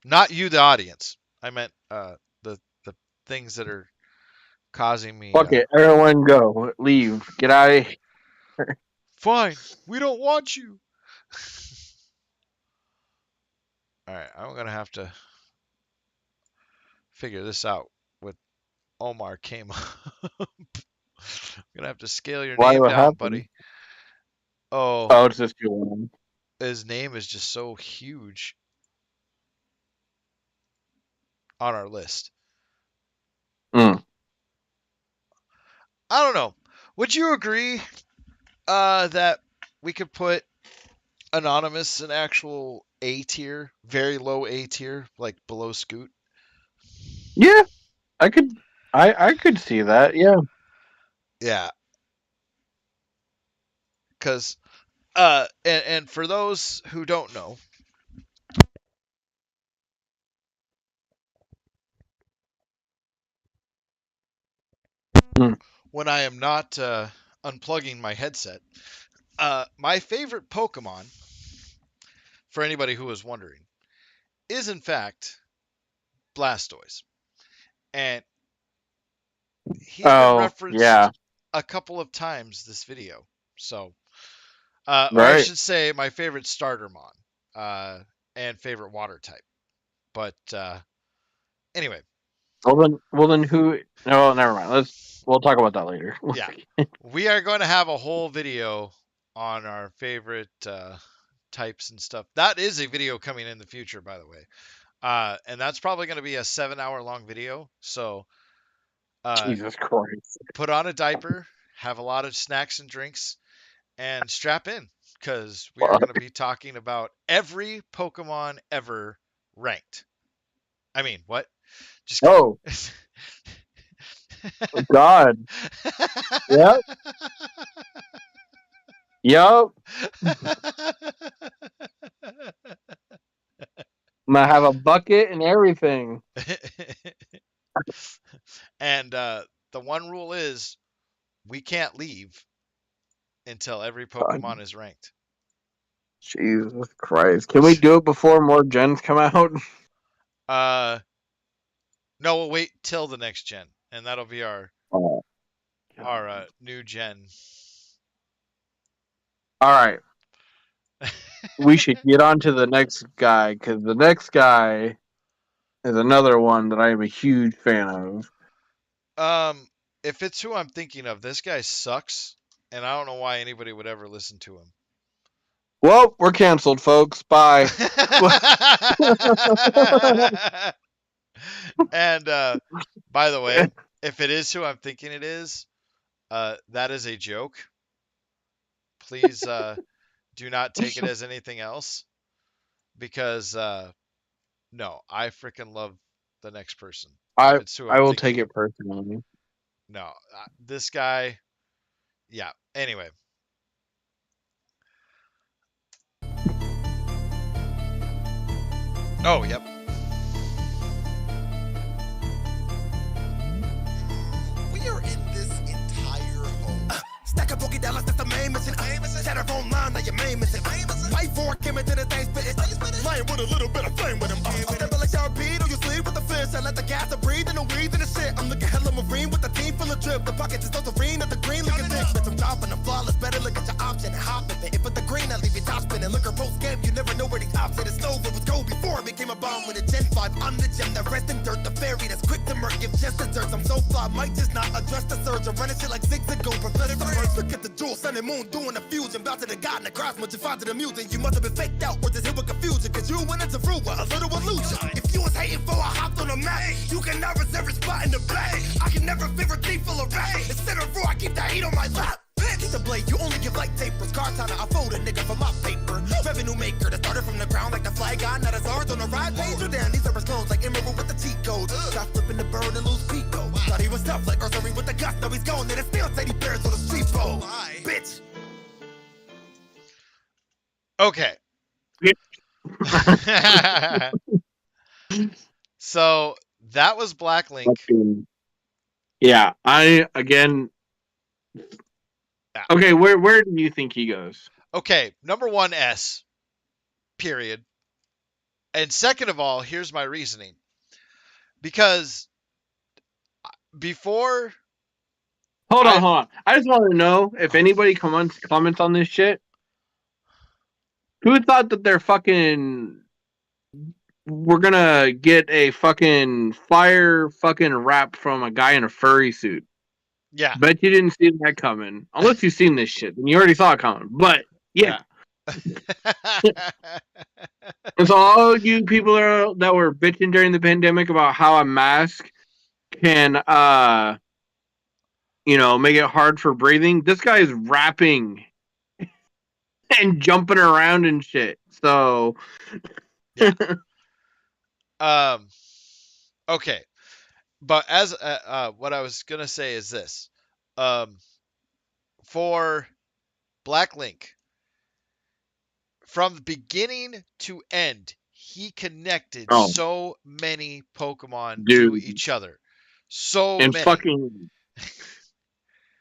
Not you, the audience. I meant the things that are causing me. Fuck it. Everyone go. Leave. Get out of here. Fine. We don't want you. All right. I'm gonna have to figure this out. With Omar came up. I'm gonna have to scale your Why? name What down, happened? buddy. Oh, Oh, it's just you. his name is just so huge on our list. Mm. I don't know. Would you agree that we could put Anonymous in actual A tier, very low A tier, like below Scoot? Yeah, I could see that. Yeah. Yeah. Because, and for those who don't know, Mm. when I am not unplugging my headset, my favorite Pokemon, for anybody who is wondering, is in fact Blastoise. And he's been Oh, referenced yeah. a couple of times this video. So, or I Right. should say my favorite Startermon, and favorite water type. But anyway, Well then, who? No, never mind. We'll talk about that later. yeah, we are going to have a whole video on our favorite types and stuff. That is a video coming in the future, by the way, and that's probably going to be a 7-hour long video. So Jesus Christ. put on a diaper, have a lot of snacks and drinks, and strap in because we are going to be talking about every Pokemon ever ranked. I mean, what? Just kidding. Oh. God. Yep. Yep. I'm gonna have a bucket and everything. And the one rule is we can't leave until every Pokemon is ranked. Jesus Christ. Can we do it before more gens come out? No, we'll wait till the next gen, and that'll be our Oh. new gen. All right. We should get on to the next guy, because the next guy is another one that I am a huge fan of. If it's who I'm thinking of, this guy sucks, and I don't know why anybody would ever listen to him. Well, we're canceled, folks. Bye. And by the way, if it is who I'm thinking it is, that is a joke. Please do not take it as anything else, because no, I freaking love the next person. I It's who I'm will thinking. take it personally. No, this guy. Yeah. Anyway. Oh, yep. We are in this entire hole. Stack a boogie down like that's the main mission. Set her phone line, now your main mission. Fight for it, came into the thing spitting. Lying with a little bit of flame with him. Step like y'all beat on your sleeve with the fish. I let the gas to breathe and the weed and the shit. I'm looking hella marine with the team full of drip. The pockets is those green at the green looking dick. Bitch, I'm dropping the flawless. Better look at your option and hop in it. If with the green, I leave your top spinning. Look at post game, you never know where these ops hit. It's over with gold before it became a bomb with a Gen 5. I'm the gem, the rest in dirt. The fairy that's quick to murk, give just desserts. I'm so fly, might just not address the surge. I'm running shit like zigzag ago, prophetic first. Look at the jewel, sun and moon doing a fusion. Bout to the god in the cross, much you find to the music. You must have been faked out or just hit with confusion. Cause you went into fruit with a little illusion. If you was hating for I hopped on the map, you can never reserve a spot in the back. I can never favor thief full of rap. Instead of raw, I keep that heat on my lap. Pinch the blade, you only give light tapers. Cartana, I fold a nigga for my paper. Revenue maker that started from the ground like the flag guy. Not as ours on the ride page or down. These are his clones like Emerald with the cheat goes. Shot flipping the bird and lose Pico. Thought he was tough like Arthur with the guts. Now he's gone. Then it's still Teddy Bears on the street pole. Bitch. Okay. So that was Black Link. Yeah, again. Okay, where do you think he goes? Okay, number 1, S. Period. And second of all, here's my reasoning. Because before... Hold on. I just want to know if anybody comments on this shit. Who thought that we're gonna get a fucking fire fucking rap from a guy in a furry suit? Yeah. Bet you didn't see that coming. Unless you've seen this shit. And you already saw it coming. But, yeah. And so all you people that were bitching during the pandemic about how a mask can, make it hard for breathing, this guy is rapping and jumping around and shit. So, yeah. Okay. But as what I was gonna say is this: for Black Link, from the beginning to end, he connected so many Pokemon to each other. So and many. Fucking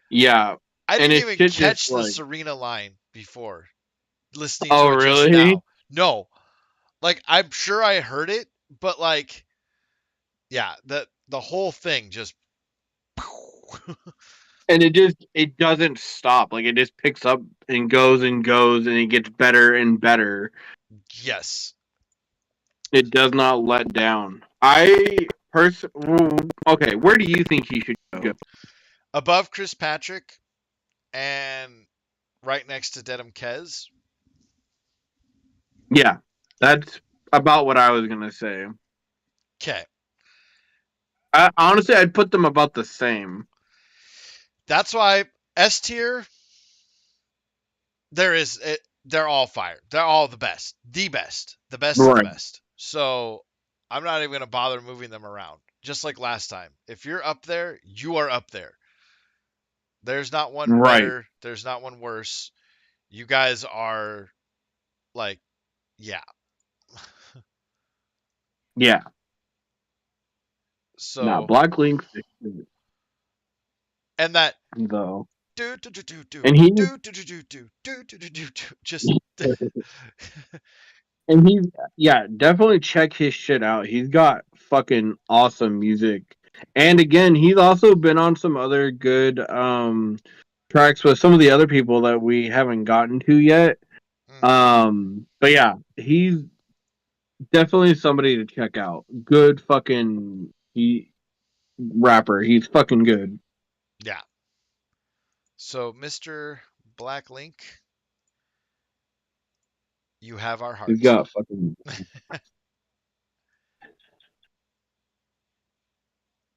yeah. I didn't even catch the Serena line before listening to it really? just now. No. Like, I'm sure I heard it, but like, yeah, the whole thing just and it doesn't stop. Like, it just picks up and goes and it gets better and better. Yes. It does not let down. Okay, where do you think he should go? Above Chris Patrick and right next to Dedham Kez. Yeah, that's about what I was going to say. Okay. Honestly, I'd put them about the same. That's why S tier, they're all fire. They're all the best. The best of the best. So I'm not even going to bother moving them around. Just like last time. If you're up there, you are up there. There's not one better. There's not one worse. You guys are like, yeah. Yeah. So now Black Link, and that though, and he just and he's definitely check his shit out. He's got fucking awesome music, and again, he's also been on some other good tracks with some of the other people that we haven't gotten to yet. But yeah, he's definitely somebody to check out. Good fucking rapper. He's fucking good. Yeah. So, Mr. Black Link, you have our hearts. He's got fucking.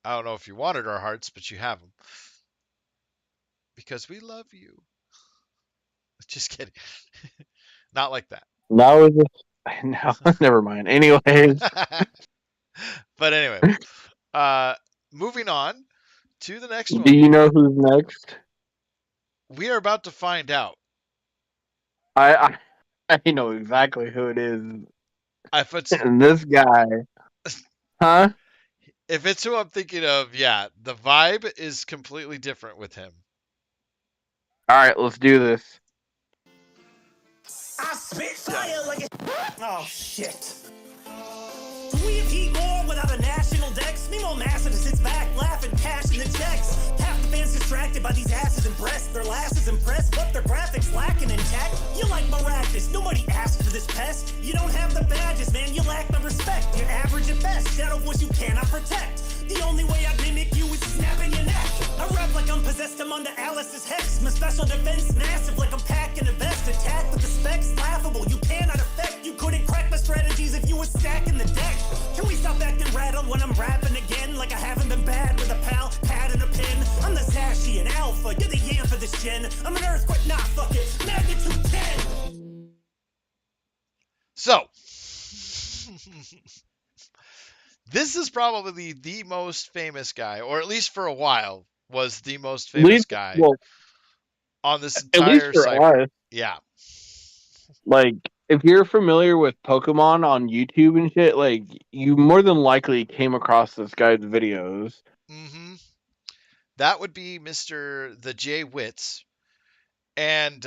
I don't know if you wanted our hearts, but you have them. Because we love you. Just kidding. Not like that. No, never mind. Anyways. But anyway, moving on to the next one. Do you know who's next? We are about to find out. I know exactly who it is. If it's and this guy. Huh? If it's who I'm thinking of, yeah, the vibe is completely different with him. All right, let's do this. I spit fire like a... Oh, shit. Do we have heat more without a national dex? Meanwhile, Massive sits back, laughing, cashing the checks. Half the fans distracted by these asses and breasts. Their lasses impressed, but their graphics lacking in tech. You like miraculous, nobody asked for this pest. You don't have the badges, man, you lack the respect. You're average at best, shadow voice you cannot protect. The only way I mimic you is snapping your neck. I rap like I'm possessed, I'm under Alice's hex. My special defense massive, like I'm packing a vest. Attack with the specs, laughable, you cannot affect. You couldn't crack my strategies if you were stacking the deck. Can we stop acting rattled when I'm rapping again? Like I haven't been bad with a pal, pad and a pin. I'm the Zashi and Alpha, you're the Yam for this gen. I'm an earthquake, nah, fuck it, magnitude 10. So, This is probably the most famous guy, or at least for a while, was the most At least, famous guy well, on this at least entire for Cypher. us, Yeah. like if you're familiar with Pokemon on YouTube and shit, like you more than likely came across this guy's videos. Mm-hmm. That would be Mr. the J Wits. And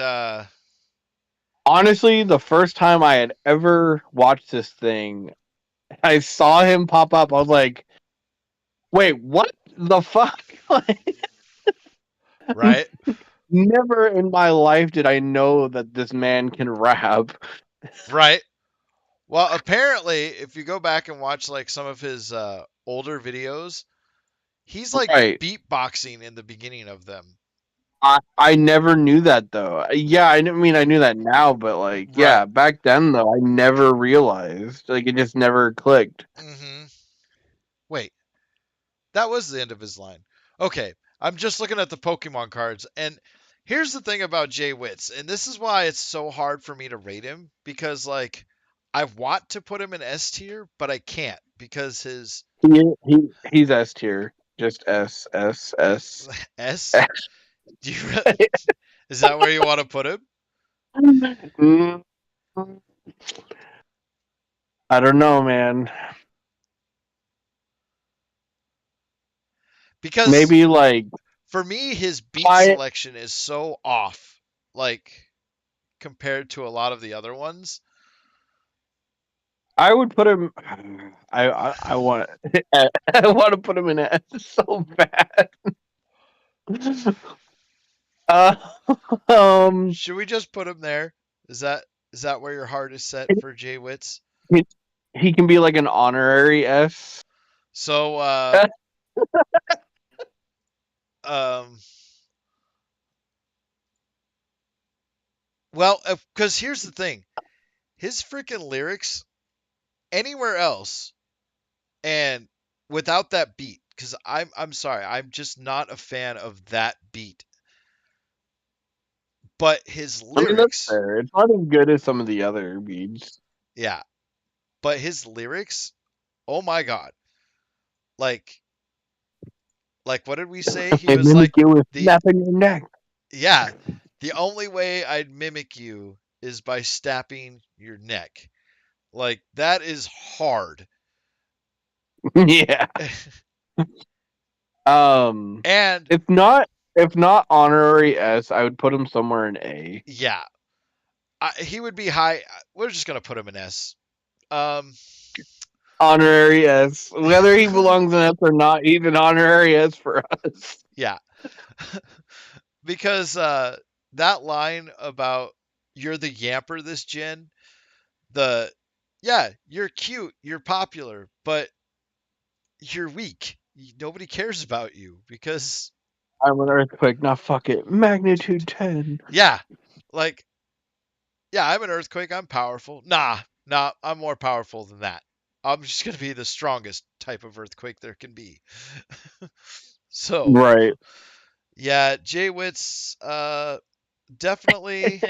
Honestly, the first time I had ever watched this thing, I saw him pop up. I was like, "Wait, what the fuck?" Like, right, never in my life did I know that this man can rap. right. Well, apparently, if you go back and watch like some of his older videos, he's like Right. beatboxing in the beginning of them. I never knew that though. Yeah, I mean I knew that now, but like Right. yeah, back then though I never realized. Like it just never clicked. Mm-hmm. Wait, that was the end of his line. Okay, I'm just looking at the Pokemon cards, and here's the thing about Jay Wits, and this is why it's so hard for me to rate him, because like I want to put him in S tier, but I can't because his He's S tier. Just S S S. S. Do you is that where you want to put him? Mm, I don't know, man. Because Maybe like for me, his beat I selection is so off, like compared to a lot of the other ones. would put him. I want I want to put him in S so bad. Uh, um, Should we just put him there? Is that where your heart is set for Jay Wits? he can be like an honorary S. So um well, because here's the thing. His freaking lyrics anywhere else and without that beat, because I'm sorry, I'm just not a fan of that beat. But his I mean that's lyrics, fair. It's not as good as some of the other beats. yeah. But his lyrics, oh my god. Like what did we say? He I was mimic like you with the snapping your neck. yeah, the only way I'd mimic you is by snapping your neck. Like that is hard. Yeah. And If not honorary S, I would put him somewhere in A. yeah, he would be high. We're just gonna put him in S. Um, Honorary S. Whether he belongs in S or not, he's an honorary S for us. yeah, because that line about you're the yamper this gen, the yeah, you're cute, you're popular, but you're weak. Nobody cares about you because I'm an earthquake, not fuck it. Magnitude 10. yeah, like yeah, I'm an earthquake. I'm powerful. Nah, I'm more powerful than that. I'm just gonna be the strongest type of earthquake there can be. So Right. yeah, Jay Wits, definitely,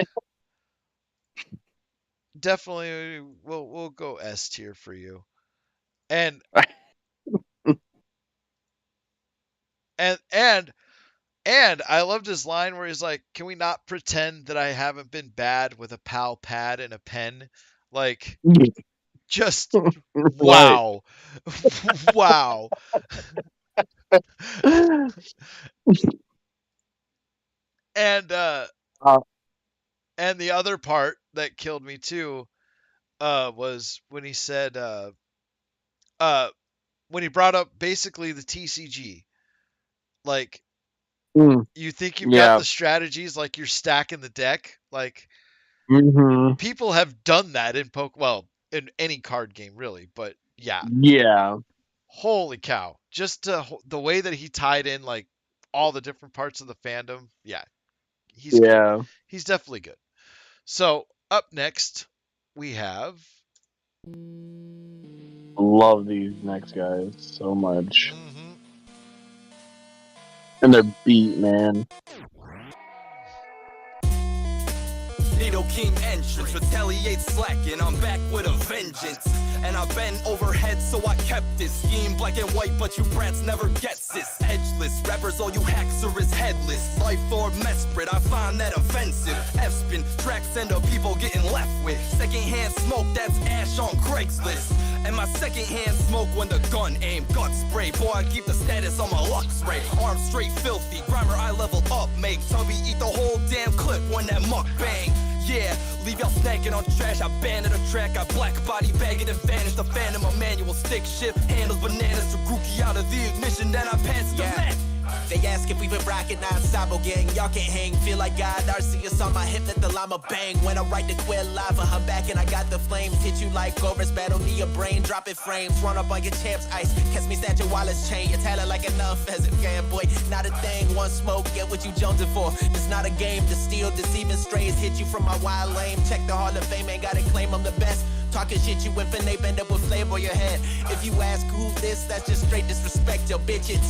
definitely, we'll go S tier for you. And and and I loved his line where he's like, "Can we not pretend that I haven't been bad with a pal pad and a pen?" Like, just Right. wow, wow. And and the other part that killed me too was when he said uh when he brought up basically the TCG. Like you think you've got Yeah. the strategies, like you're stacking the deck. Like Mm-hmm. people have done that in well, in any card game really, but yeah. Yeah. Holy cow. Just the way that he tied in like all the different parts of the fandom. Yeah. He's good. Yeah. He's definitely good. So, up next we have Love these next guys so much. mhm, And they're beat, man. Nido King entrance, retaliate slacking, I'm back with a vengeance. And I bent overhead, so I kept this scheme black and white, but you brats never gets this. Edgeless rappers, all you hacks are is headless. Life or mess spread, I find that offensive. F-spin tracks end up people getting left with. Secondhand smoke, that's ash on Craigslist. And my secondhand smoke when the gun aim, gut spray. Boy, I keep the status on my Lux ray. Arm straight filthy, grimer I level up, make Tubby eat the whole damn clip when that muck bang. Yeah, leave y'all snacking on trash. I banded a track, I black body bag it and vanish. The phantom, a manual stick shift, handles bananas to Grookey out of the ignition. Then I pass the mat. They ask if we been rockin' non-sabo gang. Y'all can't hang, feel like God. Arceus on my hip, let the llama bang. When I write the queer lava, I'm back and I got the flames. Hit you like Goris, battle me your brain, drop it frames. Run up on your champ's ice, catch me snatch your wallet's chain. Your talent like enough as a fanboy. Not a thing, one smoke, get what you jonesing for. It's not a game, to steal, deceiving strays. Hit you from my wild lane, check the Hall of Fame, ain't gotta claim I'm the best. Talking shit, you infinite, bend up with flavor on your head. If you ask who this, that's just straight disrespect, your bitches.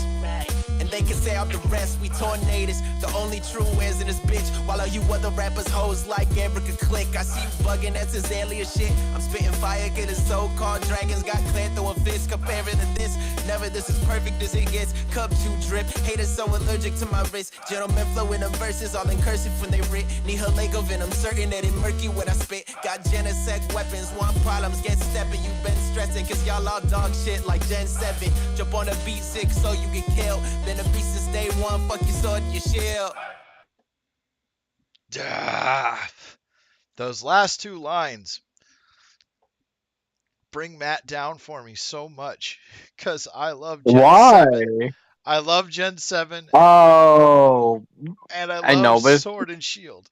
And they can say I'm the rest, we tornadoes. The only true is in this bitch. While all you other rappers hoes like Erica Click. I see you bugging, that's his alias shit. I'm spitting fire, get his so-called dragons got cleared through a fist. Comparing to this, never this is perfect as it gets. Cup chew drip, haters so allergic to my wrist. Gentlemen flow in them verses, all in cursive when they writ. Need her Lego venom, certain that it murky when I spit. Got genocide weapons, one problems get stepping. You been stressing, cause y'all all dog shit like Gen 7. Jump on a beat 6 so you get killed. Been a beast since day one, fuck your sword and your shield. Those last two lines bring Matt down for me so much because I love Gen Why? 7. I love Gen 7 Oh, and I I love know, but Sword and Shield.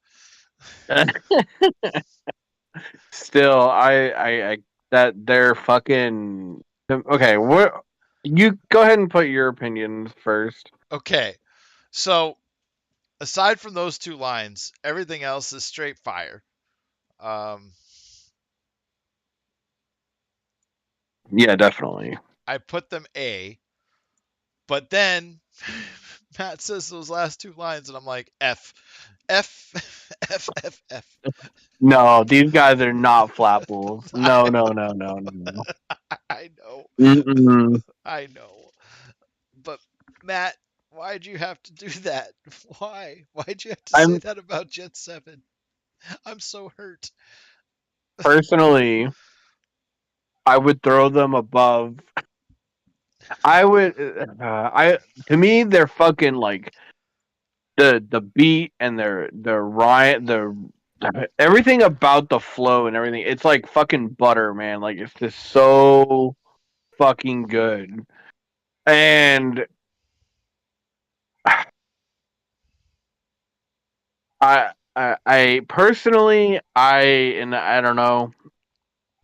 still, I that they're fucking okay. What? You go ahead and put your opinions first. Okay, so aside from those two lines, everything else is straight fire. Yeah, definitely. I put them A, but then Matt says those last two lines, and I'm like F, F, F, F, F. No, these guys are not flapples. No, no, no, no, no. I know, Mm-mm. I know, but Matt, why'd you have to do that? Why? Why'd you have to say I'm that about Gen 7? I'm so hurt. personally, I would throw them above. I would. To me, they're fucking like the beat and their rhyme, everything about the flow and everything. It's like fucking butter, man. Like it's just so fucking good. And I personally, I don't know.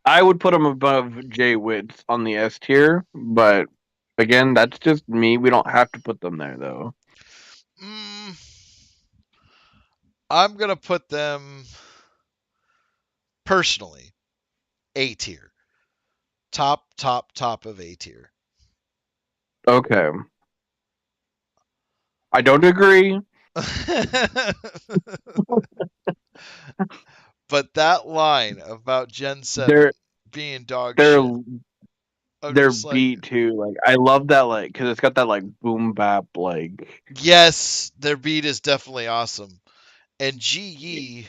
I would put them above Jay Witts on the S tier, but again, that's just me. We don't have to put them there, though. Mm, I'm gonna put them personally A tier, top of A tier. Okay. I don't agree. But that line about Gen 7 They're being dog they're shit, I'm they're just like, beat too. Like I love that, like because it's got that like boom bap like. yes, their beat is definitely awesome. And GE,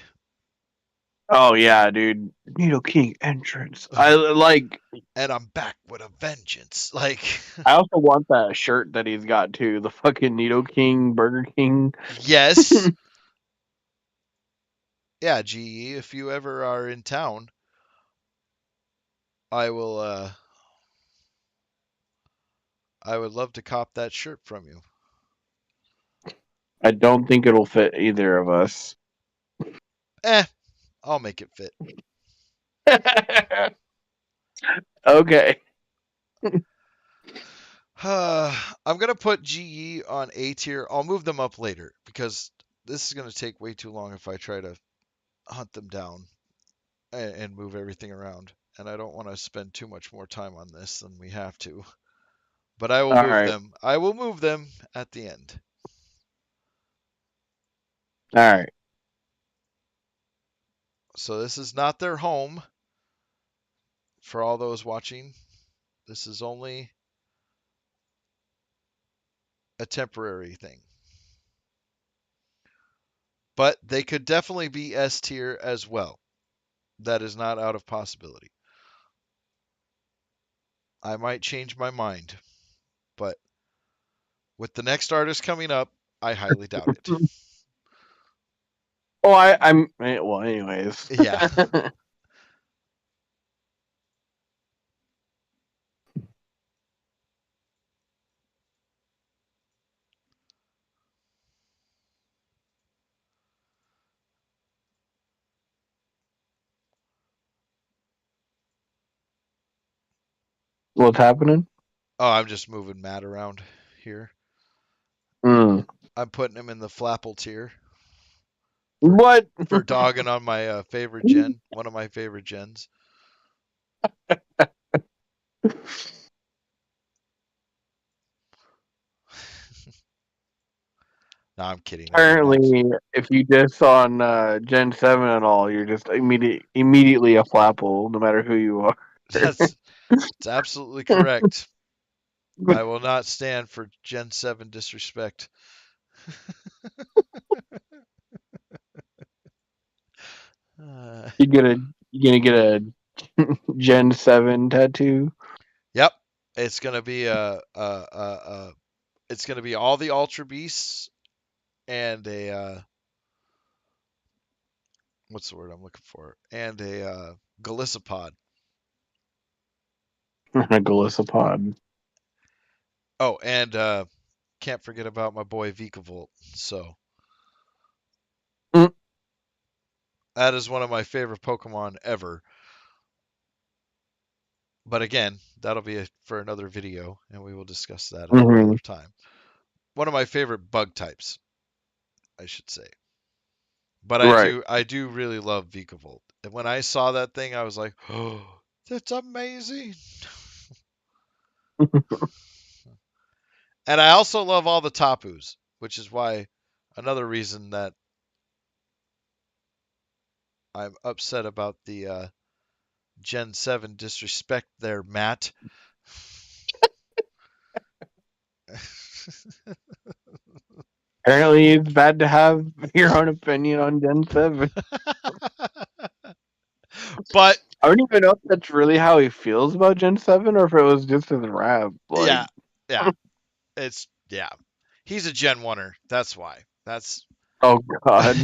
Oh yeah, dude. Needle King entrance. I like. and I'm back with a vengeance. Like, I also want that shirt that he's got too. The fucking Needle King, Burger King. yes, yeah, GE, if you ever are in town, I will, I would love to cop that shirt from you. I don't think it'll fit either of us. I'll make it fit. Okay. I'm gonna put GE on A tier. I'll move them up later because this is gonna take way too long if I try to hunt them down and move everything around. And I don't want to spend too much more time on this than we have to. But I will All move right. them. I will move them at the end. All right. So this is not their home. for all those watching, this is only a temporary thing. But they could definitely be S tier as well. That is not out of possibility. I might change my mind, but with the next artist coming up, I highly doubt it. Oh, I'm well. Anyways, Yeah. what's happening? Oh, I'm just moving Matt around here. Mm. I'm putting him in the Flapple tier What? for dogging on my favorite gen, one of my favorite gens. No, I'm kidding. Apparently, if you diss on Gen 7 at all, you're just immediately a flapple, no matter who you are. That's absolutely correct. I will not stand for Gen 7 disrespect. You gonna get a Gen 7 tattoo? Yep, it's gonna be it's gonna be all the Ultra Beasts and a what's the word I'm looking for? And a Galissapod. A Galissapod. Oh, and can't forget about my boy Vikavolt. So Mm. that is one of my favorite Pokemon ever. But again, that'll be for another video, and we will discuss that at another time. One of my favorite bug types, I should say. But Right. I do really love Vikavolt. And when I saw that thing, I was like, oh, that's amazing. And I also love all the Tapus, which is why another reason that I'm upset about the Gen 7 disrespect there, Matt. Apparently, it's bad to have your own opinion on Gen 7. But I don't even know if that's really how he feels about Gen 7 or if it was just his rap. Like, yeah. Yeah. He's a Gen 1er. That's why. That's oh god.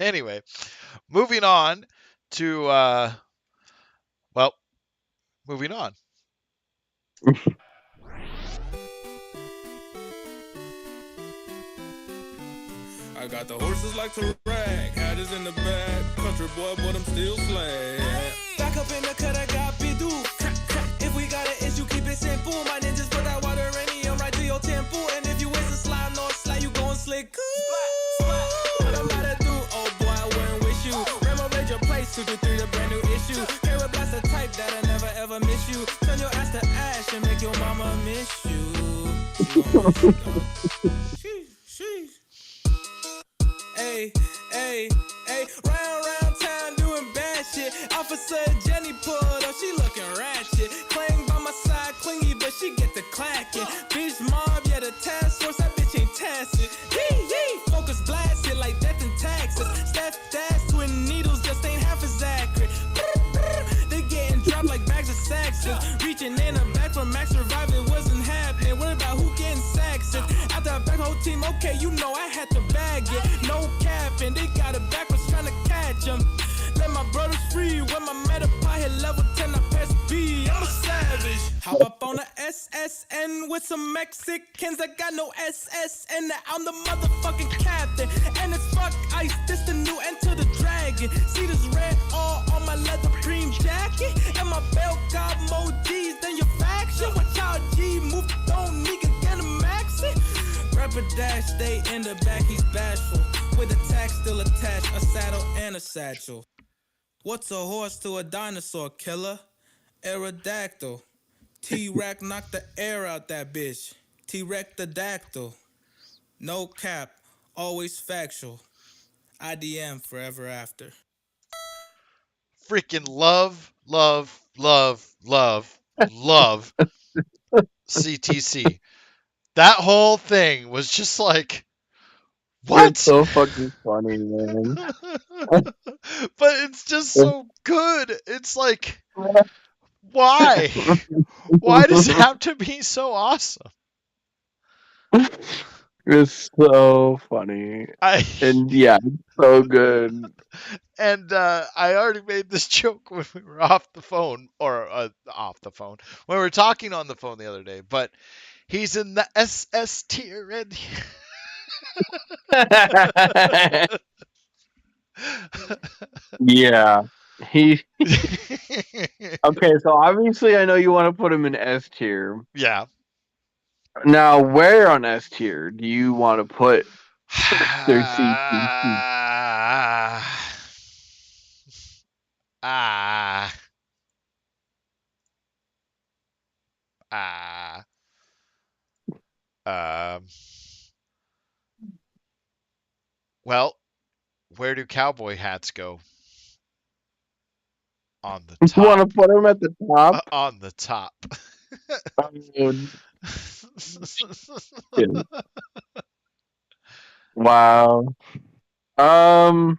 Anyway, moving on to moving on. I got the horses like to rag, hat is in the back, country boy, but I'm still slag. Back up in the cut, I got Bidu. If we got an issue, keep it simple. My ninjas put that water in right to your temple. And if you waste a slime, no slide, you gon' slick. What I'm about to do, oh boy, I wouldn't wish you. Remo raid your place, 2 to 3, the brand new issue. Carrot blast the type that'll never ever miss you. Turn your ass to ash and make your mama miss you. Sheesh. Hey, round town doing bad shit. Officer Jenny pulled up, she looking ratchet. Clang by my side, clingy, but she get the clacking. Bitch mob, yeah, the task force, that bitch ain't tacit. Yee, focus blasted like death and taxes. Steph dash, twin needles just ain't half as accurate. They getting dropped like bags of Saxons. Reaching in a back from max surviving wasn't happening. Worried about who getting saxed. After I back whole team, okay, you know I had to bag it. No capping, they got it backwards trying to catch them. Let my brothers free when my metapod hit level 10, I pass B. I'm a savage. Hop up on the SSN with some Mexicans. I got no SSN, I'm the motherfucking captain. And it's fuck ice, this the new enter the dragon. See this red all on my leather cream jacket. And my belt got more G's than your faction. Watch out, G, move, don't nigga get a maxi. Rapper dash, stay in the back, he's bashful. With a tag still attached, a saddle and a satchel. What's a horse to a dinosaur, killer? Aerodactyl. T-Rex knocked the air out that bitch. T-Rex the dactyl. No cap, always factual. IDM forever after. Freaking love love, love, love, love CTC. That whole thing was just like, It's what? so fucking funny, man. But it's just so good. It's like, why? Why does it have to be so awesome? It's so funny. I And yeah, it's so good. and I already made this joke when we were off the phone, or off the phone when we were talking on the phone the other day. But he's in the SS tier, and Yeah. He Okay, so obviously I know you want to put him in S tier. yeah. Now, where on S tier do you want to put their CTC? Ah, ah, um. Well, where do cowboy hats go? On the You want top. to put him at the top? On the top. Oh, shit. Wow. Um,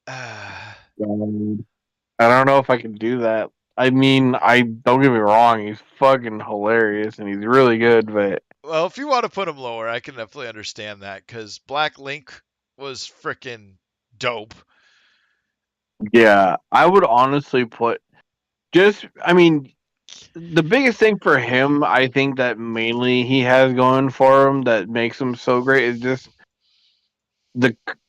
Ah, God. I don't know if I can do that. I mean, I don't get me wrong, he's fucking hilarious and he's really good, but well, if you want to put him lower, I can definitely understand that because Black Link was freaking dope. yeah, I would honestly put I mean, the biggest thing for him, I think that mainly he has going for him that makes him so great is just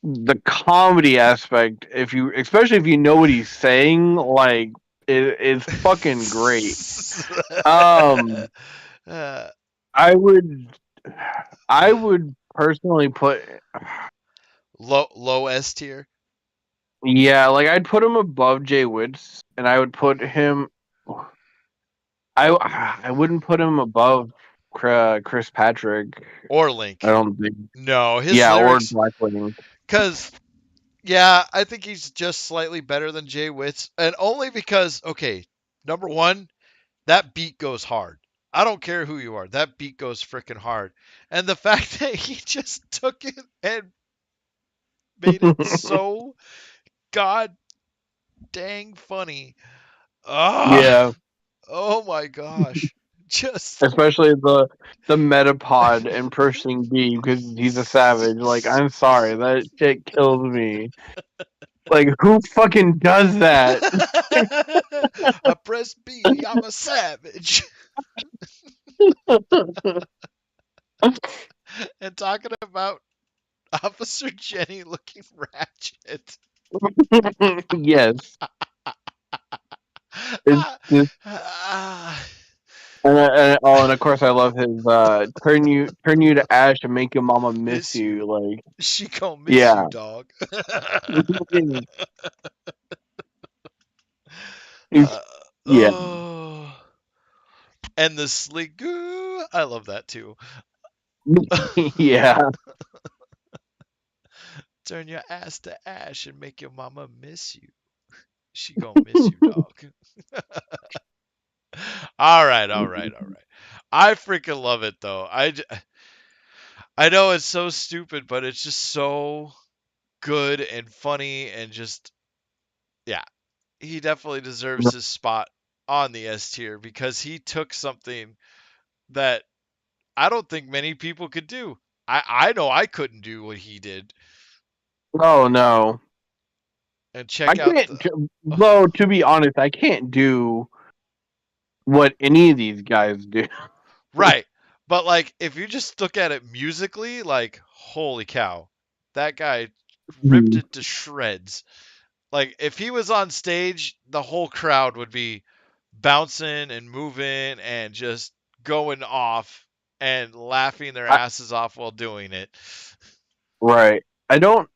the comedy aspect. Especially if you know what he's saying, like it's fucking great. Um, uh, I would I would personally put low S tier. yeah, like I'd put him above Jay Woods, and I would put him. I wouldn't put him above Chris Patrick. Or I Link. don't think. No, his Yeah, or lyrics. Blackwing. Because, yeah, I think he's just slightly better than Jay Witz. And only because, okay, number one, that beat goes hard. I don't care who you are. That beat goes freaking hard. And the fact that he just took it and made it so god dang funny. Ah, Yeah, oh my gosh. Just especially the Metapod impersonating B because he's a savage. Like, I'm sorry, that shit kills me. Like, who fucking does that? I press B, I'm a savage. And talking about Officer Jenny looking ratchet. Yes, it's Ah, just ah, and of course I love his turn you to ash and make your mama miss miss you. you. Like, She gonna miss you, yeah. dog. He's, Uh, yeah. oh, and the sleek. I love that too. Yeah. Turn your ass to ash and make your mama miss you. She gonna miss you, dog. All right, all right, all right. I freaking love it though. I know it's so stupid, but it's just so good and funny and just yeah. He definitely deserves his spot on the S tier because he took something that I don't think many people could do. I know I couldn't do what he did. Oh no. And I check out can't. the Though to be honest, I can't do what any of these guys do. right. But like if you just look at it musically, like holy cow. That guy ripped it to shreds. Like if he was on stage, the whole crowd would be bouncing and moving and just going off and laughing their I, asses off while doing it. right. I don't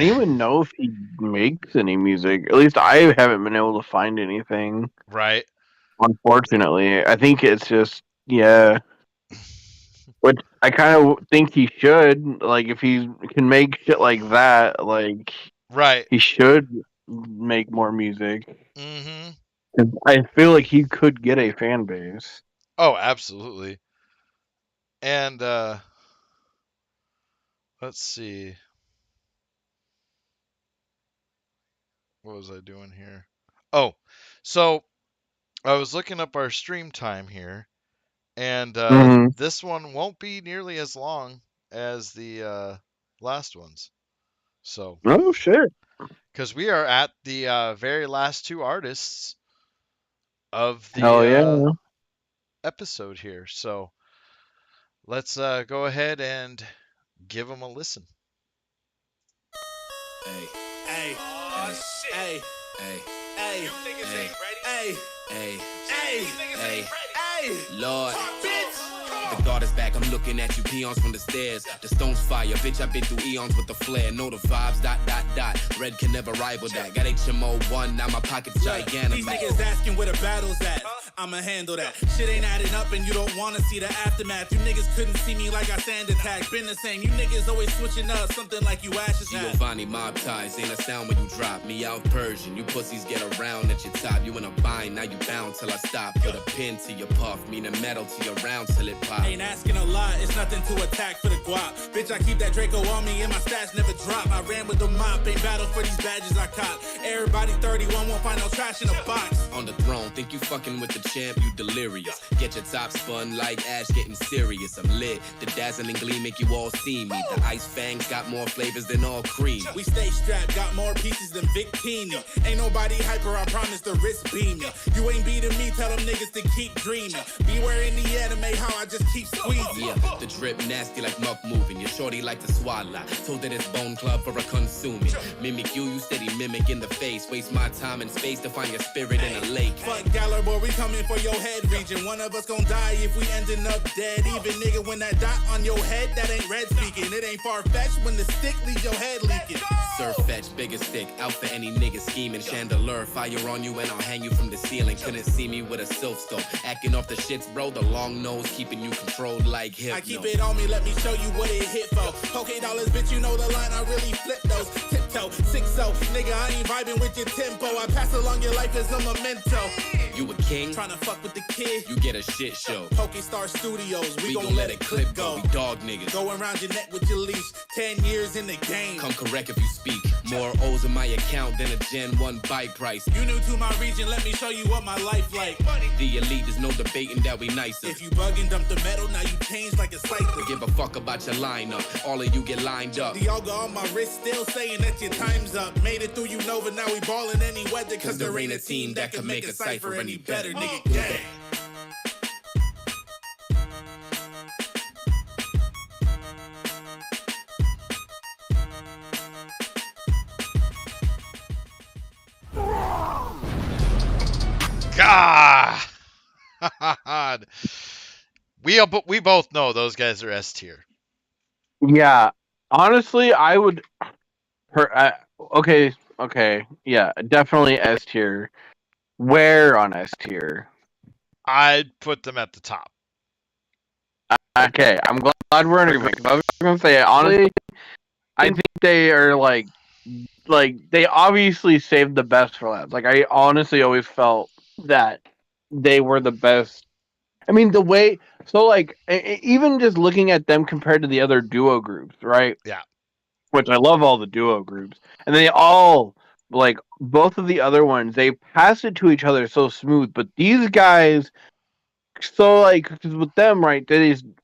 even know if he makes any music. At least I haven't been able to find anything. Right? Unfortunately, I think it's just yeah. Which I kind of think he should. Like, if he can make shit like that, like Right. he should make more music. Mhm. I feel like he could get a fan base. Oh, absolutely. And let's see. What was I doing here? Oh, so I was looking up our stream time here, and Mm-hmm. this one won't be nearly as long as the last ones. So, Oh shit! because we are at the very last two artists of the Hell yeah! episode here. So, let's go ahead and give them a listen. Hey, hey, hey, hey, hey, hey, hey, hey, hey, Lord. The guard is back, I'm looking at you peons from the stairs. The stone's fire, bitch, I've been through eons with the flare. Know the vibes, dot, dot, dot. Red can never rival that. Got HMO 1, now my pocket's gigantic. These niggas asking where the battle's at. I'ma handle that. Shit ain't adding up and you don't wanna see the aftermath. You niggas couldn't see me like I sand attack. Been the same, you niggas always switching up. Something like you ashes hat. Giovanni mob ties, ain't a sound when you drop. Me out Persian, you pussies get around at your top. You in a bind, now you bound till I stop. Put a pin to your puff, mean a metal to your round till it pop. Ain't asking a lot, it's nothing to attack for the guap. Bitch, I keep that Draco on me and my stats never drop. I ran with the mop, ain't battle for these badges I caught. Everybody 31 won't find no trash in a box. On the throne, think you fucking with the champ, you delirious. Get your top spun like Ash getting serious. I'm lit, the dazzling gleam make you all see me. The ice fangs got more flavors than all cream. We stay strapped, got more pieces than Vic Pini. Ain't nobody hyper, I promise the wrist beaming. You ain't beating me, tell them niggas to keep dreaming. Beware in the anime, how I just keep squeezing. Yeah, the drip nasty like muck moving. Your shorty like the swallow. Told that it's bone club for a consuming. Mimic you steady mimic in the face. Waste my time and space to find your spirit in a lake. Fuck Galler, boy, we coming for your head region. One of us gon' die if we ending up dead. Even nigga, when that dot on your head, that ain't red speaking. It ain't far-fetched when the stick leaves your head leaking. Surf fetch, biggest stick, out for any nigga scheming. Chandelier, fire on you and I'll hang you from the ceiling. Couldn't see me with a silk stove. Acting off the shits, bro, the long nose, keeping you controlled like hypno. I keep it on me, let me show you what it hit for. Poké dollars, bitch, you know the line, I really flip those. Tiptoe, 6-0, nigga, I ain't vibing with your tempo. I pass along your life as a memento. You a king? Tryna fuck with the kid? You get a shit show. Pokestar Studios, we gon' let it clip go. We dog niggas. Go around your neck with your leash. 10 years in the game. Come correct if you speak. More O's in my account than a Gen 1 bike price. You new to my region, let me show you what my life like. The elite, there's no debating that we nicer. If you bugging, dump the metal, now you change like a cycle. Give a fuck about your lineup. All of you get lined up. The yoga on my wrist still saying that your time's up. Made it through you Nova, now we ballin' any weather. Cause there ain't a team that could make a Cypher any better, nigga. Gang. God, we both know those guys are S tier. Yeah, honestly, I would. Okay, yeah, definitely S tier. Where on S tier? I'd put them at the top. Okay, I'm glad we're in agreement. 'Cause I was gonna say honestly, I think they are like they obviously saved the best for last. Like I honestly always felt that they were the best. I mean, the way like even just looking at them compared to the other duo groups, right? Yeah. Which I love all the duo groups, and they all like both of the other ones. They pass it to each other so smooth, but these guys. So like, cause with them, right?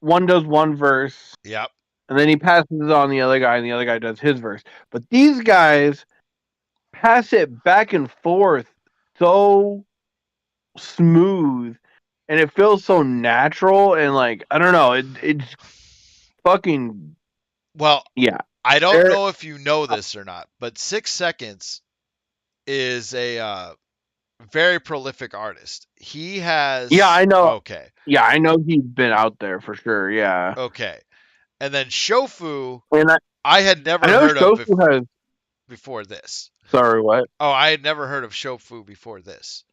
One does one verse, Yep. and then he passes it on the other guy, and the other guy does his verse. But these guys pass it back and forth so smooth, and it feels so natural, and like I don't know, it's fucking Well, yeah. I don't know if you know this or not, but 6 Seconds is a very prolific artist. He has. Yeah, I know. Okay. Yeah, I know he's been out there for sure. Yeah. Okay. And then Shofu, And I had never I know heard of Shofu before this. Sorry, what? Oh, I had never heard of Shofu before this.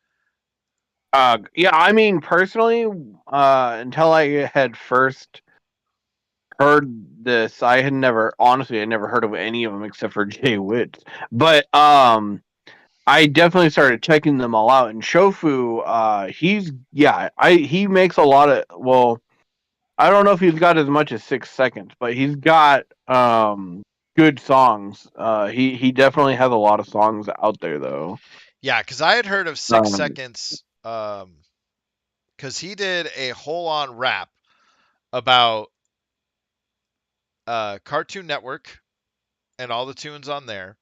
Yeah, I mean personally, until I had first heard this, I had never heard of any of them except for Jay Witz. But I definitely started checking them all out. And Shofu, he makes a lot of, well, I don't know if he's got as much as 6 seconds, but he's got good songs. He definitely has a lot of songs out there though. Yeah, because I had heard of Six Um, Seconds, because he did a whole on rap about Cartoon Network and all the tunes on there.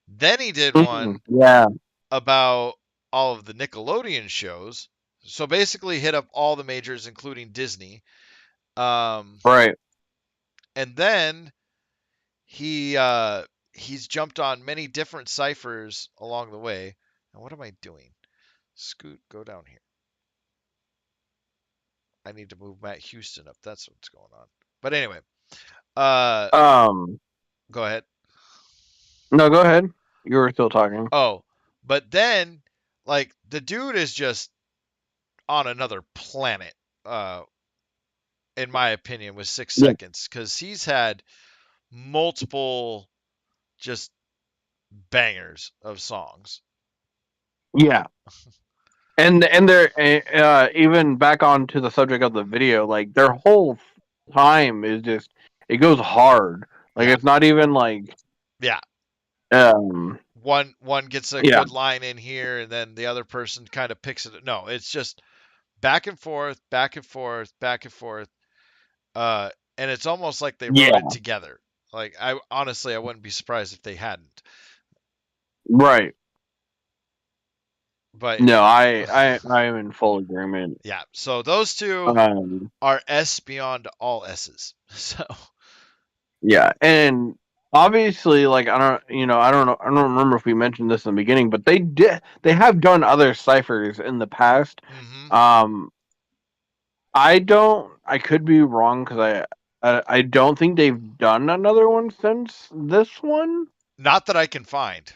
Then he did one yeah, about all of the Nickelodeon shows. So basically, hit up all the majors, including Disney. Um, right. and then he's jumped on many different ciphers along the way. And what am I doing? Scoot, go down here. I need to move Matt Houston up. That's what's going on. But anyway, uh, Um, go ahead. no, go ahead. You were still talking. Oh, but then like the dude is just on another planet. In my opinion, with Six Yeah, Seconds, because he's had multiple just bangers of songs. yeah. And they're even back onto the subject of the video, like their whole time is just it goes hard. Like Yeah, it's not even like yeah. um One gets a yeah good line in here, and then the other person kind of picks it. No, it's just back and forth, back and forth, back and forth. Uh, and it's almost like they wrote it yeah together. Like I honestly, I wouldn't be surprised if they hadn't. right. But No, I am in full agreement. yeah, so those two Um are S beyond all S's. So yeah, and obviously like I don't know, I don't remember if we mentioned this in the beginning, but they have done other ciphers in the past. hmm Um I could be wrong because I don't think they've done another one since this one. not that I can find.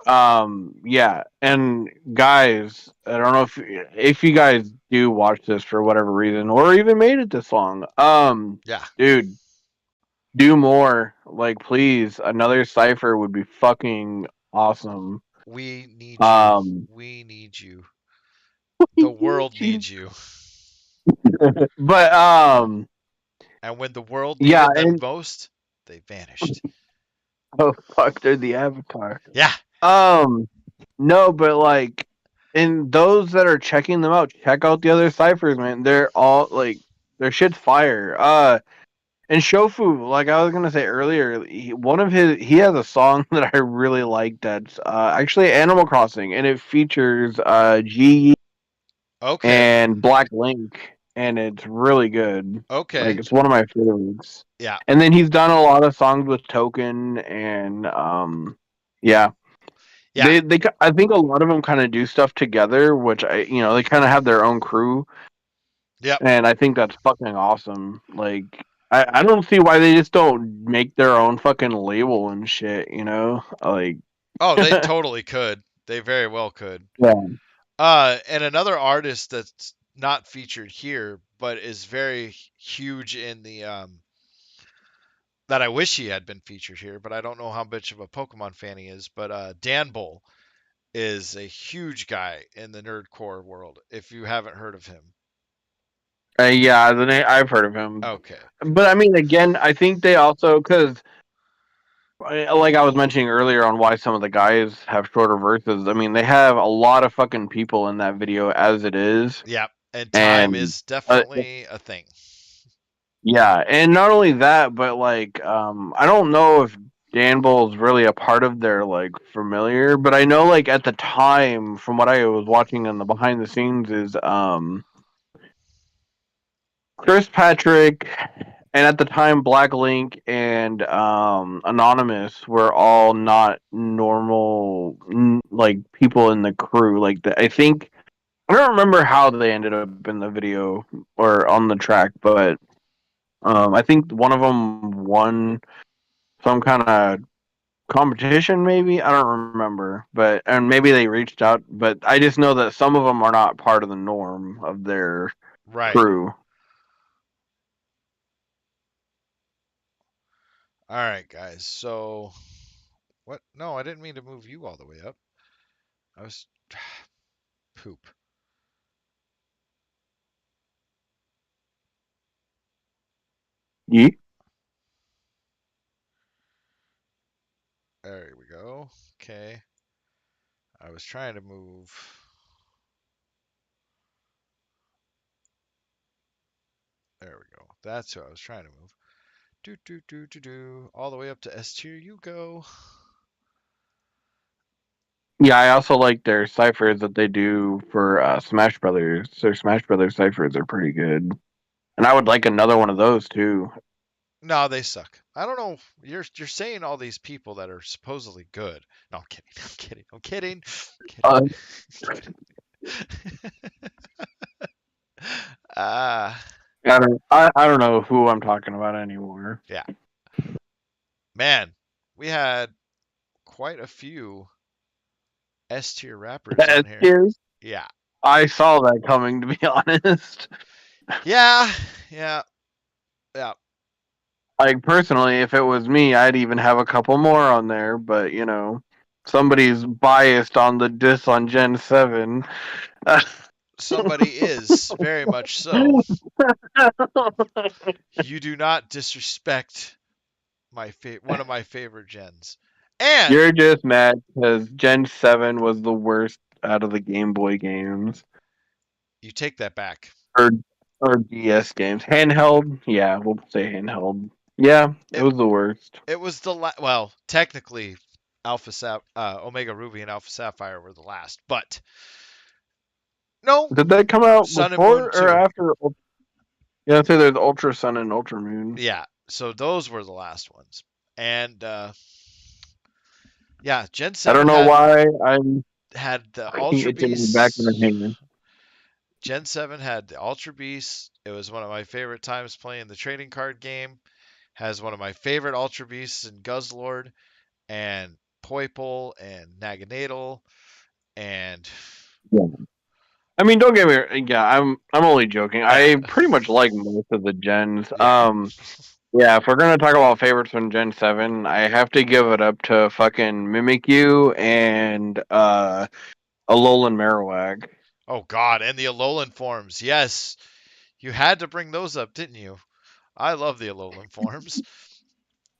Yeah, and guys, I don't know if you guys do watch this for whatever reason or even made it this long. Yeah, Dude, do more. Like, please, another cipher would be fucking awesome. we need you. Um, We need you. The world needs you. but And when the world yeah, needed them and most, they vanished. oh fuck, they're the Avatar. Yeah. Um, no, but like, and those that are checking them out, check out the other ciphers, man. They're all like, their shit's fire. And Shofu, like I was gonna say earlier, he has a song that I really like. That's actually Animal Crossing, and it features G Okay. and Black Link, and it's really good. Like Okay. it's one of my favorites. Yeah. And then he's done a lot of songs with Token, and yeah. Yeah. I think a lot of them kind of do stuff together, which they kind of have their own crew, Yep. and I think that's fucking awesome. Like, I don't see why they just don't make their own fucking label and shit, Like, Oh, they totally could. They very well could. yeah, And another artist that's not featured here, but is very huge in the that I wish he had been featured here, but I don't know how much of a Pokemon fan he is. But Dan Bull is a huge guy in the nerdcore world. If you haven't heard of him, yeah, I've heard of him, okay. but I mean, again, I think they also because. Like I was mentioning earlier on why some of the guys have shorter verses. I mean, they have a lot of fucking people in that video as it is, Yeah, and time and is definitely a thing. yeah, and not only that, but like, I don't know if Dan Bull is really a part of their like familiar, but I know like at the time, from what I was watching in the behind the scenes, is Chris Patrick, and at the time Black Link and Anonymous were all not normal like people in the crew. Like I think I don't remember how they ended up in the video or on the track, but I think one of them won some kind of competition, maybe I don't remember, but and maybe they reached out, but I just know that some of them are not part of the norm of their Right. crew. All right, guys. So What? No, I didn't mean to move you all the way up. I was poop. Yeet. There we go. Okay. I was trying to move. There we go. That's who I was trying to move. Do do do do do. All the way up to S tier you go. Yeah, I also like their ciphers that they do for Smash Brothers. Their Smash Brothers ciphers are pretty good, and I would like another one of those too. No, they suck. I don't know. You're saying all these people that are supposedly good. No, I'm kidding. I'm kidding. I'm kidding. Uh, Ah, I don't know who I'm talking about anymore. yeah. Man, we had quite a few S tier rappers on here. Cheers. Yeah. I saw that coming, to be honest. Yeah. Yeah. Yeah. Like personally, if it was me, I'd even have a couple more on there. But you know, somebody's biased on the diss on Gen 7. Somebody is very much so. You do not disrespect one of my favorite gens. And You're just mad because Gen 7 was the worst out of the Game Boy games. you take that back. Or or DS games. Handheld, yeah, we'll say handheld. Yeah, it It was the worst. it was well, technically Omega Ruby and Alpha Sapphire were the last, but no, Did that come out Sun and Moon before or too. after? Yeah, I'd say there's Ultra Sun and Ultra Moon. Yeah, so those were the last ones. And yeah, Gen I 7 don't know why I'm had the fucking Ultra itching my back of the Beasts. hand. Gen 7 had the Ultra Beasts. It was one of my favorite times playing the trading card game. Has one of my favorite Ultra Beasts in Guzzlord and Poipole and Naganadel and Yeah. I mean, don't get me. Yeah, I'm only joking. I yeah, pretty much like most of the gens. yeah. Yeah, if we're gonna talk about favorites from Gen 7, I have to give it up to fucking Mimikyu and Alolan Marowak. Oh God, and the Alolan forms. Yes, you had to bring those up, didn't you? I love the Alolan forms.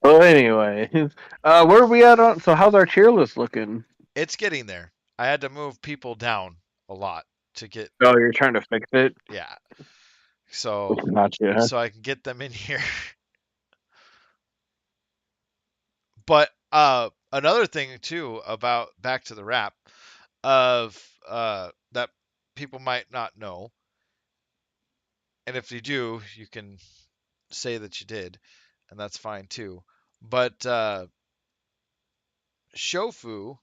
Well, anyway, where are we at on? So, how's our tier list looking? It's getting there. I had to move people down a lot to get Oh, you're trying to fix it. yeah. So Gotcha. so I can get them in here. But another thing too about back to the rap of that people might not know, and if you do, you can say that you did, and that's fine too. But Shofu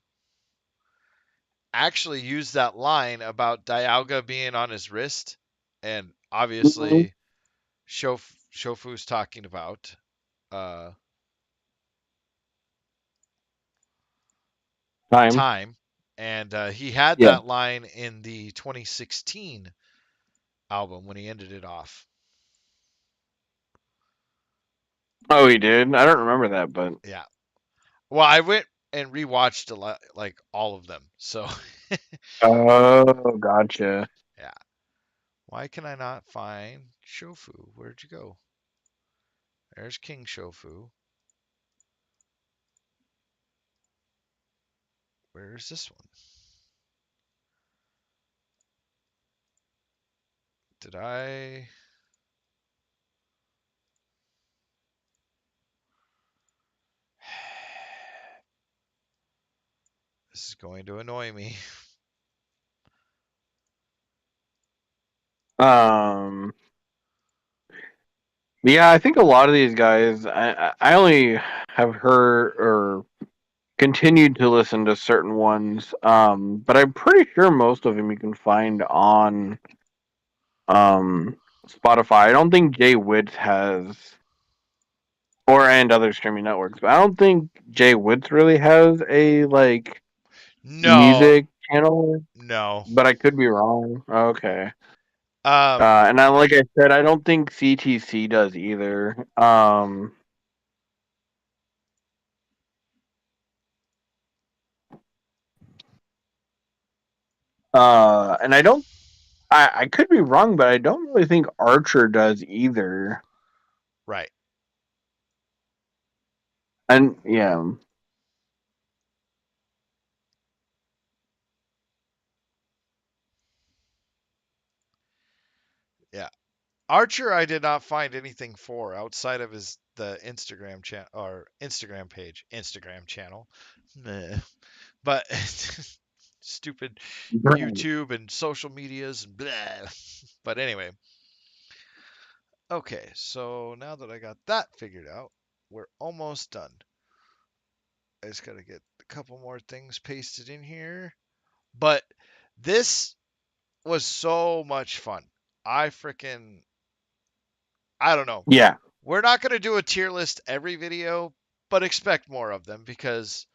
actually used that line about Dialga being on his wrist, and Mhm. obviously Shofu's talking about uh, Time. time, and he had Yeah. that line in the 2016 album when he ended it off. Oh, he did. I don't remember that, but Yeah. Well, I went and rewatched a lot, like all of them. So oh, gotcha. yeah. Why can I not find Shofu? Where'd you go? There's King Shofu. Where's this one? Did I? This is going to annoy me. Um, yeah, I think a lot of these guys, I only have heard or continued to listen to certain ones, but I'm pretty sure most of them you can find on Spotify. I don't think Jay Witz has, or and other streaming networks, but I don't think Jay Witz really has a like No, music channel. no. But I could be wrong. Okay. Um, And I, like I said, I don't think CTC does either. And I could be wrong, but I don't really think Archer does either. Right. And yeah, Yeah. Archer, I did not find anything for outside of the Instagram channel or Instagram page, Instagram channel. Meh. But stupid right. YouTube and social medias and blah. But anyway, okay. So now that I got that figured out, we're almost done. I just got to get a couple more things pasted in here. But this was so much fun. I freaking I don't know. Yeah. We're not going to do a tier list every video, but expect more of them because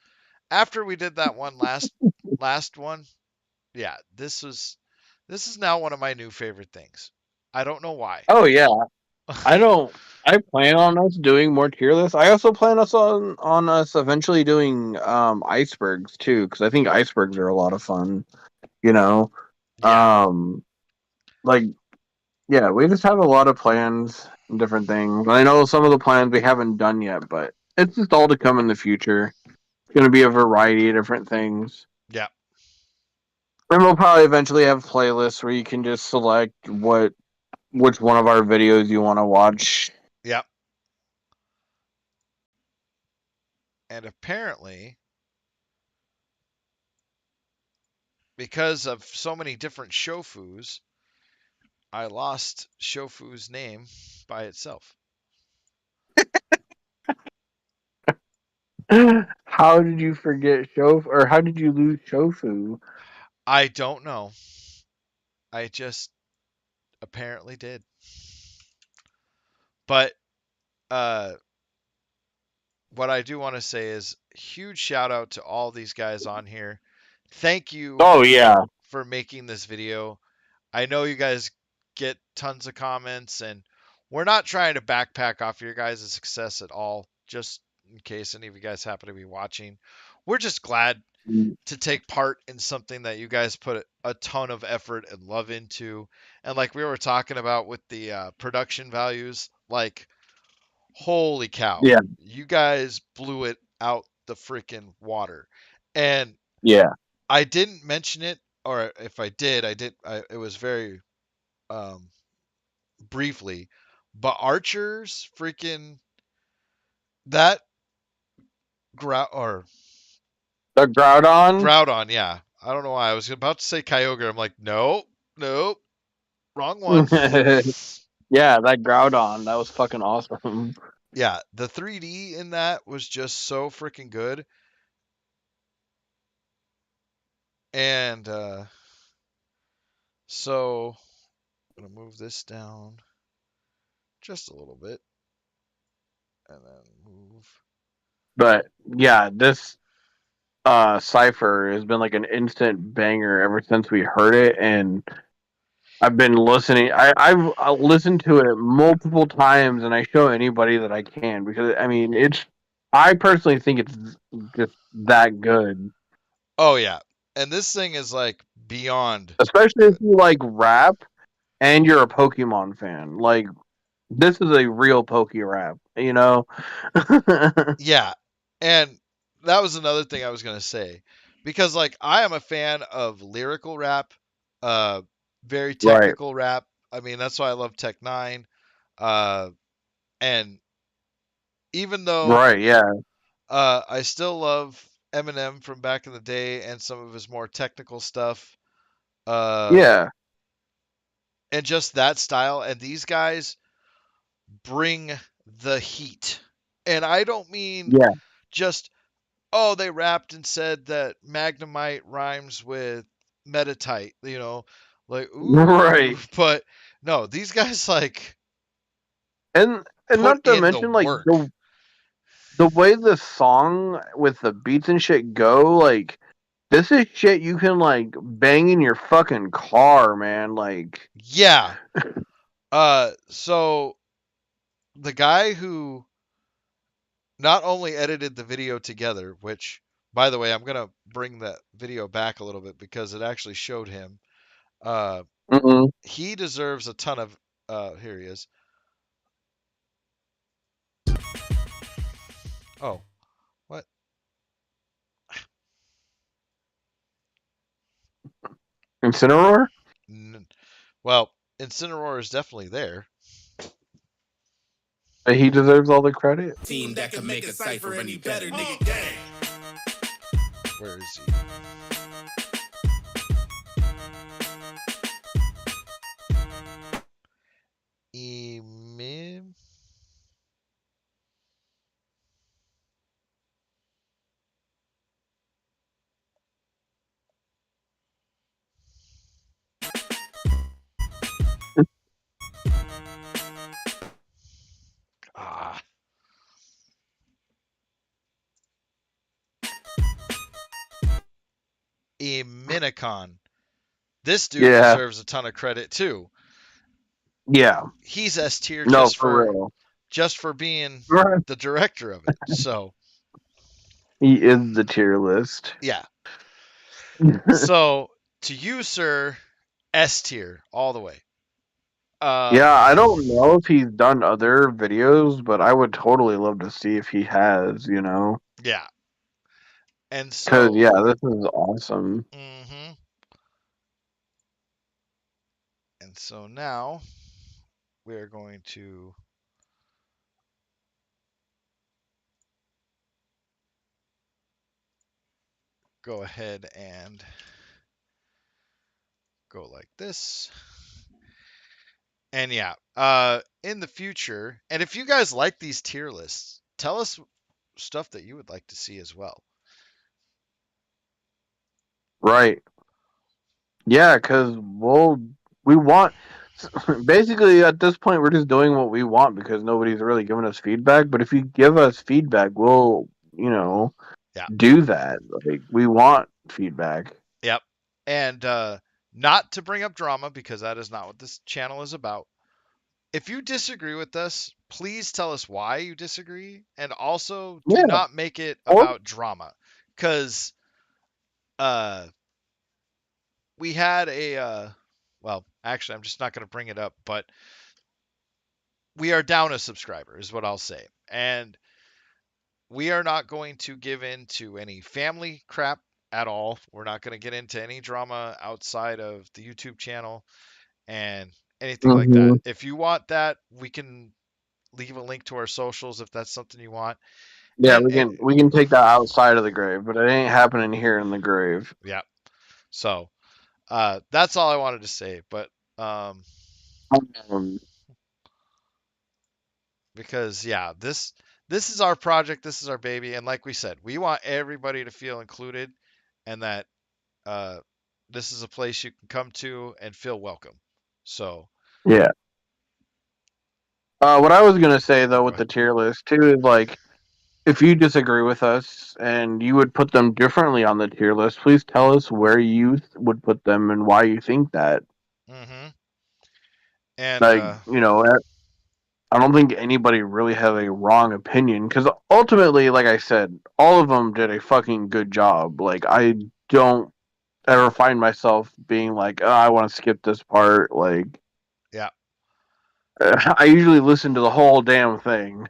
after we did that one last one, yeah, this is now one of my new favorite things. I don't know why. Oh yeah. I don't. I plan on us doing more tier lists. I also plan on us eventually doing icebergs too, because I think icebergs are a lot of fun. You know, Yeah. um, like yeah, we just have a lot of plans and different things. I know some of the plans we haven't done yet, but it's just all to come in the future. It's going to be a variety of different things. Yeah. And we'll probably eventually have playlists where you can just select which one of our videos you want to watch. Yeah. And apparently because of so many different shofus, I lost shofu's name by itself. How did you forget Shofu, or how did you lose Shofu? I don't know. I just apparently did. But uh what I do want to say is huge shout out to all these guys on here. Thank you Oh yeah, for making this video. I know you guys get tons of comments and we're not trying to backpack off your guys' success at all, just in case any of you guys happen to be watching. We're just glad to take part in something that you guys put a ton of effort and love into. And like we were talking about with the production values, like holy cow, yeah, you guys blew it out the freaking water. And yeah. I didn't mention it, or if I did, it was very um, briefly. But Archer's freaking that or The Groudon. Groudon, yeah. I don't know why I was about to say Kyogre. I'm like, nope, nope, wrong one. Yeah, that Groudon. That was fucking awesome. Yeah, the 3D in that was just so freaking good. And so I'm gonna move this down just a little bit, and then move. But yeah, this Cypher has been like an instant banger ever since we heard it, and I've been listening. I've listened to it multiple times, and I show anybody that I can because I mean it's. I personally think it's just that good, Oh yeah, and this thing is like beyond especially if good. you like rap and you're a Pokemon fan. Like this is a real Poke rap, you know? Yeah, and that was another thing I was gonna say, because like I am a fan of lyrical rap, uh, very Right, technical rap. I mean that's why I love Tech Nine, uh, and even though right, yeah, I still love Eminem from back in the day and some of his more technical stuff, uh, yeah, and just that style. And these guys bring the heat, and I don't mean yeah, just oh, they rapped and said that Magnemite rhymes with Metatite, like ooh, right. but no, these guys like And put not to in the mention like work. the way the song with the beats and shit go, like this is shit you can like bang in your fucking car, man. Like, Yeah. So the guy who not only edited the video together, which By the way, I'm gonna bring that video back a little bit because it actually showed him. Uh, Mm-mm. he deserves a ton of. Here he is. Oh, what? Incineroar? Well, Incineroar is definitely there. He deserves all the credit. Team that can make a Cypher any better, nigga gang. Where is he? Emim. Ah. Eminicon. This dude Yeah. deserves a ton of credit too. Yeah. He's S tier No, just for real. being Right. the director of it. So He is the tier list. yeah. So to you, sir, S tier all the way. Yeah, I don't know if he's done other videos, but I would totally love to see if he has, you know? Yeah. And Because, so. yeah, this is awesome. Mm-hmm. And so now we're going to go ahead and go like this. And yeah, in the future, and if you guys like these tier lists, tell us stuff that you would like to see as well. Right. Yeah, because we want, basically at this point, we're just doing what we want because nobody's really giving us feedback. But if you give us feedback, we'll, you know, Yeah. do that. Like, we want feedback. Yep. And not to bring up drama because that is not what this channel is about. If you disagree with us, please tell us why you disagree, and also do Yeah. not make it Or, about drama, because we had a well, actually, I'm just not going to bring it up, but we are down a subscriber, is what I'll say, and we are not going to give in to any family crap at all. We're not going to get into any drama outside of the YouTube channel and anything like that. Mhm. If you want that, we can leave a link to our socials if that's something you want. Yeah, And we can take that outside of the grave, but it ain't happening here in the grave. yeah. So that's all I wanted to say. But Um, because yeah, this is our project, this is our baby, and like we said, we want everybody to feel included, and that uh, this is a place you can come to and feel welcome. So yeah. What I was gonna say though go with the ahead. tier list too is like, if you disagree with us and you would put them differently on the tier list, please tell us where you would put them and why you think that. Mm-hmm. And Like, you know, I don't think anybody really has a wrong opinion because ultimately, like I said, all of them did a fucking good job. Like, I don't ever find myself being like, oh, I want to skip this part. Like, yeah, I usually listen to the whole damn thing.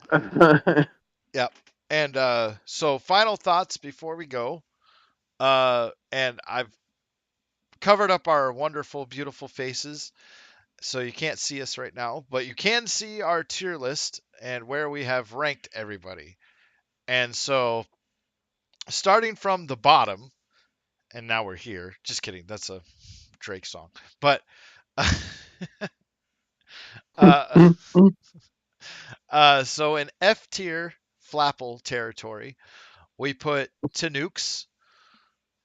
yeah. And so final thoughts before we go. And I've covered up our wonderful, beautiful faces, so you can't see us right now, but you can see our tier list and where we have ranked everybody. And so, starting from the bottom, and now we're here. Just kidding. That's a Drake song. But uh, so in F tier Flapple territory, we put Tanooks.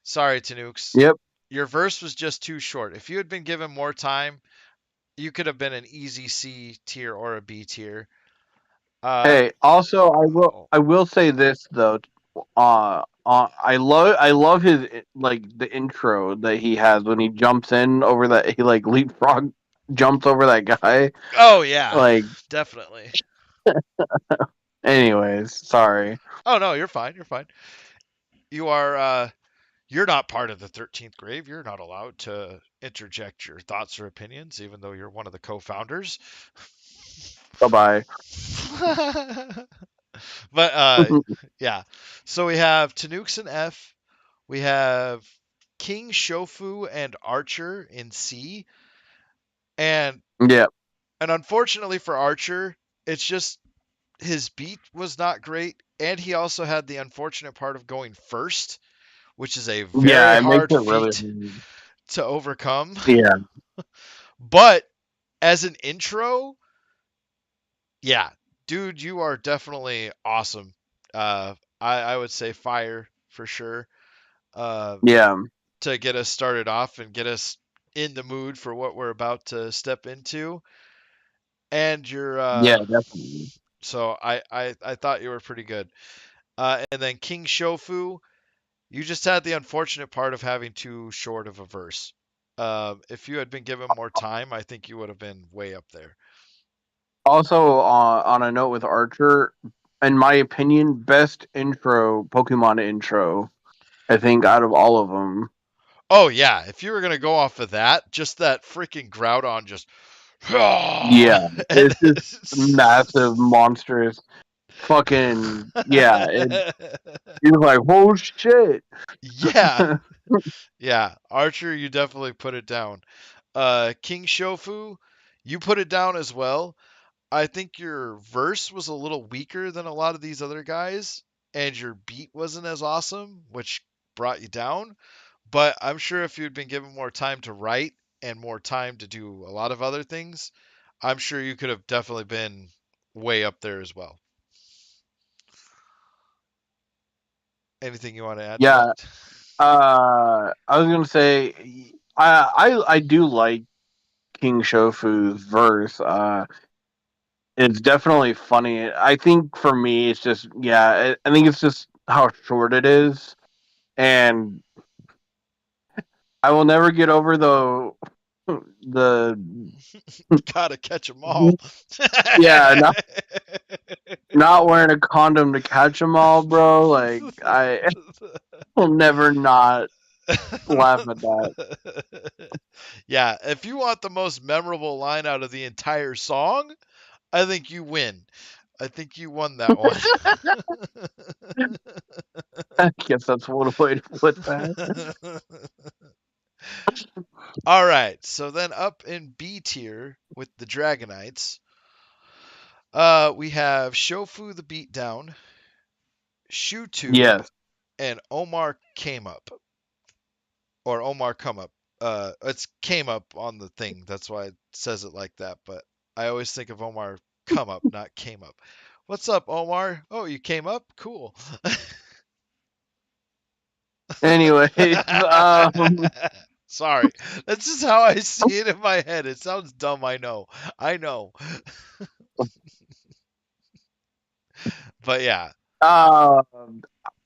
Sorry, Tanooks. Yep. Your verse was just too short. If you had been given more time, you could have been an easy C tier or a B tier. Hey, also Oh, I will say this though. I love his like the intro that he has when he jumps in over that he like leapfrog jumps over that guy. oh yeah, Like, definitely. anyways, sorry. Oh no, you're fine. You're fine. you are you're not part of the 13th grave. You're not allowed to interject your thoughts or opinions, even though you're one of the co-founders. Bye bye. But yeah. So we have Tanooks in F. We have King Shofu and Archer in C. And Yeah. unfortunately for Archer, it's just his beat was not great, and he also had the unfortunate part of going first, which is a Yeah, very it makes hard it really. feat to overcome. Yeah. But as an intro, yeah, dude, you are definitely awesome. I would say fire for sure. Uh, Yeah. to get us started off and get us in the mood for what we're about to step into. And you're Yeah, definitely. so I thought you were pretty good. And then King Shofu, you just had the unfortunate part of having too short of a verse. If you had been given more time, I think you would have been way up there. Also, on a note with Archer, in my opinion, best intro Pokemon intro. I think out of all of them. Oh yeah, if you were gonna go off of that, just that freaking Groudon just Yeah, and it's just massive, monstrous, fucking yeah. You're like, oh shit. yeah, yeah. Archer, you definitely put it down. King Shofu, you put it down as well. I think your verse was a little weaker than a lot of these other guys, and your beat wasn't as awesome, which brought you down. But I'm sure if you'd been given more time to write and more time to do a lot of other things, I'm sure you could have definitely been way up there as well. Anything you want to add to Yeah. that? I was gonna say, I do like King Shofu's verse. It's definitely funny. I think for me, it's just yeah. I think it's just how short it is, and I will never get over the Gotta catch them all. yeah, not wearing a condom to catch them all, bro. Like I will never not laugh at that. Yeah, if you want the most memorable line out of the entire song, I think you win. I think you won that one. I guess that's one way to put that. All right, so then up in B tier with the Dragonites, we have Shofu the Beatdown, ShoeTube, Yes. and Omar Came Up. Or Omar Come Up. It's Came Up on the thing. That's why it says it like that. But I always think of Omar Come Up, not Came Up. What's up, Omar? Oh, you came up? Cool. Anyways, Sorry. That's just how I see it in my head. It sounds dumb, I know. I know. But yeah. uh,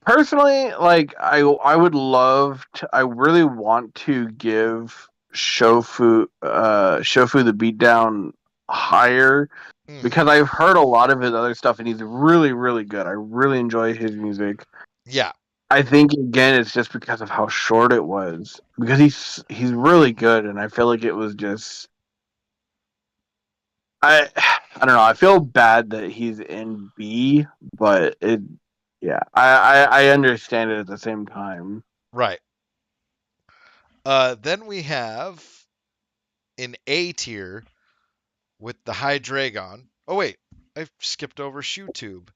personally, like I would love to. I really want to give Shofu the Beatdown higher Hmm. because I've heard a lot of his other stuff and he's really really good. I really enjoy his music. Yeah. I think again it's just because of how short it was because he's really good and I feel like it was just I don't know. I feel bad that he's in B, but it yeah I understand it at the same time. Right. Then we have in A tier with the Hydreigon. Oh wait, I skipped over ShoeTube.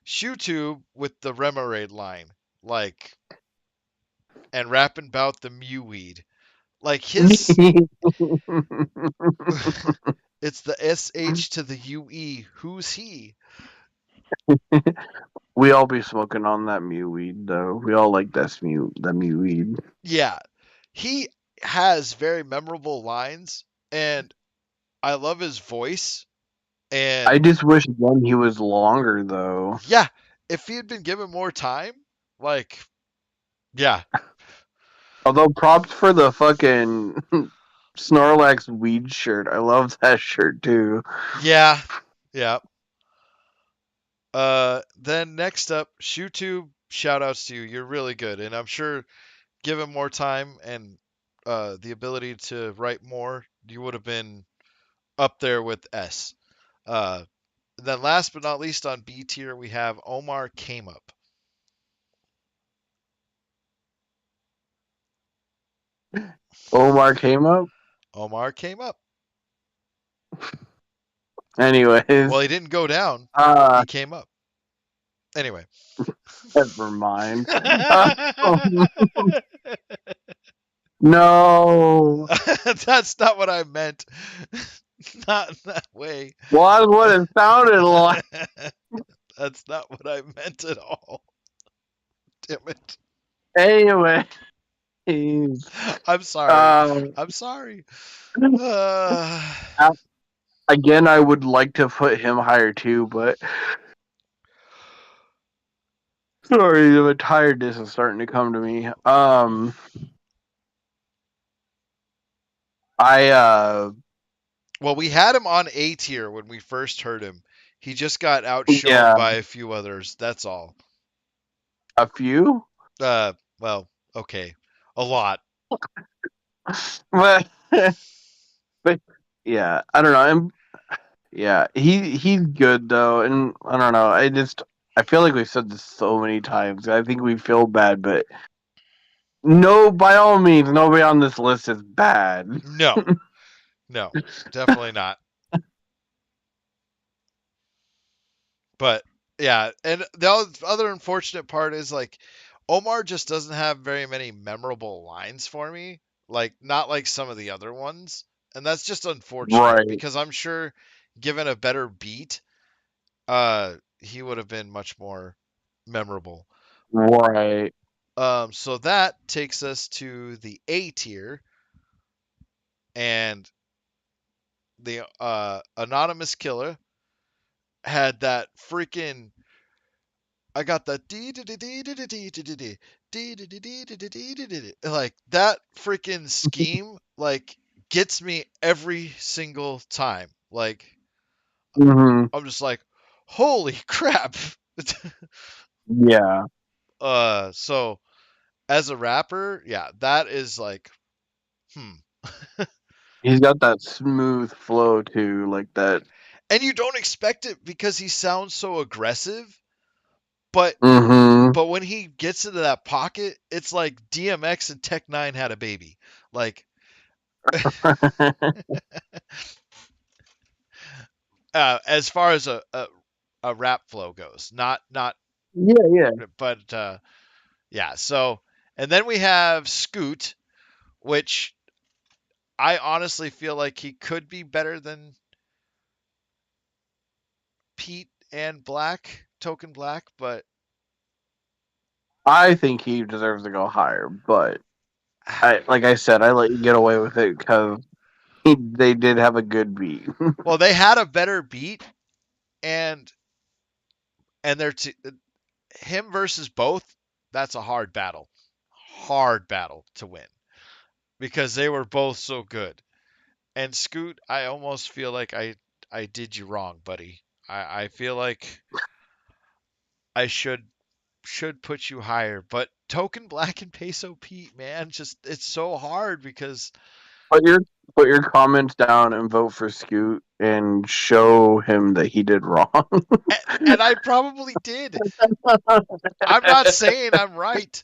ShoeTube with the Remoraid line, like, and rapping about the Mew weed. Like his, it's the SH to the UE. Who's he? We all be smoking on that Mew weed though. We all like that Mew weed. Yeah, he has very memorable lines, and I love his voice. I And just wish again he was longer though. yeah, if he had been given more time, like, yeah, Although props for the fucking Snorlax weed shirt. I love that shirt too. yeah, yeah. Then next up, ShoeTube shout outs to you. You're really good, and I'm sure given more time and the ability to write more, you would have been up there with S. Uh, then last but not least on B tier, we have Omar Came Up. Omar came up. Omar came up. Anyways, Well, he didn't go down. uh, He came up. Anyway. never mind. No. That's not what I meant. Not in that way. Well, that's what it sounded like. That's not what I meant at all. Damn it. Anyway, I'm sorry. um, I'm sorry. Uh, again, I would like to put him higher too, but sorry, the tiredness is starting to come to me. well, we had him on A tier when we first heard him. He just got outshone Yeah, by a few others. That's all. a few, Well, okay. A lot. but but yeah, I don't know. Yeah, he's good though, and I don't know. I feel like we've said this so many times. I think we feel bad, but no, by all means, nobody on this list is bad. No. No. Definitely not. But yeah, and the other unfortunate part is like Omar just doesn't have very many memorable lines for me. Like not like some of the other ones. And that's just unfortunate Right, because I'm sure given a better beat, he would have been much more memorable. right. So that takes us to the A tier and the anonymous killer had that freaking I got the like that freaking scheme like gets me every single time. Like Hmm. I'm just like, holy crap. Yeah, So as a rapper, yeah, that is like, hmm. he's got that smooth flow too, like that. And you don't expect it because he sounds so aggressive, but Hmm. but when he gets into that pocket, it's like DMX and Tech Nine had a baby. Like as far as a rap flow goes, not Yeah, yeah. but yeah. So and then we have Scoot, which I honestly feel like he could be better than Pete and Black, Token Black, but I think he deserves to go higher, but like I said, I let you get away with it because they did have a good beat. well, they had a better beat, and they're him versus both. That's a hard battle to win because they were both so good. And Scoot, I almost feel like I did you wrong, buddy. I feel like I should put you higher, but Token Black and Peso Pete, man, just it's so hard because Put your put your comments down and vote for Scoot and show him that he did wrong. and I probably did. I'm not saying I'm right.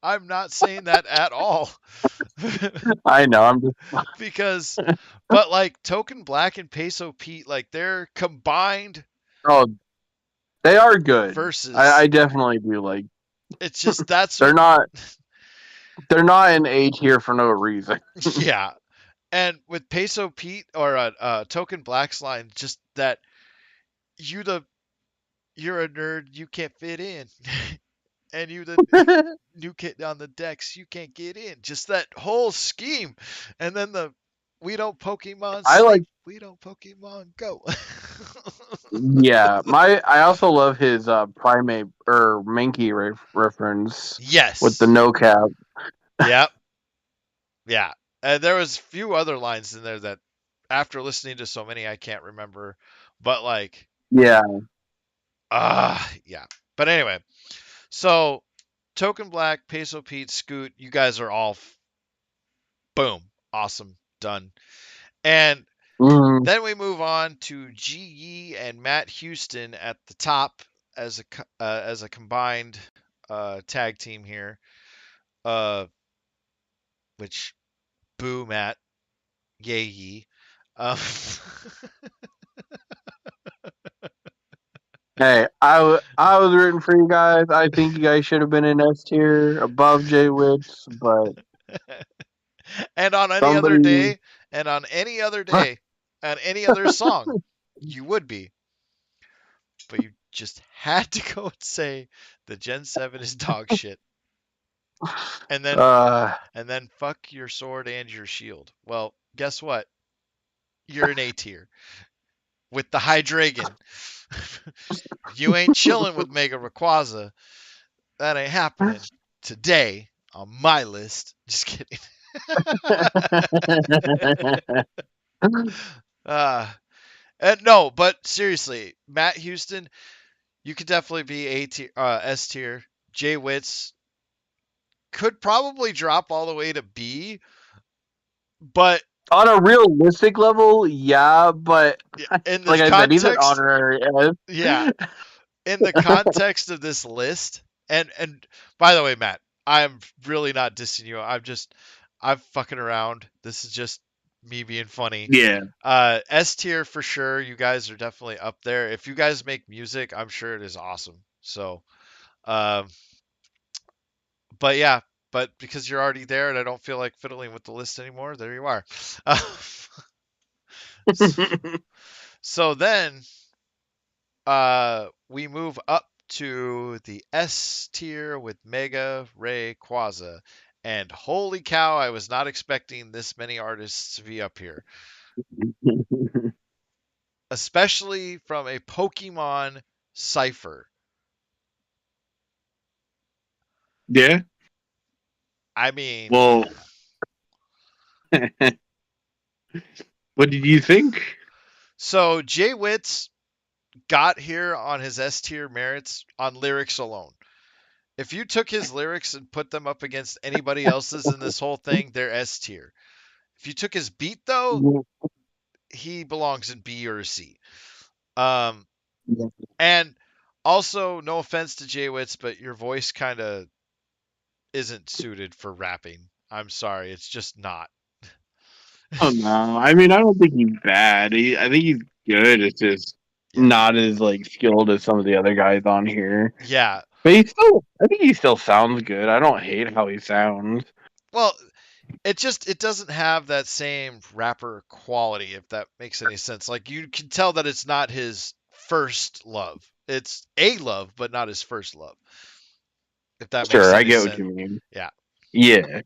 I'm not saying that at all. I know. I'm just. Because but like Token Black and Peso Pete, like their combined Oh, they are good. versus I definitely do like. it's just that's They're not. They're not in A tier for no reason. yeah. And with Peso Pete or Token Black's line, just that you the you're a nerd, you can't fit in. And you the new kid on the decks, you can't get in. Just that whole scheme. And then the we don't Pokemon I like. sleep, we don't Pokemon go. Yeah, I also love his primate or Mankey reference with the Yes. no cap. Yep. Yeah. And there was a few other lines in there that after listening to so many I can't remember. But like Yeah, yeah. But anyway, So, Token Black, Peso Pete, Scoot, you guys are all boom, awesome, done. And Mm. then we move on to GE and Matt Houston at the top as a combined tag team here. Uh, which boo Matt, yay ye. Um, Hey, I was rooting for you guys. I think you guys should have been in S tier above J Wits, but and on any other somebody. day, and on any other day, on any other song, you would be. But you just had to go and say the Gen 7 is dog shit. And then uh, and then fuck your sword and your shield. Well, guess what? You're an A tier with the Hydreigon. You ain't chilling with Mega Rayquaza. That ain't happening today on my list. Just kidding. uh, no, but seriously, Matt Houston, you could definitely be A tier, S tier. Jay Witz could probably drop all the way to B, but on a realistic level, yeah, but in like this I said, he's an context, honorary yeah, S. in the context of this list, and by the way, Matt, I'm really not dissing you. I'm fucking around. This is just me being funny. Yeah. S tier for sure. You guys are definitely up there. If you guys make music, I'm sure it is awesome. So, um, but yeah, but because you're already there and I don't feel like fiddling with the list anymore, there you are. Uh, so then we move up to the S tier with Mega Ray Quaza. And holy cow, I was not expecting this many artists to be up here, especially from a Pokemon Cypher. Yeah. I mean, Well, what did you think? so Jay Witz got here on his S tier merits on lyrics alone. If you took his lyrics and put them up against anybody else's in this whole thing, they're S tier. If you took his beat though, he belongs in B or C. Um, and also, no offense to Jay Witz, but your voice kind of isn't suited for rapping. I'm sorry, it's just not. Oh no! I mean, I don't think he's bad. I think he's good. It's just Yeah. not as like skilled as some of the other guys on here. Yeah. But I think he still sounds good. I don't hate how he sounds. Well, it doesn't have that same rapper quality, if that makes any sense. Like you can tell that it's not his first love. It's a love, but not his first love. If that makes Sure, I any get what sense. you mean. Yeah. Yeah.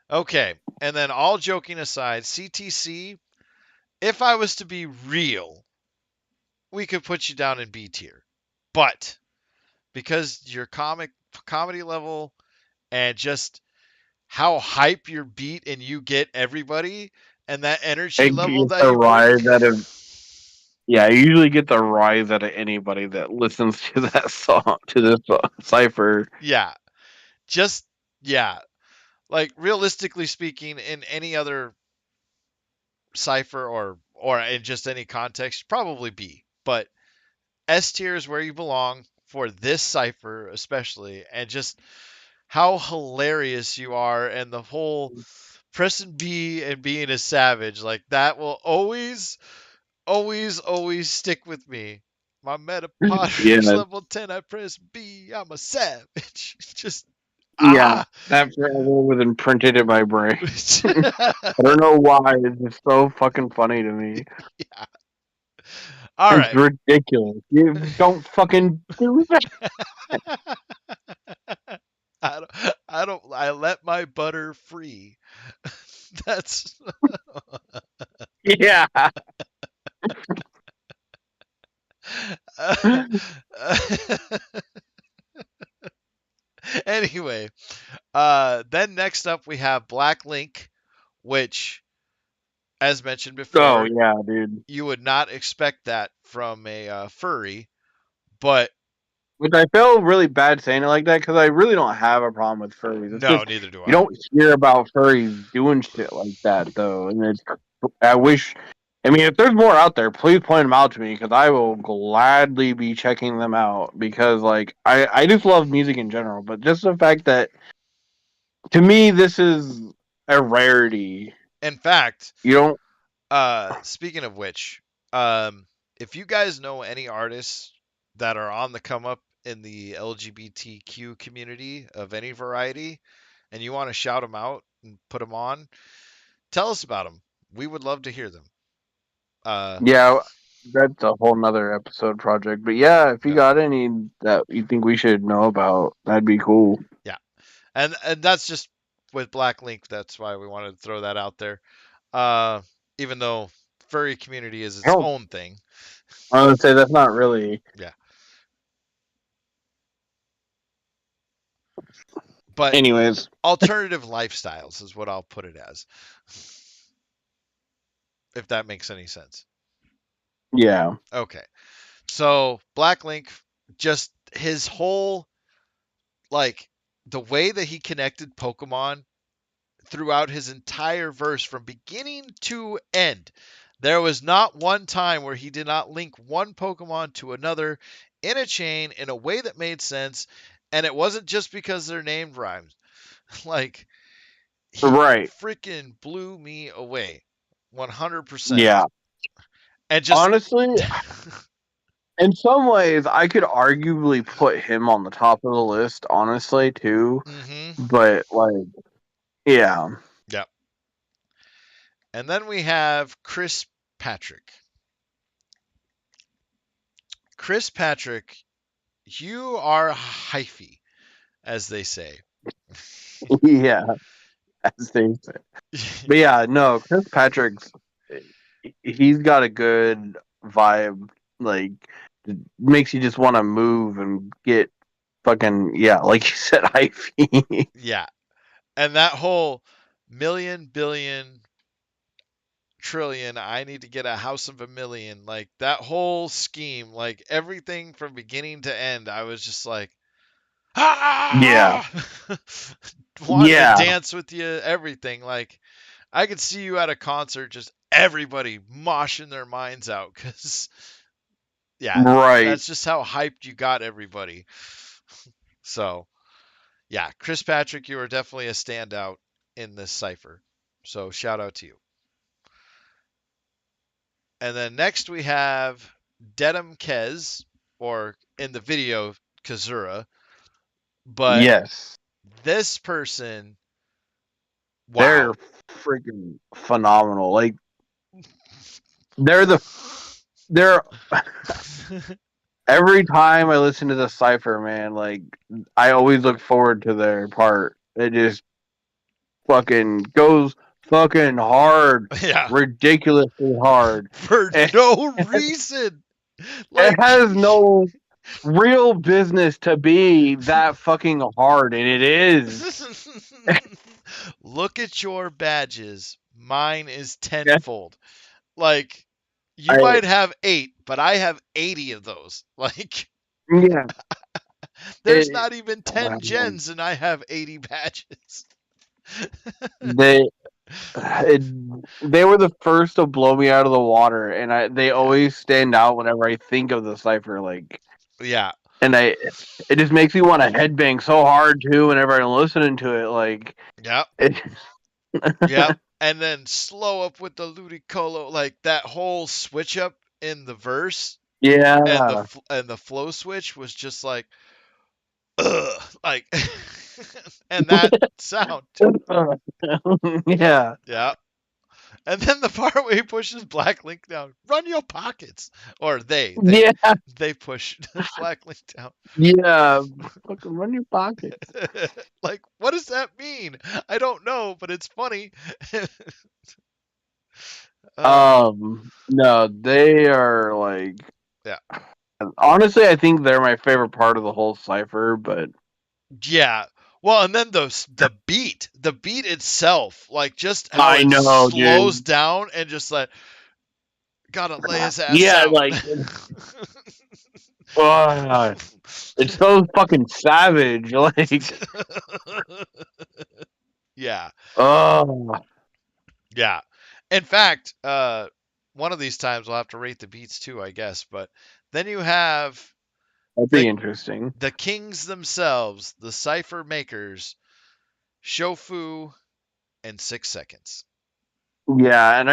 Okay. And then all joking aside, CTC, if I was to be real, we could put you down in B tier. But because your comedy level and just how hype your beat and you get everybody and that energy I level get that the you bring. rise out of yeah. I usually get the rise out of anybody that listens to that song to this cipher. Yeah. Just yeah. Like realistically speaking, in any other cipher or in just any context, probably B. But S tier is where you belong for this cipher especially, and just how hilarious you are, and the whole pressing B and being a savage like that will always stick with me. My Metapod Yeah, level 10, I press B. I'm a savage. Just yeah. ah. That forever was imprinted in my brain. I don't know why. It's just so fucking funny to me. Yeah. All It's right. ridiculous. You don't fucking do that. I let my butter free. That's Yeah. anyway. Then next up we have Black Link, which, as mentioned Oh before, yeah, dude. you would not expect that from a furry, but Which I feel really bad saying it like that because I really don't have a problem with furries. It's No, just neither do you I. don't hear about furries doing shit like that though, and it's. I wish. I mean, if there's more out there, please point them out to me because I will gladly be checking them out because, like, I just love music in general, but just the fact that to me this is a rarity. In fact, You don't. speaking of which, um, if you guys know any artists that are on the come up in the LGBTQ community of any variety, and you want to shout them out and put them on, tell us about them. We would love to hear them. Uh, Yeah, that's a whole nother episode project. But yeah, if you yeah, got any that you think we should know about, that'd be cool. yeah, and that's just with Black Link. That's why we wanted to throw that out there. Uh, Even though furry community is its Hell, own thing. I would say that's not really. Yeah, but Anyways, alternative lifestyles is what I'll put it as, if that makes any sense. yeah, Okay. So Black Link, just his whole, like, the way that he connected Pokemon throughout his entire verse from beginning to end. There was not one time where he did not link one Pokemon to another in a chain in a way that made sense, and it wasn't just because their name rhymed. Like, he right. freaking blew me away 100%. Yeah, And just honestly, in some ways, I could arguably put him on the top of the list, honestly, too. mm-hmm. But like, yeah, Yep. And then we have Chris Patrick. Chris Patrick, you are hyphy, as they say. yeah, as they say. But yeah, no, Chris Patrick's he's got a good vibe. Like, it makes you just want to move and get fucking yeah, like you said, hyphy. Yeah. And that whole million, billion, trillion, I need to get a house of a million, like that whole scheme, like everything from beginning to end, I was just like, yeah, ah! Wanting to yeah, dance with you, everything. Like, I could see you at a concert, just everybody moshing their minds out because, yeah, right. that's just how hyped you got everybody. So, yeah, Chris Patrick, you are definitely a standout in this cipher. So, shout out to you. And then next we have Dedham Kez, or in the video, Kazura. But Yes, this person, they're wow. freaking phenomenal. Like they're every time I listen to the cipher, man, like I always look forward to their part. It just fucking goes fucking hard, Yeah, ridiculously hard. for And no reason. it Like, has no real business to be that fucking hard, and it is. look at your badges. Mine is Yeah, tenfold. Like, you I might have 8, but I have 80 of those. Like, yeah. there's It, not even 10 gens, and I have 80 badges. they it, they were the first to blow me out of the water, and they Yeah. always stand out whenever I think of the cipher. Like, Yeah. and it just makes me want to headbang so hard too whenever I'm listening to it. Like, Yep. it, Yep. And then slow up with the Ludicolo, like that whole switch up in the verse and yeah, the flow switch was just like, ugh, like, and that sound too. yeah, Yeah. And then the part where he pushes Black Link down, run your pockets, or yeah, they push Black Link down. yeah. Fucking run your pockets. Like, what does that mean? I don't know, but it's funny. uh, No, they are like yeah. honestly, I think they're my favorite part of the whole cipher. But Yeah. Well, and then the beat itself, like just how I it know, slows dude. down and just like gotta lay his ass Yeah, out. like Ugh, it's so fucking savage. Like, Yeah. oh, Yeah. In fact, one of these times we'll have to rate the beats too, I guess. But then you have that'd the be interesting. the kings themselves, the cipher makers, Shofu and 6 seconds. Yeah, and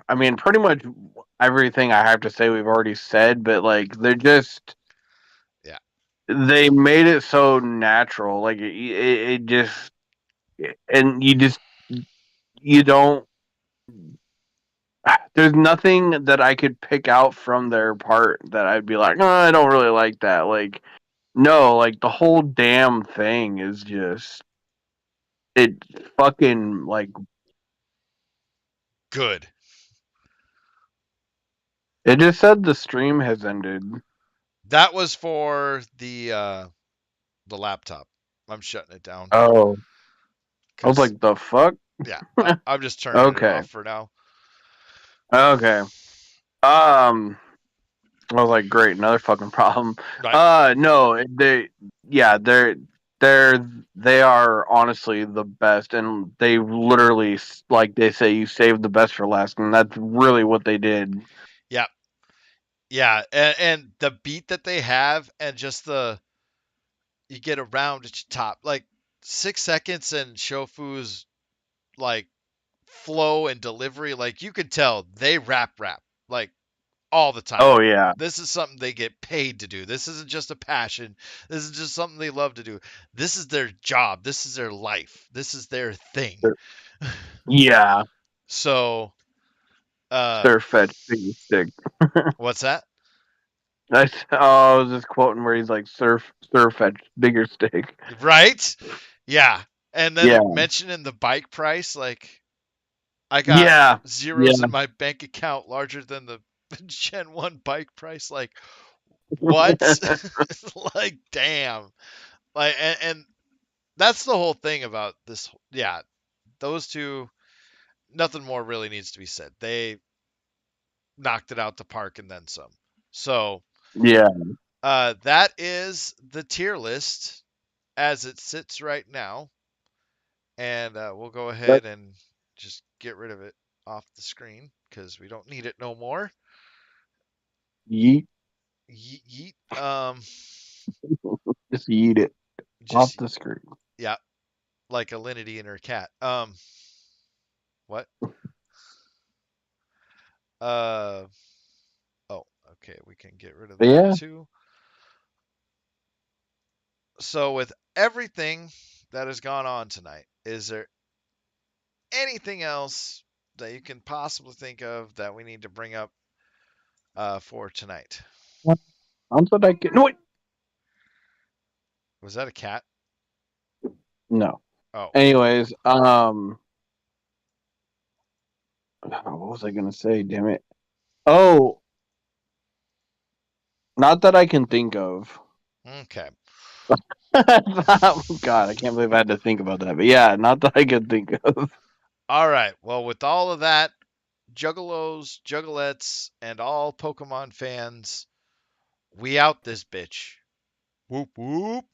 I mean, pretty much everything I have to say we've already said, but like, they're just Yeah. they made it so natural. Like, it just, and you don't. There's nothing that I could pick out from their part that I'd be like, oh, I don't really like that. Like, no, like the whole damn thing is just it fucking like Good. it just said the stream has ended. That was for the laptop. I'm shutting it down Oh, I was because like, the fuck? yeah, I'm just turning it Okay, off for now. okay. I was like, great, another fucking problem. Right. No, yeah, they're, they are honestly the best, and they literally, like they say, you saved the best for last, and that's really what they did. Yeah. Yeah. And the beat that they have and just the you get around at your top like 6 seconds and Shofu's like flow and delivery, like you could tell they rap like all the time. Oh yeah, This is something they get paid to do. This isn't just a passion. This is just something they love to do. This is their job. This is their life. This is their thing. yeah. So, uh, Surf fetch bigger stick. what's that? I was just quoting where he's like, surf fetch bigger stick. Right? Yeah. And Yeah, then mentioning the bike price, like I got yeah, zeros yeah. in my bank account larger than the Gen 1 bike price. Like, what? Like, damn. Like, and that's the whole thing about this. Yeah, those two, nothing more really needs to be said. They knocked it out the park and then some. So, Yeah. that is the tier list as it sits right now. And we'll go ahead and just get rid of it off the screen because we don't need it no more. Yeet. Yeet, yeet. Just yeet it off Just the screen. yeah, like Alinity and her cat. What? Uh, oh, okay, we can get rid of But that yeah, too. So with everything that has gone on tonight, is there anything else that you can possibly think of that we need to bring up for tonight? sounds what I can. No, wait. Was that a cat? No. Oh, Anyways, what was I gonna say? Damn it. Oh, not that I can think of. okay. God, I can't believe I had to think about that. But yeah, not that I can think of. All right. Well, with all of that, juggalos, juggalettes, and all Pokemon fans, we out this bitch. Whoop whoop.